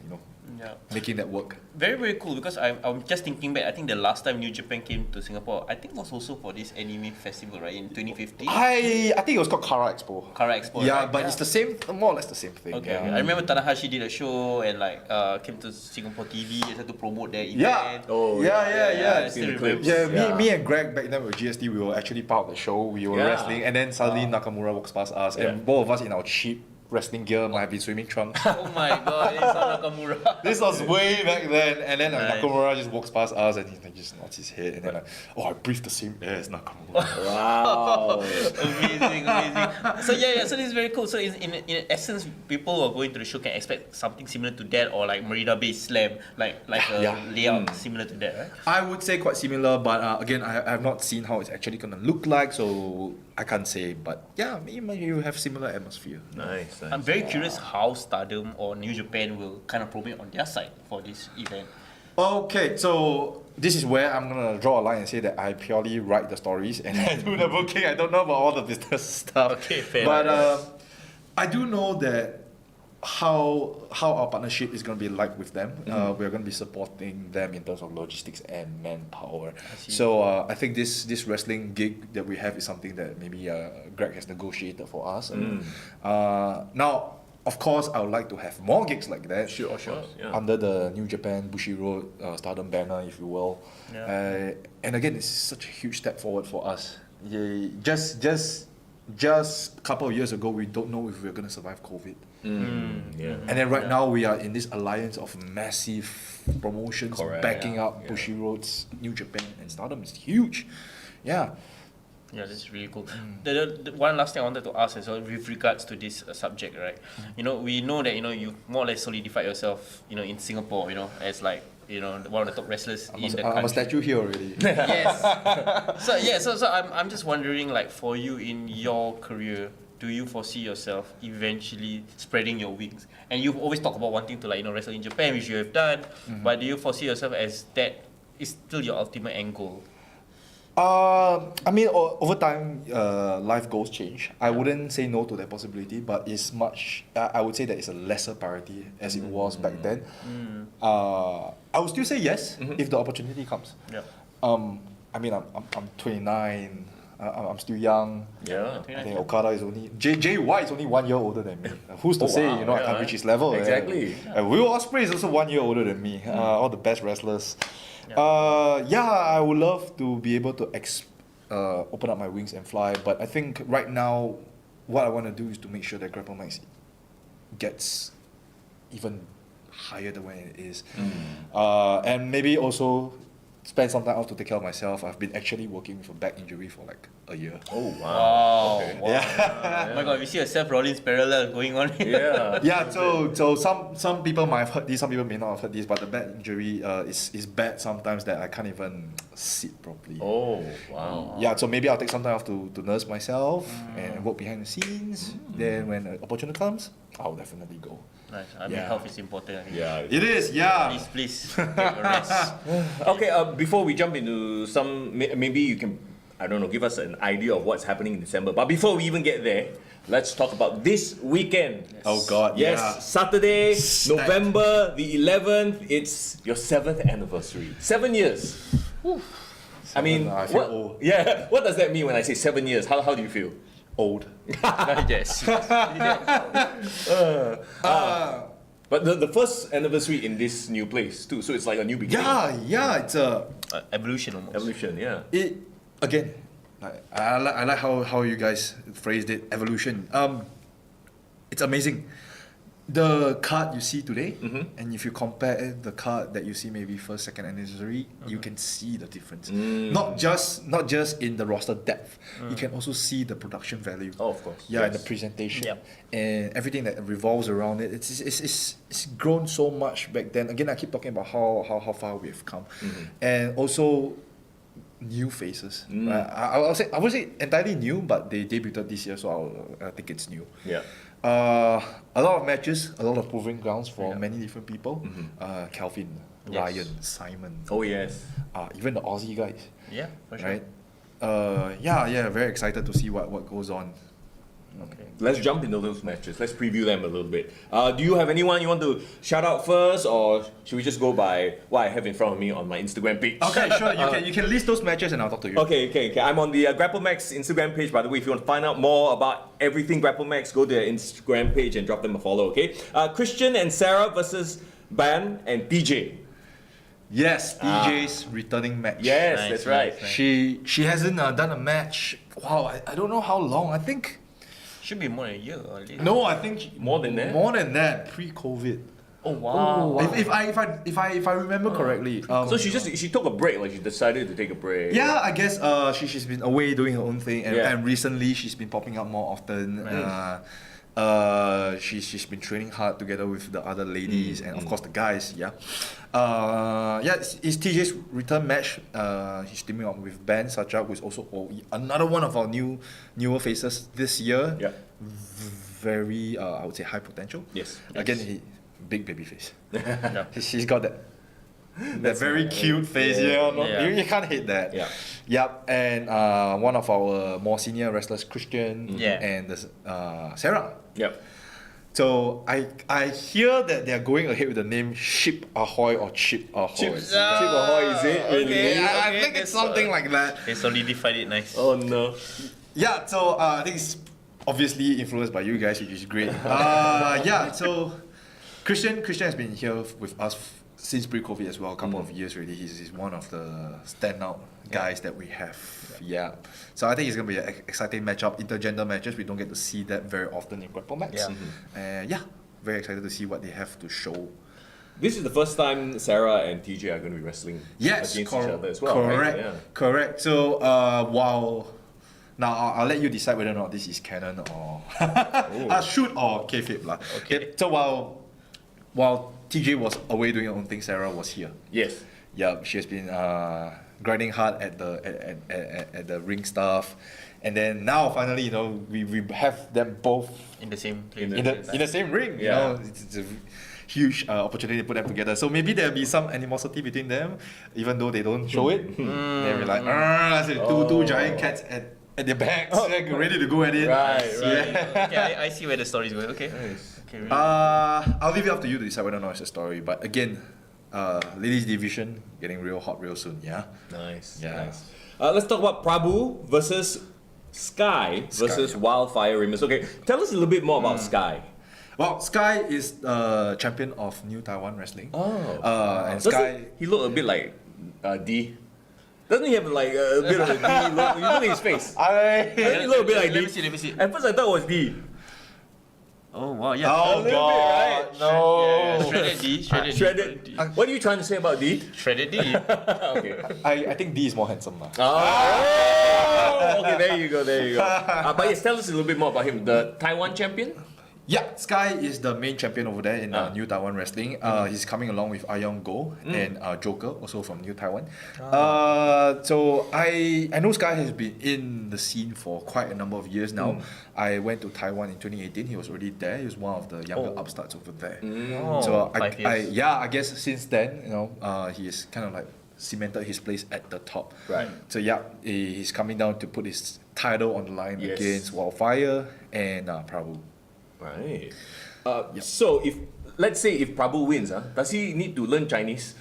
making that work. Very, very cool, because I'm just thinking back. I think the last time New Japan came to Singapore, I think was also for this anime festival, right, in 2015. I think it was called Kara Expo. Kara Expo. Yeah, right? but it's the same, more or less the same thing. Okay, yeah. okay. I remember Tanahashi did a show and like came to Singapore TV and had to promote their event. Yeah. Oh, I still remember. Yeah, me and Greg back then with GST, we were actually part of the show. We were wrestling, and then suddenly Nakamura walks past us, and both of us in our cheap wrestling gear might have been swimming trunks. Oh my god, it's Nakamura. This was way back then, and then Nice. Nakamura just walks past us and he like, just nods his head, and then like, oh, I breathe the same air as Nakamura. Wow. Amazing. So so this is very cool. So in essence, people who are going to the show can expect something similar to that, or like Marina Bay Slam, like a layout similar to that, right? I would say quite similar, but again, I have not seen how it's actually gonna look like, so I can't say. But yeah, maybe you have similar atmosphere. Nice. I'm very curious how Stardom or New Japan will kind of promote on their side for this event. Okay, so this is where I'm gonna draw a line and say that I purely write the stories and I do the booking. I don't know about all the business stuff. Okay, fair But enough. I do know that how our partnership is gonna be like with them. We're gonna be supporting them in terms of logistics and manpower. So I think this wrestling gig that we have is something that maybe Greg has negotiated for us. Now, of course, I would like to have more gigs like that. Sure. Yeah. Under the New Japan Bushiroad Stardom banner, if you will. Yeah. And again, it's such a huge step forward for us. Yeah, just a couple of years ago, we don't know if we're going to survive COVID. Yeah. And then right now, we are in this alliance of massive promotions backing up Bushiroad's New Japan, and Stardom is huge. Yeah. Yeah, that's really cool. The one last thing I wanted to ask is with regards to this subject, right? We know that you more or less solidified yourself, in Singapore, as like one of the top wrestlers in the country. I'm a statue here already. Yes. So I'm just wondering, like, for you in your career, do you foresee yourself eventually spreading your wings? And you've always talked about wanting to wrestle in Japan, which you have done. But do you foresee yourself as that is still your ultimate end goal? I mean, over time, life goals change. I wouldn't say no to that possibility, but it's much. I would say that it's a lesser priority as it was back then. I would still say yes if the opportunity comes. Yeah. I mean, I'm 29. I'm still young. Yeah. I think Okada is only JY is only 1 year older than me. Who's to say I can't reach his level? Exactly. Will Ospreay is also 1 year older than me. All the best wrestlers. I would love to be able to open up my wings and fly, but I think right now, what I want to do is to make sure that GrappleMax gets even higher than when it is, and maybe also spend some time out to take care of myself. I've been actually working with a back injury for like a year. Oh wow. Wow. Okay. Yeah. Oh my god, we see a Seth Rollins parallel going on here. Yeah. Yeah, so some people might have heard this, some people may not have heard this, but the back injury is bad sometimes that I can't even sit properly. Oh wow. Yeah, so maybe I'll take some time off to nurse myself and work behind the scenes. Then when an opportunity comes, I'll definitely go. Nice. I mean, health is important, I think. Yeah. It is, yeah. Please, take a rest. Okay. Before we jump into maybe you can, I don't know, give us an idea of what's happening in December. But before we even get there, let's talk about this weekend. Oh God, Yes, yeah. Saturday, Stacked. November the 11th. It's your 7th anniversary. 7 years. I mean, I feel old. Yeah. What does that mean when I say 7 years? How do you feel? Old. Yes. But the first anniversary in this new place too, so it's like a new beginning. Yeah, it's a Evolution almost. Evolution, yeah. it again. I like how you guys phrased it. Evolution. It's amazing. The card you see today, and if you compare the card that you see maybe first, second anniversary, you can see the difference. Not just in the roster depth, you can also see the production value. Oh, of course. Yeah, and the Yes. presentation Yep. and everything that revolves around it. It's grown so much back then. Again, I keep talking about how far we've come, and also new faces. I would say entirely new, but they debuted this year, so I think it's new. Yeah. A lot of matches, a lot of proving grounds for many different people. Calvin, Ryan, Simon. Oh yes. Even the Aussie guys. Yeah, for sure. Right? Yeah, very excited to see what goes on. Okay. Let's jump into those matches. Let's preview them a little bit. Do you have anyone you want to shout out first, or should we just go by what I have in front of me on my Instagram page? Okay, sure. You can list those matches and I'll talk to you. Okay. I'm on the GrappleMax Instagram page, by the way. If you want to find out more about everything GrappleMax, go to their Instagram page and drop them a follow, okay? Christian and Sarah versus Ban and TJ. Yes, DJ's returning match. Yes, Nice, that's right. nice. She hasn't done a match. Wow, I don't know how long. I think Should be more than a year or at least. no. I think More than that? More than that. Pre-COVID. Oh wow. If I remember correctly. So she took a break, like she decided to take a break. Yeah, I guess she's been away doing her own thing, and, Yeah. and recently she's been popping up more often. She's been training hard together with the other ladies and of course the guys. Yeah, it's TJ's return match. He's teaming up with Ben Sacha, who's also another one of our newer faces this year. Yeah. Very I would say high potential. Yes. Again, big baby face. Yeah. She's got that very cute face. Yeah. You can't hate that. Yeah. Yep, and one of our more senior wrestlers, Christian, Yeah. and Sarah. Yep. So I hear that they are going ahead with the name Ship Ahoy or Chip Ahoy. Chip Ahoy, is it? Really? I think it's something like that. They solidified it nice. Oh no. Yeah, so I think it's obviously influenced by you guys, which is great. So Christian has been here with us since pre-COVID as well, a couple of years already. He's one of the standout guys that we have. Yeah. So I think it's going to be an exciting matchup. Intergender matches, we don't get to see that very often in GrappleMax. Yeah. Very excited to see what they have to show. This is the first time Sarah and TJ are going to be wrestling against each other as well, correct, right? Yeah. correct. So now I'll let you decide whether or not this is canon or shoot or kayfabe lah. Okay. So while TJ was away doing her own thing, Sarah was here. Yes. Yeah, she has been grinding hard at the ring stuff, and then now finally, we have them both In the same place. in the same ring. Yeah. It's a huge opportunity to put them together. So maybe there'll be some animosity between them, even though they don't show it. They'll be like, two giant cats at their backs, ready to go at it. Right. Okay, I see where the story is going. Okay. Nice. Okay. Really. I'll leave it up to you to decide whether or not it's a story. But again, ladies division getting real hot real soon. Yeah. Nice. Yeah. Nice. Let's talk about Prabhu versus Sky versus yeah. Wildfire Ramus. Okay, tell us a little bit more about Sky. Well, Sky is champion of New Taiwan Wrestling. And Doesn't Sky. he look a bit like D? Doesn't he have like a bit of a D look? You look at his face. Doesn't he look a bit like D? Let me see. At first I thought it was D. Oh wow, yeah. Oh little bit, God, right? no! Yeah, shredded D. Shredded. D. What are you trying to say about D? Shredded D. Okay. I think D is more handsome lah. Okay, there you go. But yes, tell us a little bit more about him. The Taiwan champion? Yeah, Sky is the main champion over there in New Taiwan Wrestling. He's coming along with Ayong Go and Joker, also from New Taiwan. So I know Sky has been in the scene for quite a number of years now. I went to Taiwan in 2018. He was already there. He was one of the younger upstarts over there. So 5 years. I guess since then, he has kind of like cemented his place at the top. Right. So he's coming down to put his title on the line Yes. against Wildfire and Prabhu. Right. So let's say if Prabhu wins, does he need to learn Chinese?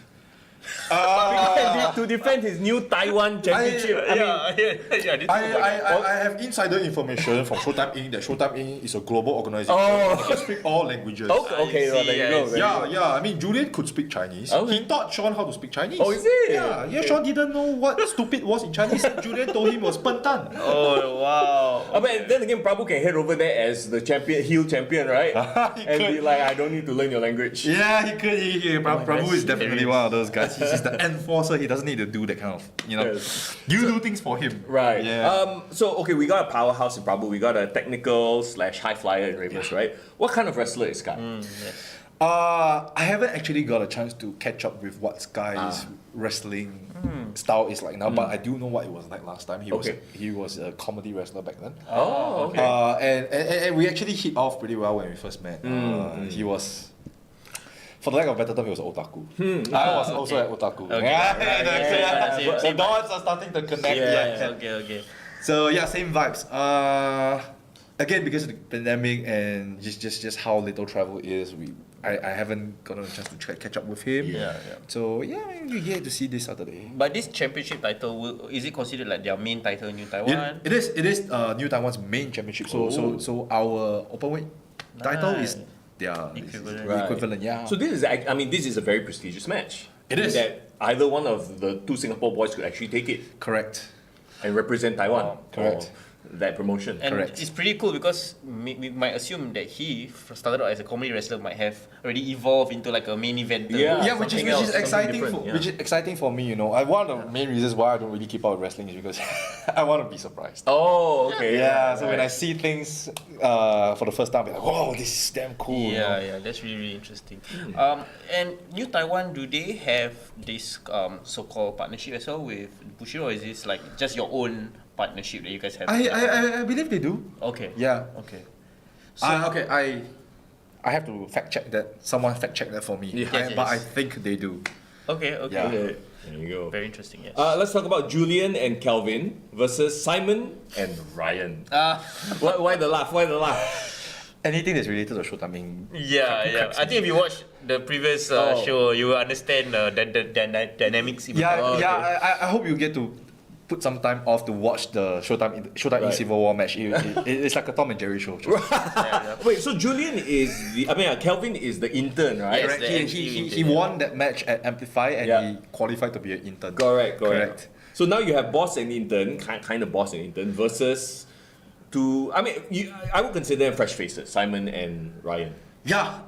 To defend his new Taiwan championship. I have insider information from Showtime Inc. that Showtime Inc. is a global organization. Oh. They can speak all languages. Okay, well, there you go. Yeah. I mean, Julian could speak Chinese. Okay. He taught Sean how to speak Chinese. Oh, is it? Yeah. Sean didn't know what stupid was in Chinese. Julian told him it was 笨蛋. Oh wow. But then again, Prabhu can head over there as the heel champion, right? And be could. like, I don't need to learn your language. Yeah, he could. Prabhu is definitely hilarious. one of those guys. He's the enforcer. He doesn't need to do that kind of, Yes. You do things for him. Right. Yeah. So okay, we got a powerhouse in Prabhu. We got a technical / high flyer in Ramus, right? What kind of wrestler is Sky? I haven't actually got a chance to catch up with what Sky's wrestling style is like now, but I do know what it was like last time. He was a comedy wrestler back then. Oh, okay. And we actually hit off pretty well when we first met. He was, for the lack of a better term, he was an otaku. I was also an otaku. The dots are starting to connect. Okay. So yeah, same vibes. Again, because of the pandemic and just how little travel is, I haven't gotten a chance to catch up with him. So yeah, we get to see this Saturday. But this championship title, is it considered like their main title in New Taiwan? It is New Taiwan's main championship. So our openweight title is their equivalent. Yeah. So this is a very prestigious match. It is. That either one of the two Singapore boys could actually take it Correct. and represent Taiwan. Correct. for that promotion. And Correct. it's pretty cool because we might assume that he started out as a comedy wrestler, might have already evolved into like a main eventer. Yeah, which is something exciting different, which is exciting for me. You know, one of the main reasons why I don't really keep up with wrestling is because I want to be surprised. Oh, okay. Yeah, so when I see things for the first time, I'm like, whoa, this is damn cool. you know? Yeah, that's really interesting. And New Taiwan, do they have this so-called partnership as well with Bushido, or is this like just your own partnership that you guys have? I believe they do. Okay. Yeah. Okay. I have to fact check that. Someone fact check that for me. Yes. But I think they do. Okay. Yeah. There you go. Very interesting. Yes. Let's talk about Julian and Kelvin versus Simon and Ryan. Why the laugh? Why the laugh? Anything that's related to Showtime, I mean, Yeah. I think if you watch the previous show, you will understand the dynamics. even better. I hope you get to put some time off to watch the Showtime in Right. Civil War match. It's like a Tom and Jerry show. Wait, so Julian is Kelvin is the intern, right? Yes, the He won that match at Amplify and he qualified to be an intern. Correct. So now you have boss and intern, kind of boss and intern versus two. I would consider them fresh faces, Simon and Ryan. Yeah.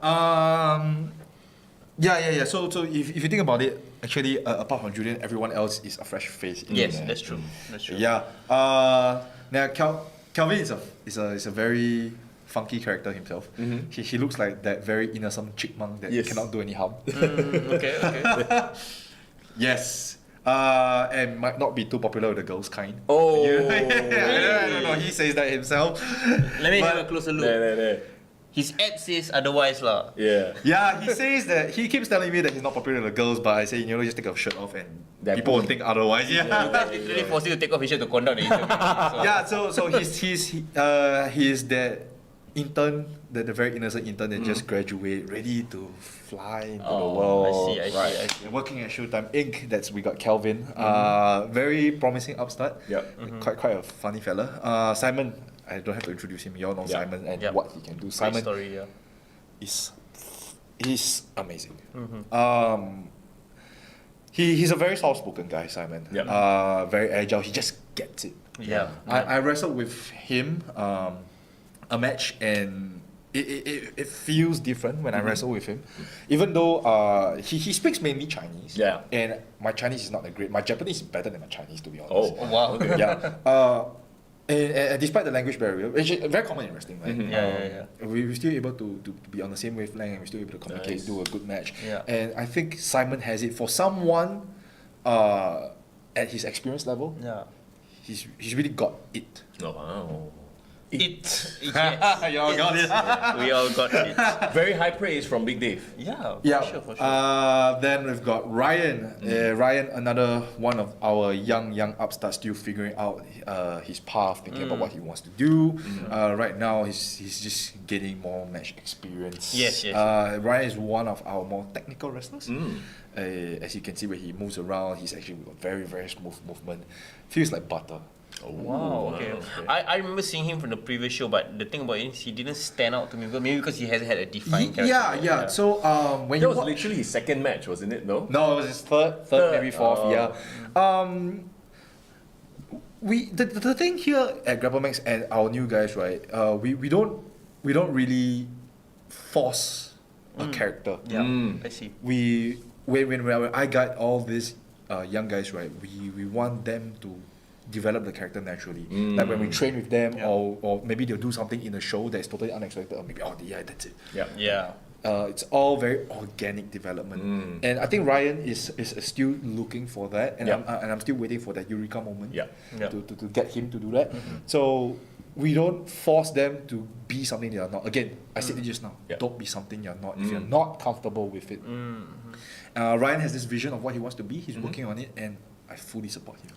So if you think about it, actually, apart from Julian, everyone else is a fresh face. Yes, that's true. Yeah. Now Kelvin is a very funky character himself. He looks like that very innocent chipmunk that cannot do any harm. Okay. Yes. And might not be too popular with the girls kind. Oh, I don't know. He says that himself. Let me have But- a closer look. there. His ad says otherwise lah. Yeah. Yeah, he says that he keeps telling me that he's not popular with the girls, but I say just take your shirt off and That people will point. think otherwise. You guys literally forced you to take off his shirt to conduct the interview. So. Yeah, so he's that intern, the very innocent intern that just graduate, ready to fly into the world. I see. Working at Showtime Inc. We got Kelvin. Very promising upstart. Yep. Quite a funny fella. Simon, I don't have to introduce him. You all know Simon and what he can do. Great Simon story, yeah. is amazing. He's a very soft-spoken guy, Simon. Yep. Very agile. He just gets it. Yeah. I wrestled with him a match and it feels different when I wrestle with him. Even though he speaks mainly Chinese. Yeah. And my Chinese is not that great. My Japanese is better than my Chinese, to be honest. Oh. Wow. Okay. Yeah. And despite the language barrier, which is very common in wrestling, right? Yeah. We're still able to be on the same wavelength and we're still able to communicate, Nice. do a good match. Yeah. And I think Simon has it. For someone at his experience level, Yeah. he's really got it. Oh, wow. Yes. You all got it. We all got it. Very high praise from Big Dave. Yeah. Yeah. For sure. Then we've got Ryan. Ryan, another one of our young upstarts, still figuring out his path, thinking about what he wants to do. Right now, he's just gaining more match experience. Yes. Ryan is one of our more technical wrestlers. As you can see, when he moves around, he's actually got very, very smooth movement. Feels like butter. Wow, okay. I remember seeing him from the previous show, but the thing about him is he didn't stand out to me, maybe because he hasn't had a defined character. Yeah. So when That you was wa- literally his second match, wasn't it? No. No, it was his third, maybe fourth. Yeah. The thing here at GrappleMax and our new guys, right? We don't really force a character. Yeah, I see. When I guide all these young guys, right? We want them to develop the character naturally. Like when we train with them, or maybe they'll do something in a show that is totally unexpected, or maybe that's it. Yeah. Yeah. it's all very organic development, and I think Ryan is still looking for that, and I'm still waiting for that eureka moment to get him to do that. So we don't force them to be something they are not. Again, I said it just now. Don't be something you're not if you're not comfortable with it. Ryan has this vision of what he wants to be. He's working on it, and I fully support him.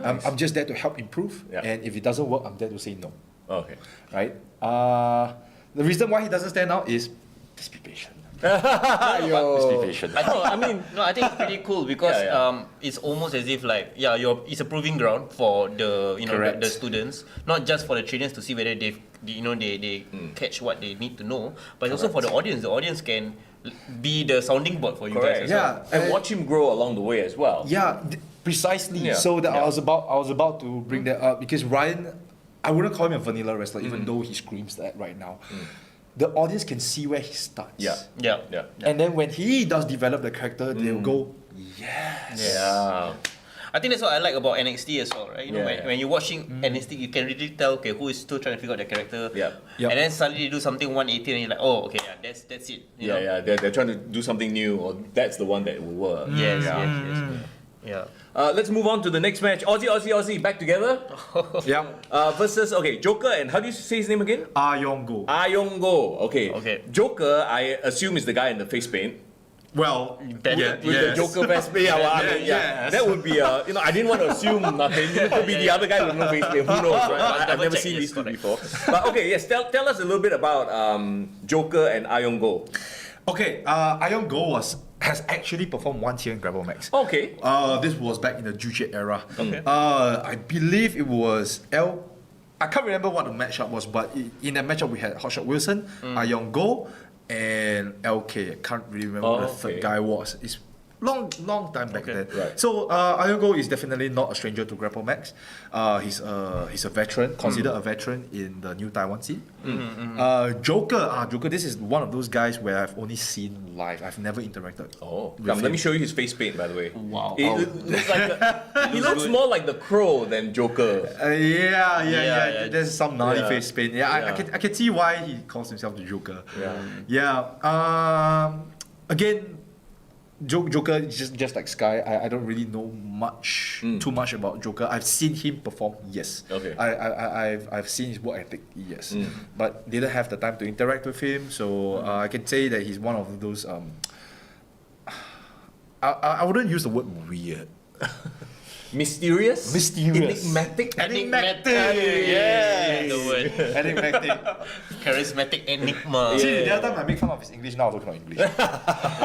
I'm just there to help improve, and if it doesn't work, I'm there to say no. Okay. Right? The reason why he doesn't stand out is just be patient. Just be patient. I think it's pretty cool because it's almost as if like it's a proving ground for the the students, not just for the trainers to see whether they catch what they need to know, but also for the audience. The audience can be the sounding board for you guys as well. And watch him grow along the way as well. Precisely. So that I was about to bring that up because Ryan, I wouldn't call him a vanilla wrestler, even though he screams that right now. The audience can see where he starts. And then when he does develop the character, they'll go, yes. I think that's what I like about NXT as well, right? When you're watching NXT, you can really tell, okay, who is still trying to figure out their character. And then suddenly they do something 180 and you're like, oh, okay, that's it. You know? They're trying to do something new, or that's the one that will work. Yes. Let's move on to the next match. Aussie, back together. Versus, Joker and how do you say his name again? Ayongo. Ayongo. Okay. Joker, I assume is the guy in the face paint. Well, With the Joker face paint. That would be, I didn't want to assume nothing. It could be the other guy with no face paint. Who knows, right? I've never seen these two before. But tell us a little bit about Joker and Ayongo. Ayongo has actually performed once here in GrappleMax. This was back in the Juche era. I believe it was I can't remember what the matchup was, but in that matchup we had Hotshot Wilson, Ayongo, and LK. I can't really remember who the third guy was. It's long time back then. So Ayongo is definitely not a stranger to GrappleMax. He's a veteran, considered a veteran in the new Taiwan scene. Joker, this is one of those guys where I've only seen live. I've never interacted. Let me show you his face paint, by the way. Wow. He looks more like the Crow than Joker. There's some gnarly face paint. I can see why he calls himself the Joker. Again, Joker is just like Sky. I don't really know too much about Joker. I've seen him perform, yes. I've seen his work ethic, yes. But didn't have the time to interact with him, so I can say that he's one of those. I wouldn't use the word weird. Mysterious? Enigmatic. Yes. The word. Enigmatic. Charismatic enigma. See, the other time I make fun of his English, now I don't know English. It's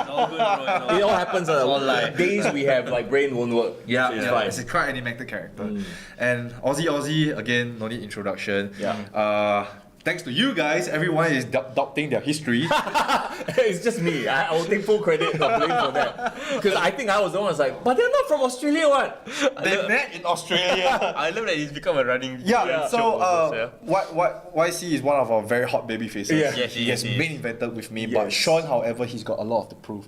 all good, bro. It all happens on days we have like brain won't work. It's a quite enigmatic character. And Aussie, again, no need introduction. Thanks to you guys, everyone is doubting their history. It's just me. I will take full credit or blame for that. Because I think I was the one who was like, but they're not from Australia, what? They met in Australia. I love that he's become a running so YC is one of our very hot baby faces. He has main invented with me, but Sean, however, he's got a lot to prove.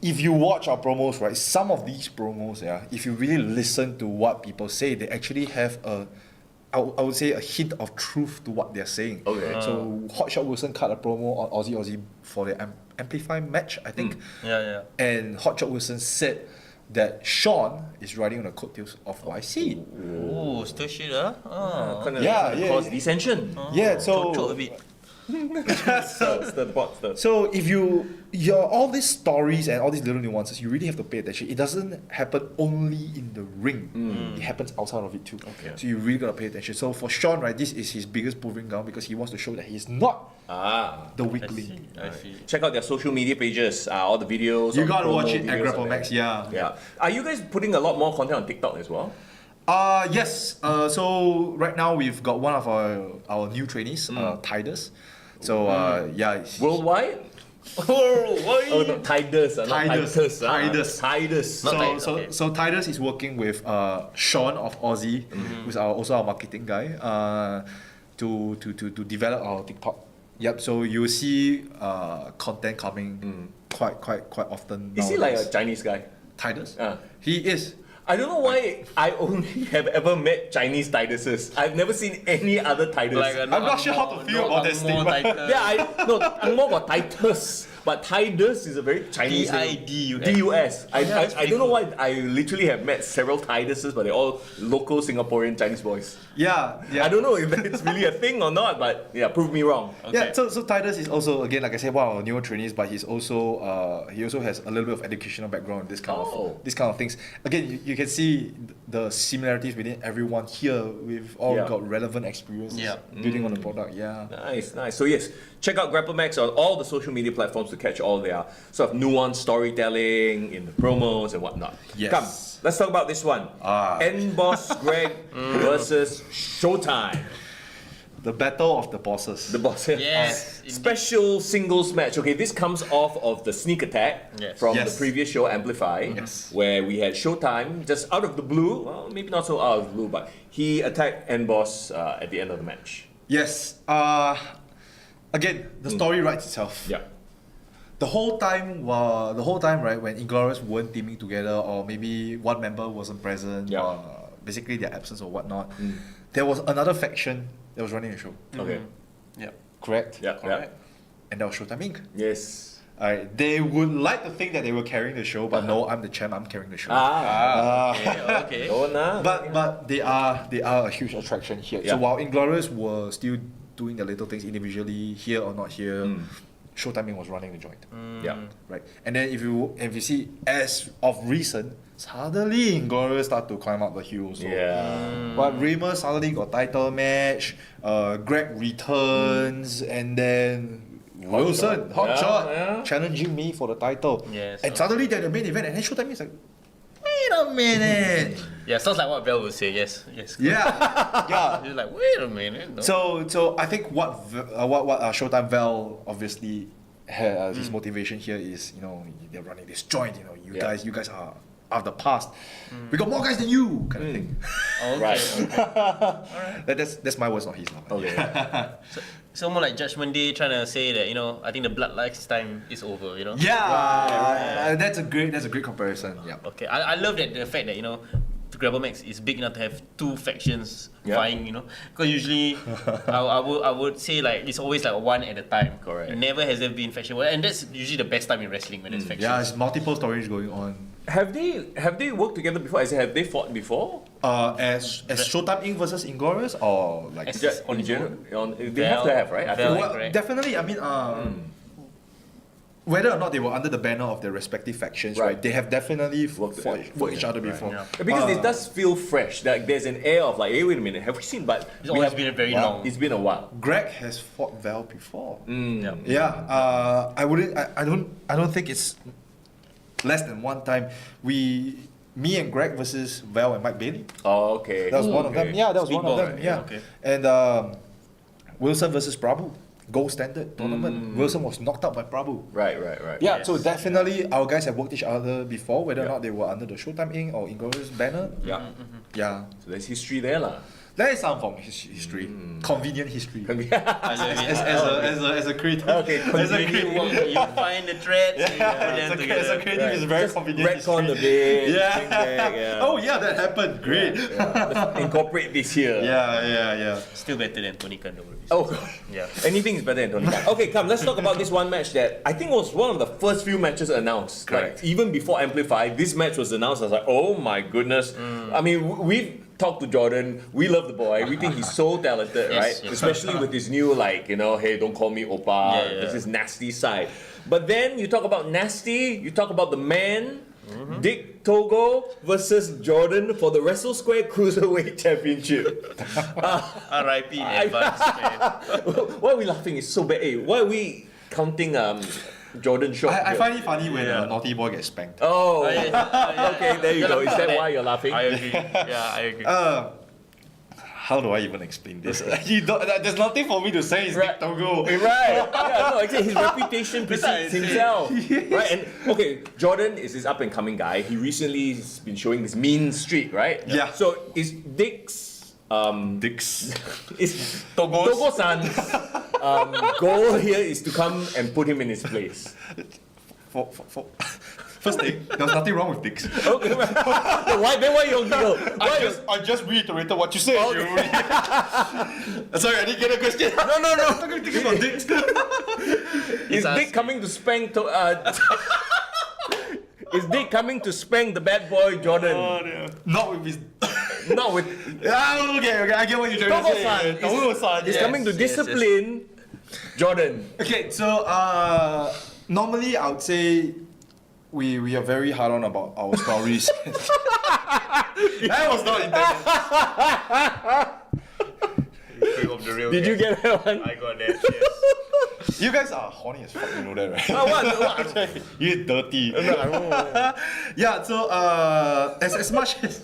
If you watch our promos, right, some of these promos, if you really listen to what people say, they actually have I would say a hint of truth to what they're saying. So Hotshot Wilson cut a promo on Aussie for the Amplify match, I think. And Hotshot Wilson said that Sean is riding on the coattails of YC. Oh, still shit, Cause dissension. So a bit. So if you're all these stories and all these little nuances, you really have to pay attention. It doesn't happen only in the ring. It happens outside of it too. So you really gotta pay attention. So for Sean, right, this is his biggest proving ground because he wants to show that he's not the weak link. I see. Check out their social media pages, all the videos. You gotta watch it at GrappleMax, Are you guys putting a lot more content on TikTok as well? Yes. So right now we've got one of our new trainees, Tidus. So Worldwide? No, Tidus. So Tidus is working with Sean of Aussie, who's also our marketing guy, to develop our TikTok. So you'll see content coming quite often. Is he like a Chinese guy? Tidus? He is. I don't know why I only have ever met Chinese Tiduses. I've never seen any other Tidus. I'm not sure how to feel about that statement. Yeah, Angmo got Titus, but Tidus is a very Chinese name. Tidus. D-U-S. I don't know why I literally have met several Tiduses, but they're all local Singaporean Chinese boys. Yeah, yeah. I don't know if it's really a thing or not, but yeah, prove me wrong. Yeah, so Titus is also, again, like I said, one of our newer trainees, but he also has a little bit of educational background in this kind of things. Again, you can see the similarities within everyone here. We've all got relevant experiences building on the product. Yeah. Nice. So yes, check out GrappleMax on all the social media platforms to catch all their sort of nuanced storytelling in the promos and whatnot. Yes. Come, let's talk about this one. N-Boss Greg versus Showtime. The battle of the bosses. The boss. Yes, indeed. Special singles match. Okay, this comes off of the sneak attack from the previous show, Amplify, where we had Showtime just out of the blue. Well, maybe not so out of the blue, but he attacked N-Boss at the end of the match. Yes. Again, the story writes itself. Yeah. The whole time, right, when Inglorious weren't teaming together, or maybe one member wasn't present, basically their absence or whatnot, there was another faction that was running the show. Okay. Yeah. Correct? Yeah. Correct. And that was Showtime Inc. Yes. They would like to think that they were carrying the show, but no, I'm the champ, I'm carrying the show. Okay. Oh, nah. But they are a huge attraction here. Yeah. So while Inglorious were still doing the little things individually, here or not here, Showtime Inc. was running the joint. Yeah. Right. And then if you see, as of recent, suddenly Inglorious start to climb up the hill also. Yeah. But Raymer suddenly got title match, Greg returns, and then Wilson, Hotshot, challenging me for the title. Yes. And suddenly they're the main event, and then Showtime is like, wait a minute. Yeah, sounds like what Val would say. Yes. Yeah. He's like, wait a minute. No. So I think what Showtime Val obviously his motivation here is, they're running this joint. You guys are of the past. We got more guys than you, kind of thing. Right. That's my words, not his. Okay. So more like Judgment Day trying to say that, I think the bloodlines time is over, Yeah, that's a great comparison. Yeah. Okay, I love the fact that, GrappleMax is big enough to have two factions vying, because usually I would say like it's always like one at a time. Correct. Never has there been faction, and that's usually the best time in wrestling when there's factions. Yeah, there's multiple stories going on. Have they worked together before? Have they fought before? As Showtime Inc. versus Inglorious, or like On in its general, own? they have to have, right? I feel Val, like. correct. definitely. I mean, whether or not they were under the banner of their respective factions, right? They have definitely fought each other before. Yeah. Because it does feel fresh. Like there's an air of like, hey, wait a minute, have we seen? But It's always been a very long. It's been a while. Greg has fought Val before. Yeah. Yeah, I don't think it's less than one time. Me and Greg versus Val and Mike Bailey. Oh, okay. That was one of them. Yeah, that was one of Speedball, them. right? Yeah. Okay. And Wilson versus Prabhu, gold standard tournament. Wilson was knocked out by Prabhu. Right. Yeah, so definitely our guys have worked each other before, whether or not they were under the Showtime Inc. or Inglorious banner. Yeah. Yeah. So there's history there, lah. That is some form of history. Convenient history. I love it. As a creative. Okay, As a You find the threads and you put them As a together. creative, it's very convenient retcon a history. bit. Yeah. Bring back, Oh yeah, that happened. Great. Let's incorporate this here. Yeah. Still better than Tony Khan, don't worry. Oh god. Yeah. Anything is better than Tony Khan. Okay, come, let's talk about this one match that I think was one of the first few matches announced. Correct. Like, even before Amplify, this match was announced. I was like, oh my goodness. I mean, we've talked to Jordan. We love the boy. We think he's so talented, Yes, right? yes. Especially with his new, like, hey, don't call me Oppa. Yeah. There's this nasty side. But then you talk about nasty, you talk about the man, Dick Togo versus Jordan for the Wrestle Square Cruiserweight Championship. R.I.P. in advance, man. Why are we laughing? It's so bad. Hey, why are we counting Jordan short? I here? find it funny when a naughty boy gets spanked. Oh, Yeah. okay, there you go. Is that why you're laughing? I agree. Yeah, I agree. How do I even explain this? There's nothing for me to say. It's Dick Togo. Right. Yeah, no, actually, his reputation precedes himself. Right? And okay, Jordan is this up and coming guy. He recently has been showing this mean streak, right? Yeah. So is Dick's is Togo-san's goal here is to come and put him in his place. First thing, there was nothing wrong with dicks. Okay. Why you giggle? I just reiterated what you said. Sorry, I didn't get a question. No. I'm not thinking about dicks. Is Dick coming to spank to Is Dick coming to spank the bad boy Jordan? Not with his. Not with Okay, I get what you're trying to say. Togo-san, He's yes. coming to discipline Jordan. Okay, so normally I would say we are very hard on about our stories. That was not intended. Did you get that one? I got that. Yes. You guys are horny as fuck, you know that, right? What? You're dirty. Yeah, so as much as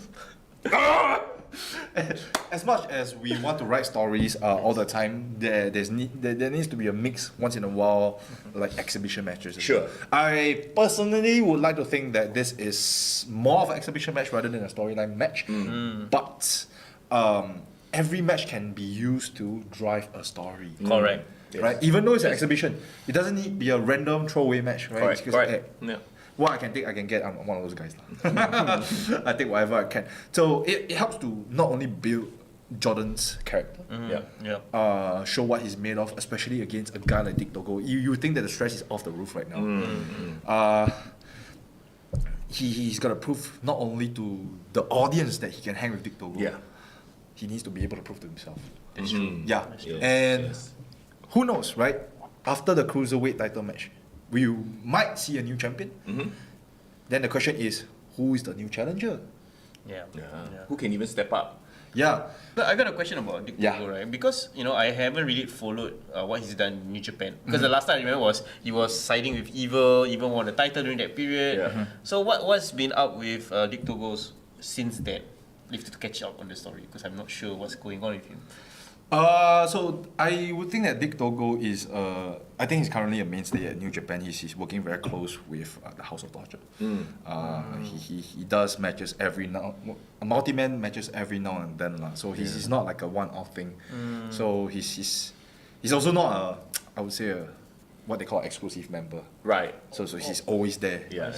as much as we want to write stories all the time, there needs to be a mix once in a while, like exhibition matches. Sure. I personally would like to think that this is more of an exhibition match rather than a storyline match. But every match can be used to drive a story. Correct. Right? Even though it's an exhibition, it doesn't need to be a random throwaway match, right? Correct. It's just, Correct. hey, Yeah. what I can take, I can get. I'm one of those guys. I take whatever I can. So it helps to not only build Jordan's character, Yeah. show what he's made of, especially against a guy like Dick Togo. You think that the stress is off the roof right now. He's got to prove not only to the audience that he can hang with Dick Togo. Yeah. He needs to be able to prove to himself. That's true. Yeah. Yes, And yes. who knows, right? After the cruiserweight title match, we might see a new champion. Then the question is, who is the new challenger? Yeah. Who can even step up? Yeah. But I got a question about Dick Yeah. Togo, right? Because I haven't really followed what he's done in New Japan. Because the last time I remember was he was siding with Evil, even won the title during that period. Yeah. So what's been up with Dick Togo's since then? If to catch up on the story, because I'm not sure what's going on with him. So I would think that Dick Togo is, I think he's currently a mainstay at New Japan. He's working very close with the House of Torture. He does matches multi-man matches every now and then. So he's not like a one-off thing. So he's also not I would say what they call exclusive member. Right. So he's always there. Yeah.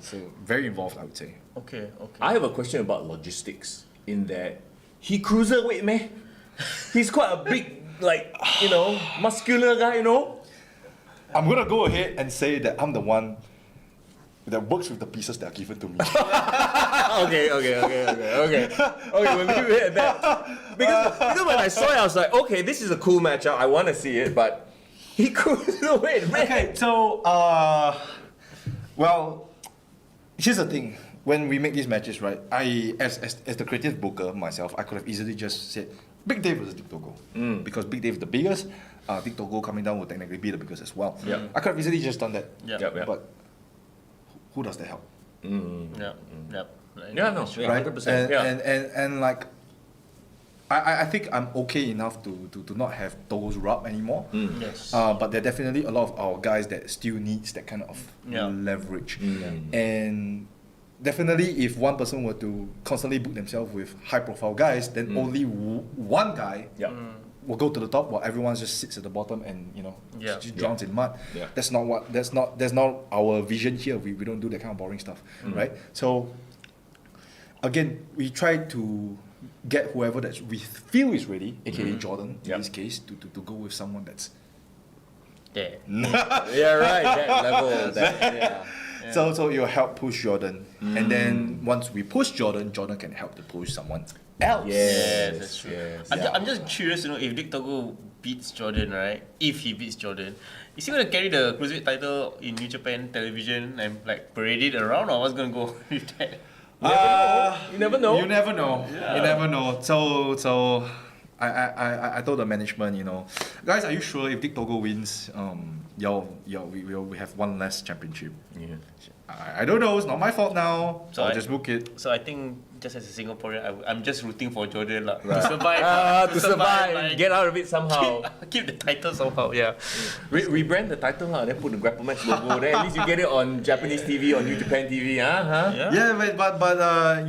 So very involved, I would say. Okay. I have a question about logistics in that he cruiserweight man. He's quite a big, muscular guy, I'm gonna go ahead and say that I'm the one that works with the pieces that are given to me. Okay, we'll leave it at that. Because when I saw it, I was like, okay, this is a cool matchup. I want to see it, but he cruiserweight man. Okay, so well, here's the thing. When we make these matches, right, I as the creative booker myself, I could have easily just said Big Dave versus Dick Togo. Because Big Dave is the biggest, Dick Togo coming down will technically be the biggest as well. Yeah. I could have easily just done that. Yep. But who does that help? Yeah. Yeah, no, Right? 100%. Yeah. And like I think I'm okay enough to not have those rub anymore. Yes. But there are definitely a lot of our guys that still needs that kind of Yeah. leverage. And definitely if one person were to constantly book themselves with high profile guys, then only one guy Yeah. will go to the top while everyone just sits at the bottom and Yeah. just drowns in mud. Yeah. That's not our vision here. We don't do that kind of boring stuff. Right? So again, we try to get whoever that we feel is ready, aka Jordan in Yep. this case, to go with someone that's Yeah. Yeah, right. That level. Yeah. so it'll help push Jordan. And then once we push Jordan can help to push someone else. Yes, that's true. Yes. I'm just curious to know if Dick Togo beats Jordan, right? If he beats Jordan, is he gonna carry the cruiserweight title in New Japan television and like parade it around, or what's gonna go with that? You never know. You never know. Yeah. You never know. So I told the management, guys, are you sure if Dick Togo wins, we have one less championship? Yeah. I don't know. It's not my fault now. So I'll I- just book it. So I think just as a Singaporean, I'm just rooting for Jordan lah. Right. To survive. To survive, like, get out of it somehow. keep the title somehow. Yeah. Rebrand the title, then put the GrappleMax logo. Then at least you get it on Japanese TV, on New Japan TV. Yeah, but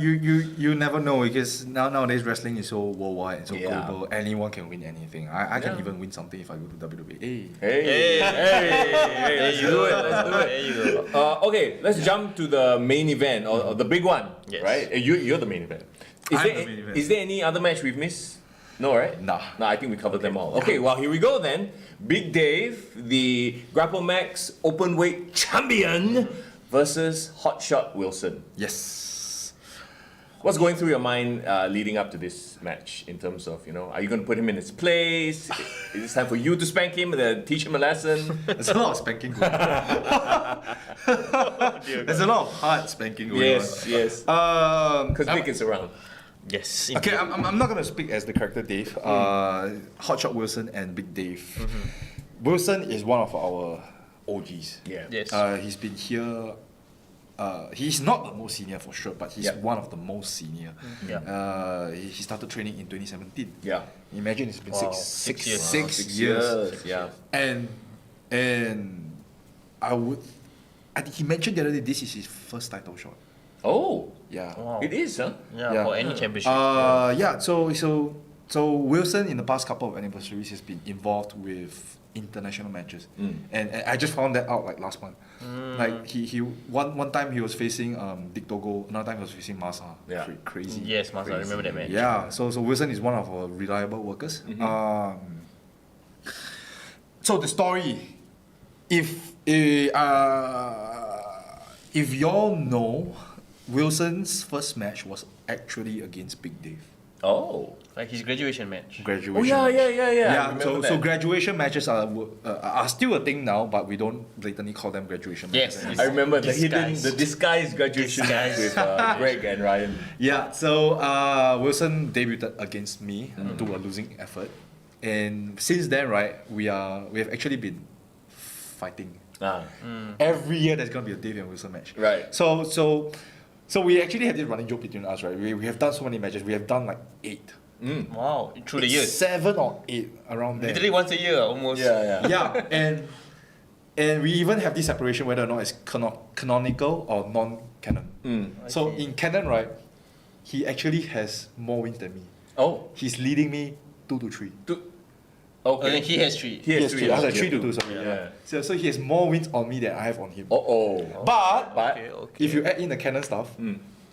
you never know because nowadays wrestling is so worldwide and so Yeah. global. Anyone can win anything. I can Yeah. even win something if I go to WWE. Hey, let's do it. There you go. Okay, let's let's jump to the main event or the big one, Yes. right? You're the main event. I'm the main event. Is there any other match we've missed? No, right? Nah. No, I think we covered them all. Okay, well, here we go then. Big Dave, the GrappleMax openweight champion, versus Hotshot Wilson. Yes. What's going through your mind leading up to this match in terms of, are you going to put him in his place? Is it time for you to spank him and teach him a lesson? There's a lot of spanking going on. There's a lot of hard spanking going Yes. on. Because Nick is around. Yes. Okay, I'm not gonna speak as the character Dave. Hotshot Wilson and Big Dave. Wilson is one of our OGs. Yeah. Yes. He's been here. He's not the most senior for sure, but he's Yeah. one of the most senior. Yeah. He started training in 2017. Yeah. Imagine it's been Wow, six 6 years. 6 years. Yeah. And I think he mentioned the other day this is his first title shot. Oh, Yeah. Wow. it is, huh? Yeah, for any championship. Yeah. So Wilson in the past couple of anniversaries has been involved with international matches, and I just found that out like last month. Like he one time he was facing Dick Togo, another time he was facing Masa. Yeah. Crazy. Yes, Masa, I remember that match. Yeah. So Wilson is one of our reliable workers. So the story, if y'all know, Wilson's first match was actually against Big Dave. Oh. Like his graduation match. Graduation. Oh, yeah. I Yeah, remember so that. graduation matches are still a thing now, but we don't blatantly call them graduation matches. Yes. anymore. I remember Disguise. the disguised graduation match with Greg and Ryan. Yeah, so Wilson debuted against me to a losing effort, and since then, right, we have actually been fighting. Every year there's gonna be a Dave and Wilson match. Right. So we actually had this running joke between us, right? We have done so many matches. We have done like 8. Wow, through the years. 7 or 8 around there. Literally once a year, almost. Yeah. Yeah, and we even have this separation whether or not it's canonical or non-canon. So in canon, right, he actually has more wins than me. Oh. He's leading me 2 to 3. Okay. He has 3. He has 3. I was like 3 to 2, sorry. Yeah. So he has more wins on me than I have on him. Oh. But But Okay. if you add in the canon stuff,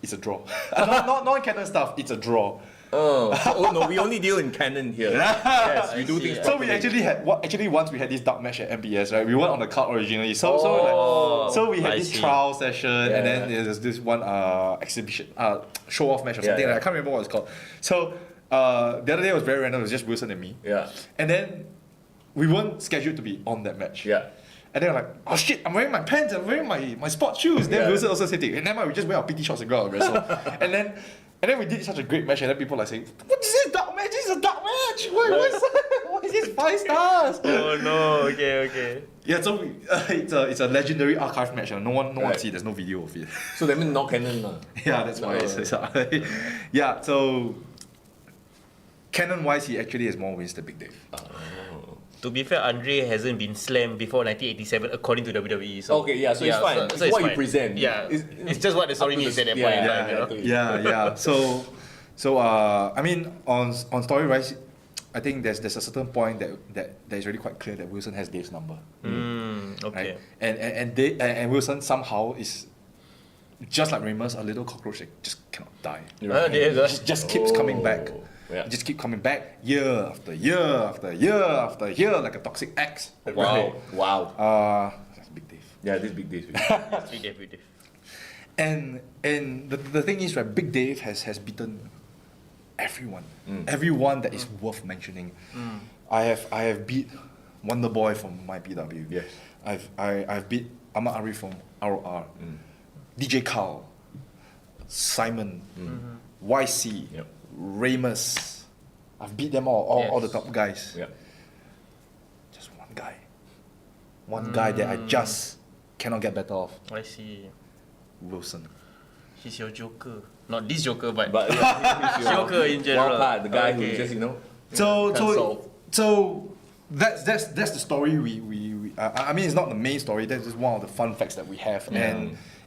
it's a draw. not non-canon stuff, it's a draw. oh no, we only deal in canon here. Yes, we do see. things So we properly. actually had once we had this dark match at MBS, right? We weren't on the card originally. So we had I this see. trial session, and then Yeah. there's this one exhibition show off match or Yeah, something. yeah. I can't remember what it's called. So the other day was very random. It was just Wilson and me. Yeah. And then we weren't scheduled to be on that match. Yeah. And then I'm like, oh shit, I'm wearing my pants, I'm wearing my sports shoes. Then Yeah. Wilson also said it. And then we just wear our PT shorts and go out and wrestle. and then we did such a great match, and then people are saying, what is this dark match? This is a dark match. Why is this 5 stars? Oh no, okay. Yeah, so it's a legendary archive match. No one Right. see. There's no video of it. So that means not canon. Yeah, that's why. Yeah, so canon wise, he actually has more wins than Big Dave. To be fair, Andre hasn't been slammed before 1987 according to WWE. So Okay, yeah, so it's fine. It's what you fine. present. Yeah, It's- it's just what the story up to needs the- at that yeah, point in yeah, time. You know? exactly. Yeah. So I mean, on story wise, I think there's a certain point that is really quite clear that Wilson has Dave's number. Okay. Right? And Wilson somehow is just like Ramos, a little cockroach that just cannot die. There you go. Just keeps coming back. Yeah. Just keep coming back year after year after year after year like a toxic ex. Wow. That's Big Dave. Yeah, this big days. Big Dave. And the thing is, right, Big Dave has beaten everyone. Everyone that is worth mentioning. I have beat Wonder Boy from my PW. Yes. I've beat Ahmad Arif from ROR. DJ Carl, Simon, YC, Yep. Ramos. I've beat them all the Yes. top guys. Yeah. Just one guy. One guy that I just cannot get better of. I see. Wilson. He's your Joker. Not this Joker, but, But yeah, he's your Joker in general. wild card, the guy who Okay. just So can't solve. so that's the story we I mean, it's not the main story. That's just one of the fun facts that we have.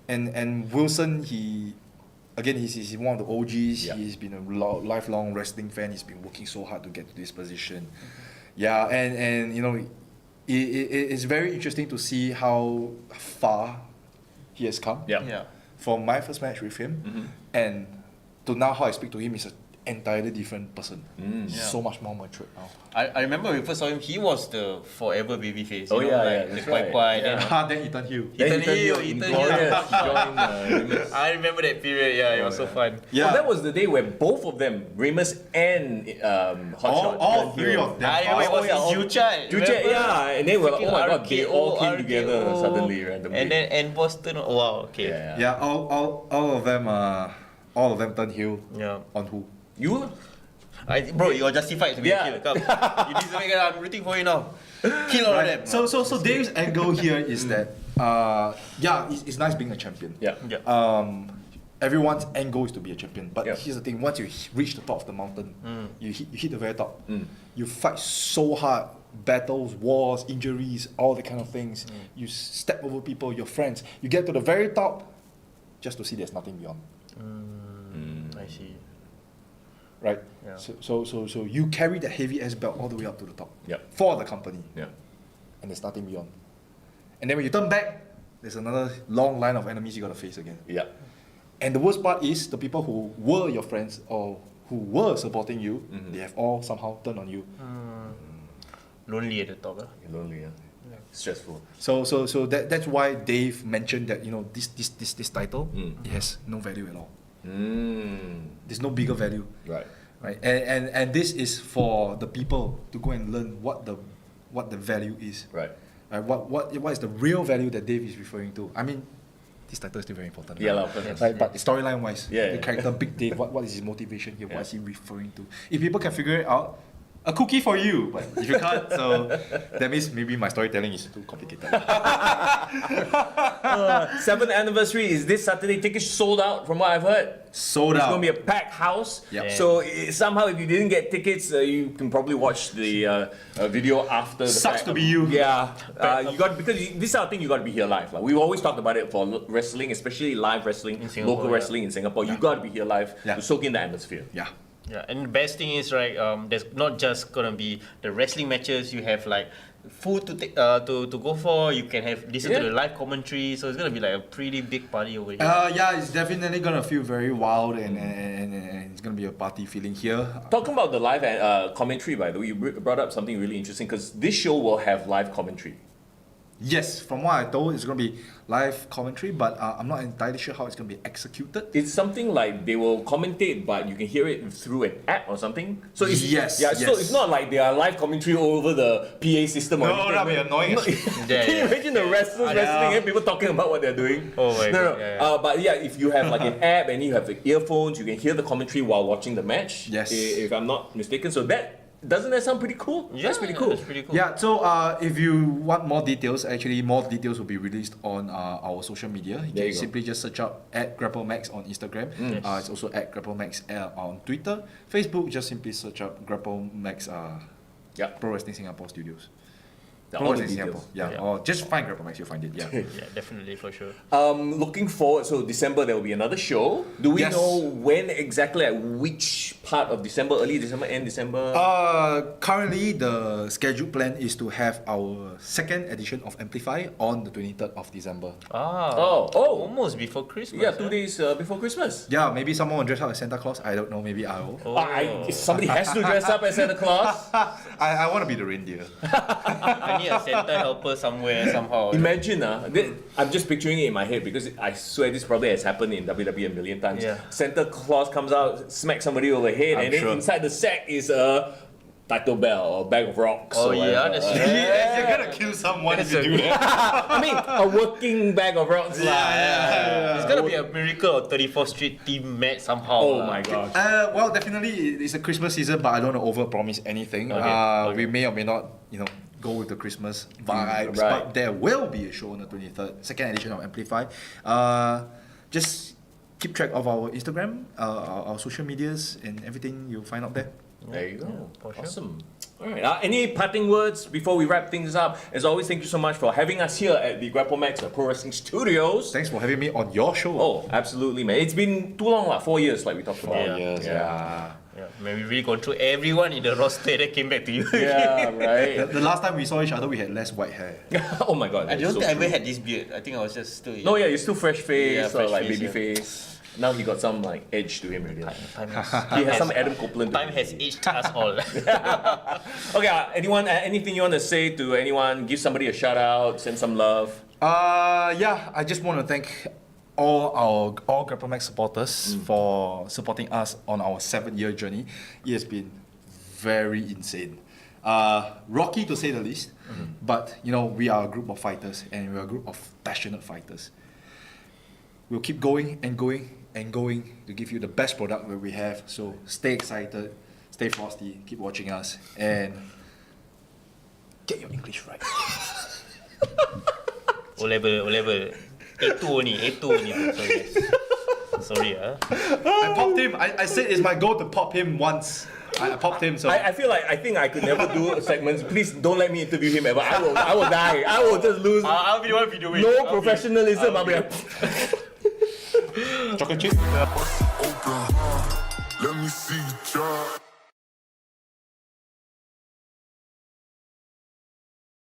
And Wilson, he's one of the OGs. Yeah. He's been a lifelong wrestling fan. He's been working so hard to get to this position. Yeah, and it's very interesting to see how far he has come. Yeah. From my first match with him, and to now how I speak to him is an entirely different person. So much more matured now. I remember when we first saw him, he was the forever baby face. Oh, you know, yeah, like yeah, the that's quiet, right. quiet. Yeah. Then he turned heel. Then Ethan Hill, in Ethan Glorious, Hill. he joined Remus. I remember that period. Yeah, it was so fun. Yeah. Oh, that was the day where both of them, Remus and Hotshot, all turned three heel. of them. I remember it was yeah, Juchat. Juchat, yeah, and then we're like, oh my god, they all came RKO, together suddenly, randomly. And then Boston. Oh, wow, okay. yeah. Yeah, all of them turned heel. Yeah. On who? You? Bro, you're justified to be Yeah. a killer. Come. You deserve it. I'm rooting for you now. Kill all of them. So Dave's angle here is that it's nice being a champion. Yeah. Everyone's end goal is to be a champion. But Yeah. here's the thing: once you reach the top of the mountain, you hit the very top. You fight so hard, battles, wars, injuries, all the kind of things. You step over people, your friends. You get to the very top, just to see there's nothing beyond. I see. Right? Yeah. So you carry the heavy ass belt all the way up to the top. Yeah. For the company. Yeah. And there's nothing beyond. And then when you turn back, there's another long line of enemies you gotta face again. Yeah. And the worst part is the people who were your friends or who were supporting you, they have all somehow turned on you. Lonely at the top. Huh? You're lonely, yeah. Stressful. So that's why Dave mentioned that this title it has no value at all. There's no bigger value. Right. Right. And this is for the people to go and learn what the value is. Right. What is the real value that Dave is referring to? I mean, this title is still very important. Yeah, right? of course. Right, but storyline wise, Yeah, the yeah. character Big Dave, what is his motivation here? Yeah. What is he referring to? If people can figure it out, a cookie for you. But if you can't, so that means maybe my storytelling is too complicated. 7th anniversary is this Saturday. Tickets sold out from what I've heard. Sold It's out. going to be a packed house. Yep. So somehow, if you didn't get tickets, you can probably watch the video after. The Sucks fact. to be you. Yeah, you got because this is our thing. You got to be here live. Like we've always talked about it for wrestling, especially live wrestling, In Singapore, local wrestling in Singapore. You got to be here live Yeah. to soak in the atmosphere. Yeah. Yeah, and the best thing is there's not just gonna be the wrestling matches. You have like food to take to go for. You can have listen to Yeah. the live commentary. So it's gonna be like a pretty big party over here. Yeah, it's definitely gonna feel very wild and it's gonna be a party feeling here. Talking about the live commentary, by the way, you brought up something really interesting because this show will have live commentary. Yes, from what I told, it's gonna be live commentary, but I'm not entirely sure how it's gonna be executed. It's something like they will commentate, but you can hear it through an app or something. So it's, Yes, yeah. So yes. it's not like they are live commentary over the PA system or No, anything. that'd be annoying as Yeah, Can you yeah. imagine the wrestlers wrestling and people talking about what they're doing? Oh my no, God, no. yeah. But yeah, if you have like an app and you have the earphones, you can hear the commentary while watching the match. Yes. If I'm not mistaken. So doesn't that sound pretty cool? That's pretty cool. That's pretty cool. Yeah, so if you want more details, actually more details will be released on our social media. You There can you go. simply just search up at GrappleMax on Instagram. It's also at GrappleMax on Twitter. Facebook, just simply search up GrappleMax Yeah. Pro Wrestling Singapore Studios. All the Wrestling details. Yeah. Yeah. Or just find GrappleMax, you'll find it. Yeah. Yeah, definitely for sure. Looking forward, so December there will be another show. Do we Yes. know when exactly, at which part of December, early December, end December? Currently, the scheduled plan is to have our second edition of Amplify on the 23rd of December. Oh. Almost before Christmas. Yeah, 2 days before Christmas. Yeah, maybe someone will dress up as Santa Claus. I don't know. Maybe I will. Somebody has to dress up as Santa Claus. I want to be the reindeer. I need a Santa helper somewhere, somehow. Imagine, I'm just picturing it in my head because I swear this probably has happened in WWE a million times. Yeah. Santa Claus comes out, smacks somebody over the head, I'm and then sure. inside the sack is a title bell or a bag of rocks. Oh or yeah, whatever. that's true. You're gonna kill someone That's if you do that. I mean, a working bag of rocks. It's gonna be a miracle of 34th Street team match somehow. Oh my gosh. Well, definitely it's a Christmas season, but I don't want to overpromise anything. Okay. We may or may not, go with the Christmas vibes, right. but there will be a show on the 23rd, second edition of Amplify. Just keep track of our Instagram, our social medias, and everything you'll find out there. There you go. for sure. Awesome. All right. Any parting words before we wrap things up? As always, thank you so much for having us here at the GrappleMax Pro Wrestling Studios. Thanks for having me on your show. Oh, absolutely, man. It's been too long, 4 years, like we talked about. Yeah. Yeah. Yeah, man, we really control everyone in the roster that came back to you. Yeah, right. The last time we saw each other, we had less white hair. Oh my god. I that's don't so think I ever true. had this beard. I think I was just still. No, yeah, you're still fresh face Yeah, or fresh like face, baby yeah. face. Now he got some like edge to him already. Like. Time He has some Adam Copeland. to Time him. has aged us all. Okay, anyone? Anything you want to say to anyone? Give somebody a shout out. Send some love. Yeah, I just want to thank all GrappleMax supporters for supporting us on our 7-year journey. It has been very insane. Rocky to say the least, but you know, we are a group of fighters and we are a group of passionate fighters. We'll keep going and going and going to give you the best product that we have. So stay excited, stay frosty, keep watching us, and get your English right. O level. A2 only. Sorry guys. Sorry I popped him. I said it's my goal to pop him once. I popped him. So I feel like I think I could never do segments. Please don't let me interview him ever. I will die. I will just lose. I'll be the one videoing. No professionalism. I'll be like. chocolate chip. Open, let me see you try.